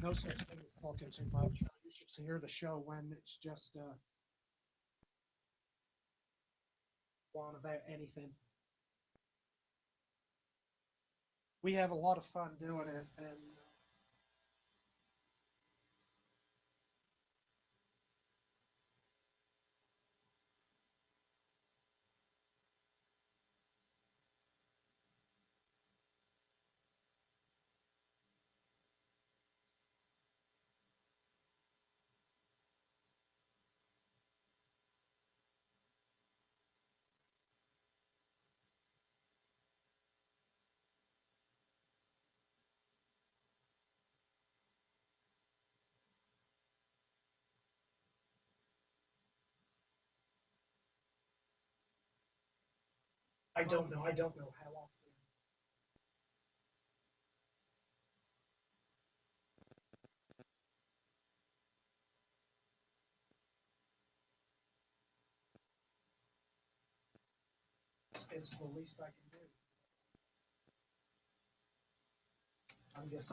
No such thing as talking too much. You should hear the show when it's just on about anything. We have a lot of fun doing it, and I don't know how often. It's the least I can do. I'm a vapor.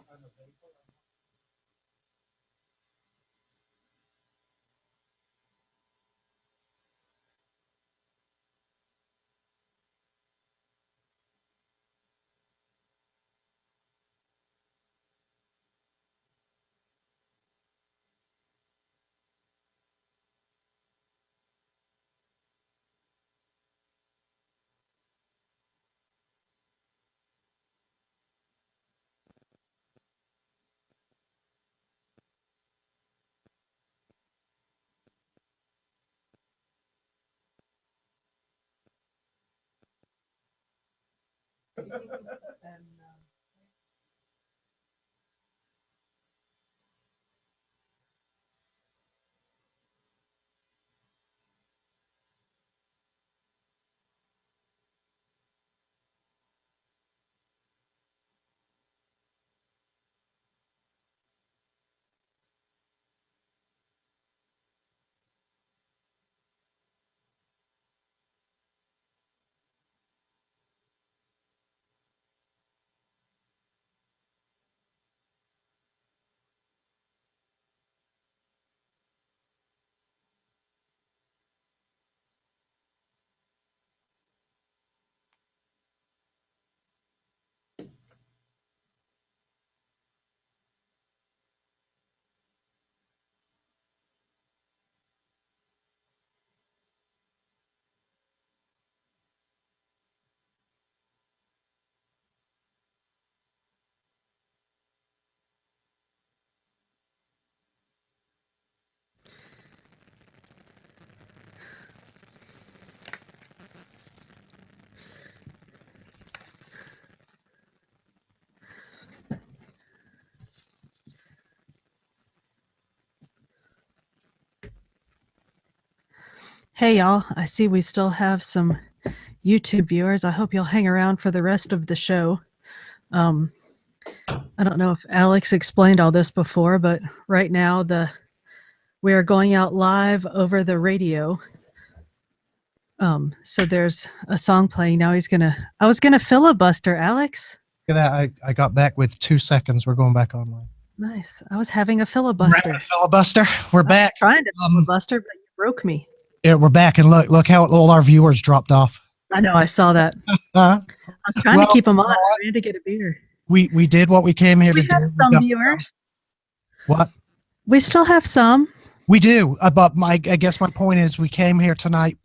Hey y'all, I see we still have some YouTube viewers. I hope you'll hang around for the rest of the show. I don't know if Alex explained all this before, but right now we are going out live over the radio. So there's a song playing now. I was gonna filibuster, Alex. Look at that. I got back with 2 seconds. We're going back online. Nice. I was having a filibuster. Filibuster. We're back. Trying to filibuster, but you broke me. Yeah, we're back, and look how all our viewers dropped off. I know, I saw that. I was trying to keep them on. I ran to get a beer. We did what we came here to do. We have some viewers. What? We still have some. We do, but I guess my point is we came here tonight,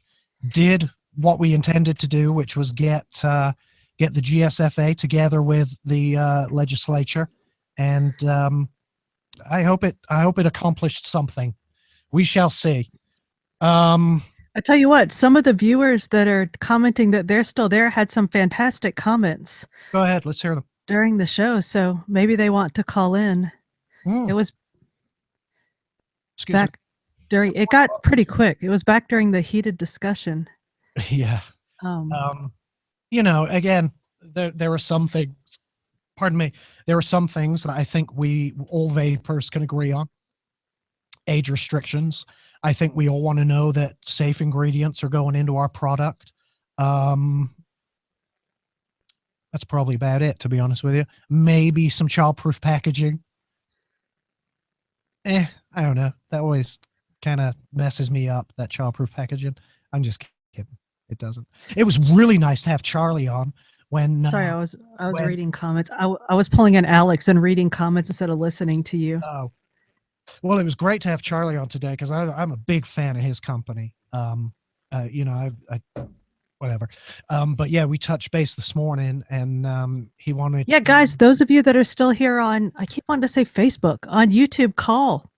did what we intended to do, which was get the GSFA together with the legislature, and I hope it accomplished something. We shall see. I tell you what, some of the viewers that are commenting that they're still there had some fantastic comments. Go ahead, let's hear them. During the show, so maybe they want to call in. It was back during, it got pretty quick. It was back during the heated discussion. Yeah. You know, again, there were some things, pardon me, there were some things that I think we all vapers can agree on. Age restrictions. I think we all want to know that safe ingredients are going into our product. That's probably about it, to be honest with you. Maybe some childproof packaging. I don't know. That always kind of messes me up, that childproof packaging. I'm just kidding. It doesn't. It was really nice to have Charlie on when... Sorry, I was reading comments. I was pulling in Alex and reading comments instead of listening to you. Oh. Well, it was great to have Charlie on today because I'm a big fan of his company. You know, I whatever. But yeah, we touched base this morning, and he wanted. Yeah, guys, those of you that are still here on, I keep wanting to say Facebook, on YouTube, call.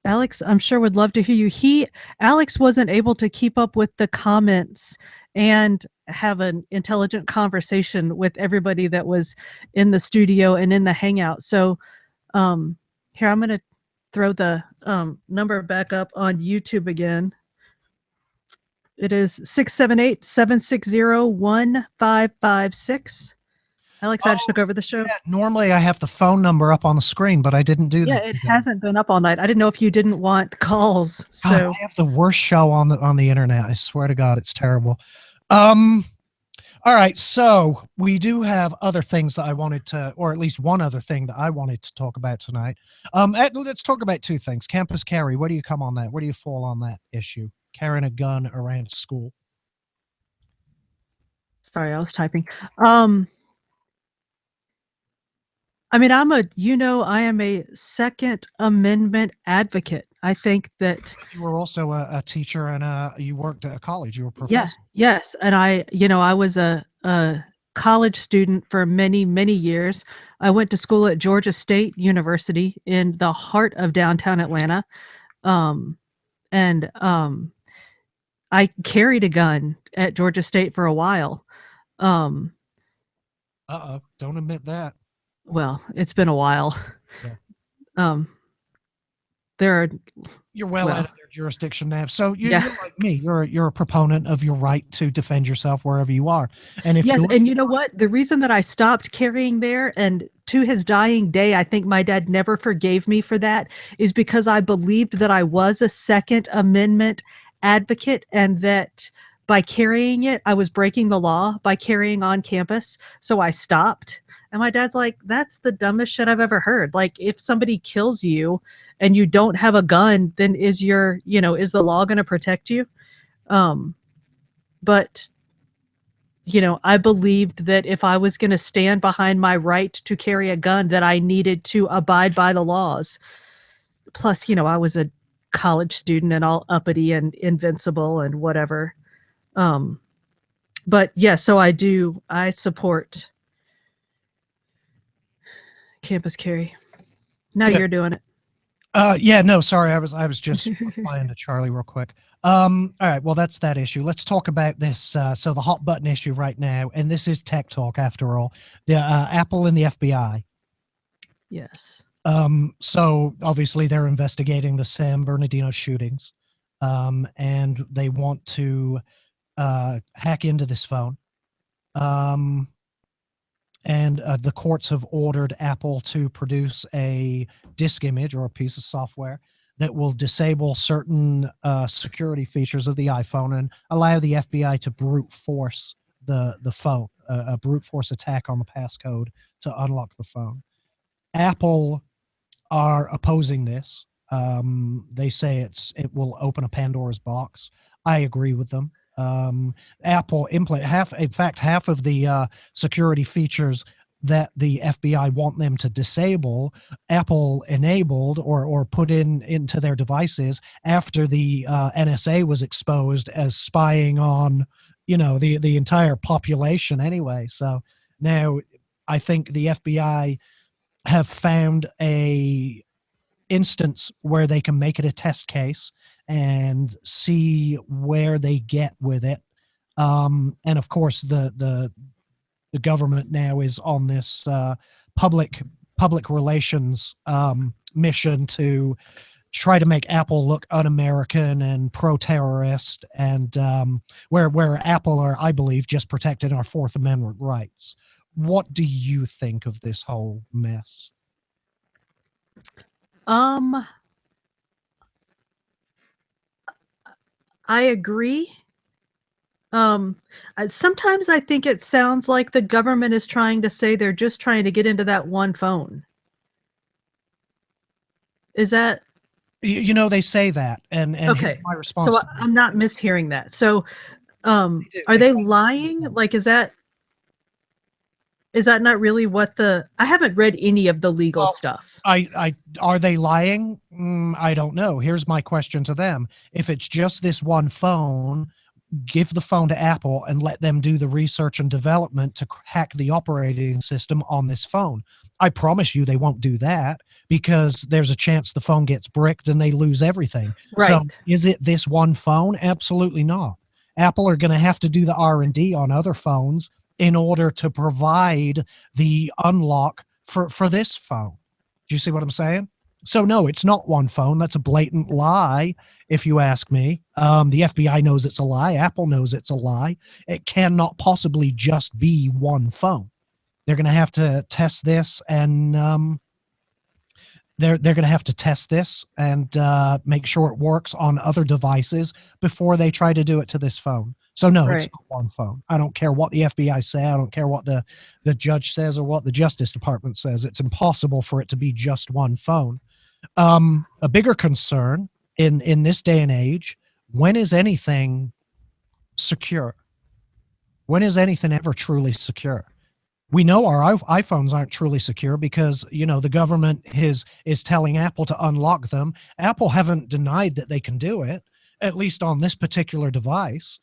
Alex, I'm sure would love to hear you. Alex wasn't able to keep up with the comments and have an intelligent conversation with everybody that was in the studio and in the hangout. So here, I'm going to throw the number back up on YouTube again. It is 678-760-1556. Alex, I just took over the show. Yeah, normally I have the phone number up on the screen, but I didn't do that. Yeah, it hasn't been up all night. I didn't know if you didn't want calls. So God, I have the worst show on the internet. I swear to God, it's terrible. All right, so we do have other things that I wanted to, or at least one other thing that I wanted to talk about tonight. Let's talk about two things. Campus carry. Where do you come on that? Where do you fall on that issue? Carrying a gun around school. Sorry, I was typing. I mean, I am a Second Amendment advocate. I think that you were also a teacher and you worked at a college. You were a professor. Yes. And I was a college student for many, many years. I went to school at Georgia State University in the heart of downtown Atlanta. I carried a gun at Georgia State for a while. Don't admit that. Well, it's been a while. Yeah. There are. You're well out of their jurisdiction now. So you're Yeah. like me. You're a proponent of your right to defend yourself wherever you are. And if Yes, and you know what? The reason that I stopped carrying there, and to his dying day, I think my dad never forgave me for that, is because I believed that I was a Second Amendment advocate, and that by carrying it, I was breaking the law by carrying on campus. So I stopped. And my dad's like, that's the dumbest shit I've ever heard. Like, if somebody kills you and you don't have a gun, then is the law going to protect you? But I believed that if I was going to stand behind my right to carry a gun, that I needed to abide by the laws. Plus, I was a college student and all uppity and invincible and whatever. But yeah, so I support campus carry. Now you're doing it. Yeah, no, sorry. I was just replying to Charlie real quick. All right, well, that's that issue. Let's talk about this. So the hot button issue right now, and this is tech talk after all, the Apple and the FBI. Yes. So obviously they're investigating the San Bernardino shootings, and they want to hack into this phone. And the courts have ordered Apple to produce a disk image or a piece of software that will disable certain security features of the iPhone and allow the FBI to brute force the phone, a brute force attack on the passcode to unlock the phone. Apple are opposing this. They say it will open a Pandora's box. I agree with them. Apple half of the security features that the FBI want them to disable, Apple enabled or put into their devices after the NSA was exposed as spying on, the entire population anyway. So now I think the FBI have found a instance where they can make it a test case and see where they get with it. And of course, the government now is on this public relations mission to try to make Apple look un-American and pro-terrorist, and where Apple are, I believe, just protecting our Fourth Amendment rights. What do you think of this whole mess? I agree. Sometimes I think it sounds like the government is trying to say they're just trying to get into that one phone. Is that? They say that, and okay. My response. So I'm not mishearing that. So, are they lying? Like, is that not really what I haven't read any of the legal stuff. Are they lying? I don't know. Here's my question to them. If it's just this one phone, give the phone to Apple and let them do the research and development to hack the operating system on this phone. I promise you they won't do that, because there's a chance the phone gets bricked and they lose everything. Right. So is it this one phone? Absolutely not. Apple are going to have to do the R&D on other phones in order to provide the unlock for this phone. Do you see what I'm saying? So no, it's not one phone. That's a blatant lie, if you ask me. The FBI knows it's a lie. Apple knows it's a lie. It cannot possibly just be one phone. They're going to have to test this, and they're going to have to test this and make sure it works on other devices before they try to do it to this phone. So no, It's not one phone. I don't care what the FBI say. I don't care what the judge says or what the Justice Department says. It's impossible for it to be just one phone. A bigger concern in this day and age, when is anything secure? When is anything ever truly secure? We know our iPhones aren't truly secure because, the government is telling Apple to unlock them. Apple haven't denied that they can do it, at least on this particular device.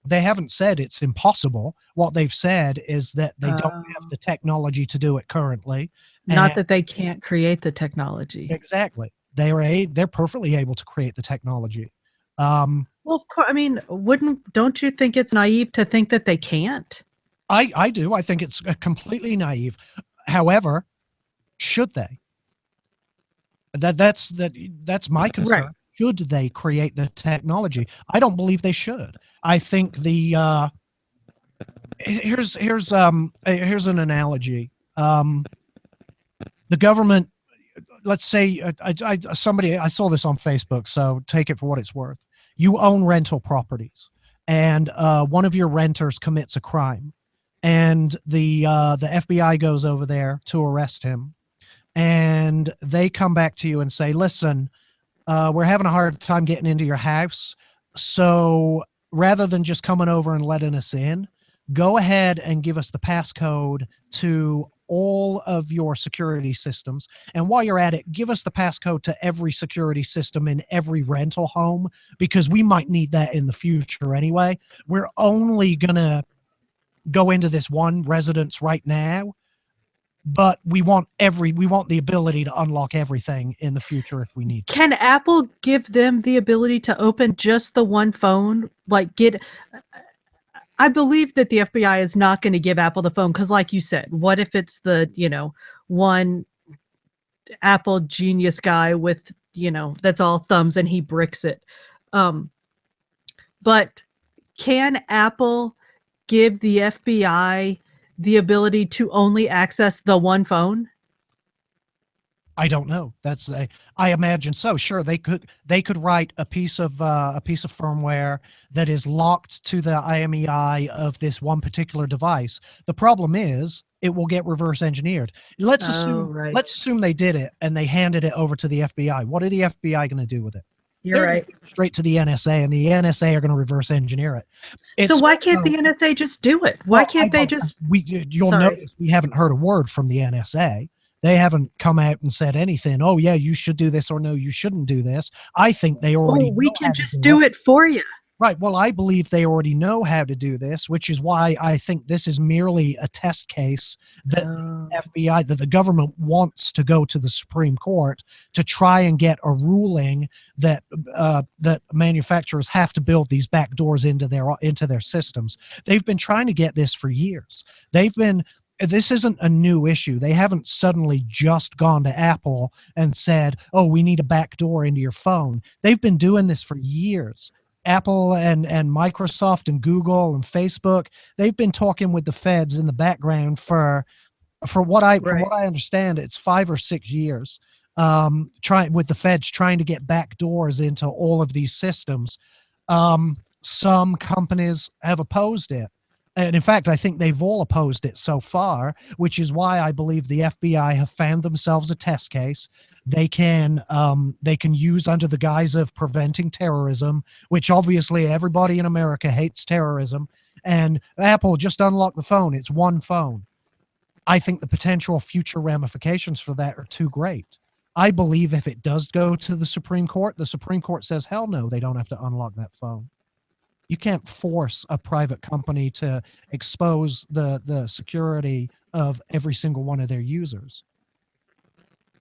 They haven't said it's impossible. What they've said is that they don't have the technology to do it currently. Not that they can't create the technology. Exactly. They're perfectly able to create the technology. Well, of course, don't you think it's naive to think that they can't? I do. I think it's completely naive. However, should they? That's my concern. Right. Should they create the technology? I don't believe they should. I think here's an analogy. The government, let's say, I saw this on Facebook, so take it for what it's worth. You own rental properties, and one of your renters commits a crime, and the FBI goes over there to arrest him, and they come back to you and say, listen, we're having a hard time getting into your house, so rather than just coming over and letting us in, go ahead and give us the passcode to all of your security systems. And while you're at it, give us the passcode to every security system in every rental home, because we might need that in the future anyway. We're only going to go into this one residence right now, but we want the ability to unlock everything in the future if we need to. Can Apple give them the ability to open just the one phone? I believe that the FBI is not going to give Apple the phone because, like you said, what if it's the, one Apple genius guy with, that's all thumbs and he bricks it. But can Apple give the FBI the ability to only access the one phone? I don't know. I imagine so. Sure, they could write a piece of firmware that is locked to the IMEI of this one particular device. The problem is it will get reverse engineered. Let's assume they did it and they handed it over to the FBI. What are the FBI going to do with it? They're right. Straight to the NSA, and the NSA are going to reverse engineer it. So why can't the NSA just do it? Why can't they just? You'll notice we haven't heard a word from the NSA. They haven't come out and said anything. Oh yeah, you should do this, or no, you shouldn't do this. I think they already. We can just do it for you. Right. Well, I believe they already know how to do this, which is why I think this is merely a test case that that the government wants to go to the Supreme Court to try and get a ruling that that manufacturers have to build these back doors into their systems. They've been trying to get this for years. This isn't a new issue. They haven't suddenly just gone to Apple and said, oh, we need a back door into your phone. They've been doing this for years. Apple and Microsoft and Google and Facebook, they've been talking with the feds in the background for what I understand, it's 5 or 6 years, with the feds trying to get back doors into all of these systems. Some companies have opposed it. And in fact, I think they've all opposed it so far, which is why I believe the FBI have found themselves a test case. They can use under the guise of preventing terrorism, which obviously everybody in America hates terrorism. And Apple just unlock the phone. It's one phone. I think the potential future ramifications for that are too great. I believe if it does go to the Supreme Court says, hell no, they don't have to unlock that phone. You can't force a private company to expose the security of every single one of their users.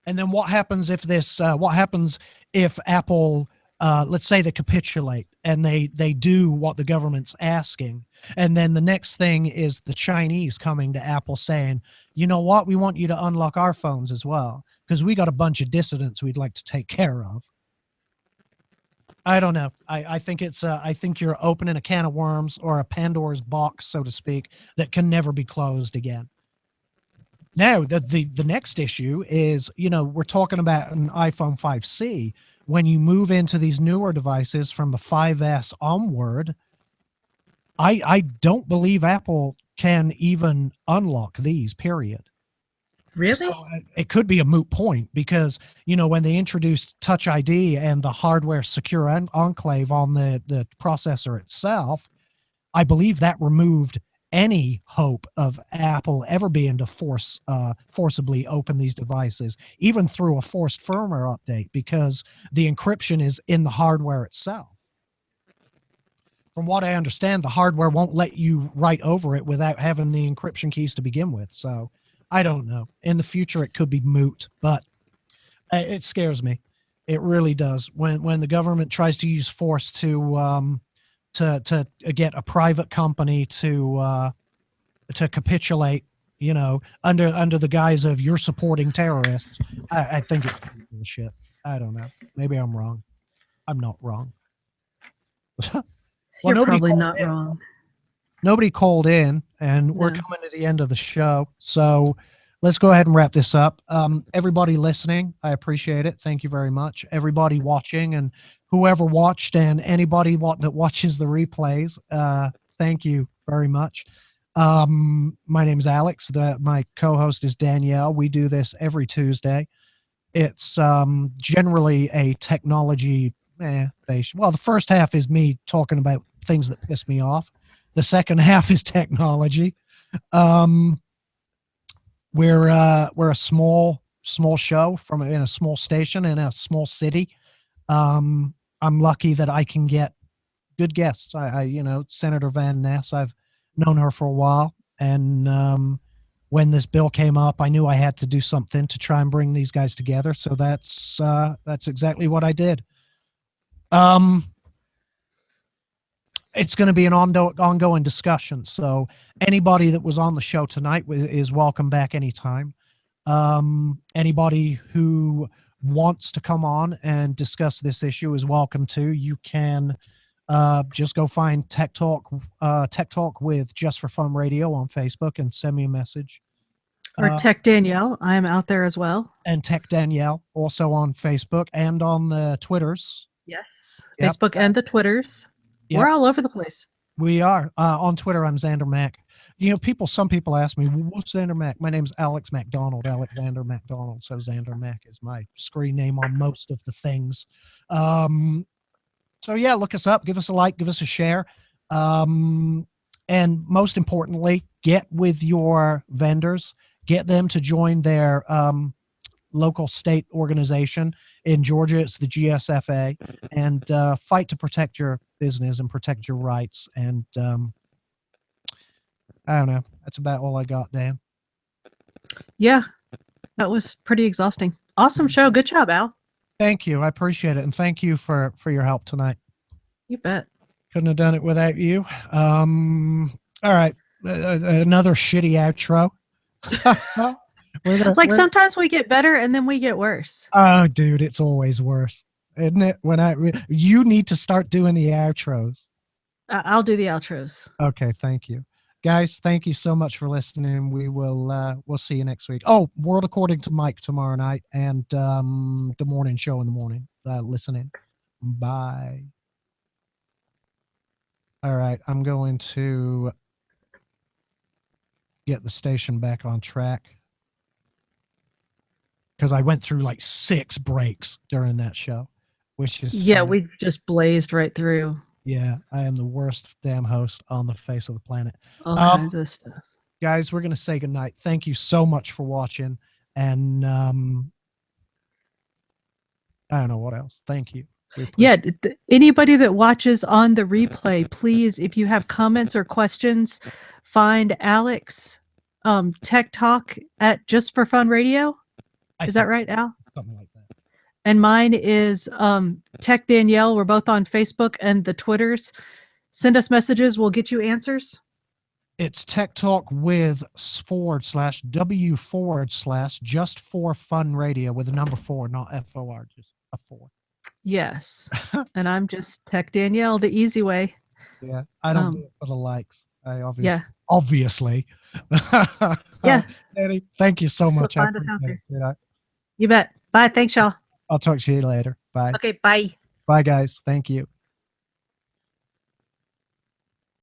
And then what happens if Apple, let's say they capitulate and they do what the government's asking. And then the next thing is the Chinese coming to Apple saying, you know what, we want you to unlock our phones as well, because we got a bunch of dissidents we'd like to take care of. I don't know. I think I think you're opening a can of worms, or a Pandora's box, so to speak, that can never be closed again. Now, the next issue is, we're talking about an iPhone 5C. When you move into these newer devices from the 5S onward, I don't believe Apple can even unlock these, period. Really? So it could be a moot point because, when they introduced Touch ID and the hardware secure enclave on the processor itself, I believe that removed any hope of Apple ever being to forcibly open these devices, even through a forced firmware update, because the encryption is in the hardware itself. From what I understand, the hardware won't let you write over it without having the encryption keys to begin with. So I don't know. In the future, it could be moot, but it scares me. It really does. When the government tries to use force to get a private company to to capitulate, you know, under the guise of you're supporting terrorists. I think it's bullshit. I don't know. Maybe I'm wrong. I'm not wrong. Well, You're probably called not in. wrong. Nobody called in, and we're No. coming to the end of the show. So let's go ahead and wrap this up. Everybody listening, I appreciate it. Thank you very much. Everybody watching and whoever watched and anybody that watches the replays, thank you very much. My name is Alex. My co-host is Danielle. We do this every Tuesday. It's generally a technology based. Well, the first half is me talking about things that piss me off. The second half is technology. We're a small show in a small station in a small city. I'm lucky that I can get good guests. I you know, Senator VanNess, I've known her for a while, and when this bill came up, I knew I had to do something to try and bring these guys together. So that's exactly what I did. It's going to be an ongoing discussion. So anybody that was on the show tonight is welcome back anytime. Anybody who wants to come on and discuss this issue is welcome to. You can just go find Tech Talk with Just for Fun Radio on Facebook and send me a message. Or Tech Danielle. I'm out there as well. And Tech Danielle also on Facebook and on the Twitters. Yes. Yep. Facebook and the Twitters. Yep. We're all over the place. We are. On Twitter, I'm Xander Mac. You know, some people ask me, what's Xander Mac? My name's Alex MacDonald, Alexander MacDonald. So Xander Mac is my screen name on most of the things. So yeah, look us up, give us a like, give us a share. And most importantly, get with your vendors, get them to join their local state organization. In Georgia, it's the GSFA, and fight to protect your business and protect your rights. And I don't know. That's about all I got, Dan. Yeah, that was pretty exhausting. Awesome show. Good job, Al. Thank you. I appreciate it. And thank you for your help tonight. You bet. Couldn't have done it without you. All right. Another shitty outro. Sometimes we get better and then we get worse. Oh, dude, it's always worse, isn't it? You need to start doing the outros. I'll do the outros. Okay, thank you, guys. Thank you so much for listening. We'll see you next week. Oh, World According to Mike tomorrow night, and the morning show in the morning. Listening. Bye. All right, I'm going to get the station back on track, because I went through like 6 breaks during that show, which is yeah, funny. we just blazed right through. Yeah, I am the worst damn host on the face of the planet. All kinds of stuff. Guys, we're going to say goodnight. Thank you so much for watching, and I don't know what else. Thank you. Yeah, anybody that watches on the replay, please, if you have comments or questions, find Alex Tech Talk at Just for Fun Radio. Is that right, Al? Something like that. And mine is Tech Danielle. We're both on Facebook and the Twitters. Send us messages. We'll get you answers. It's Tech Talk with /W/ Just for Fun Radio with a number 4, not FOR, just a 4. Yes. And I'm just Tech Danielle, the easy way. Yeah, I don't do it for the likes. I obviously. Yeah. Obviously. Yeah. Danny, thank you so much. Find us out there. It. You bet. Bye. Thanks, y'all. I'll talk to you later. Bye. Okay. Bye. Bye, guys. Thank you.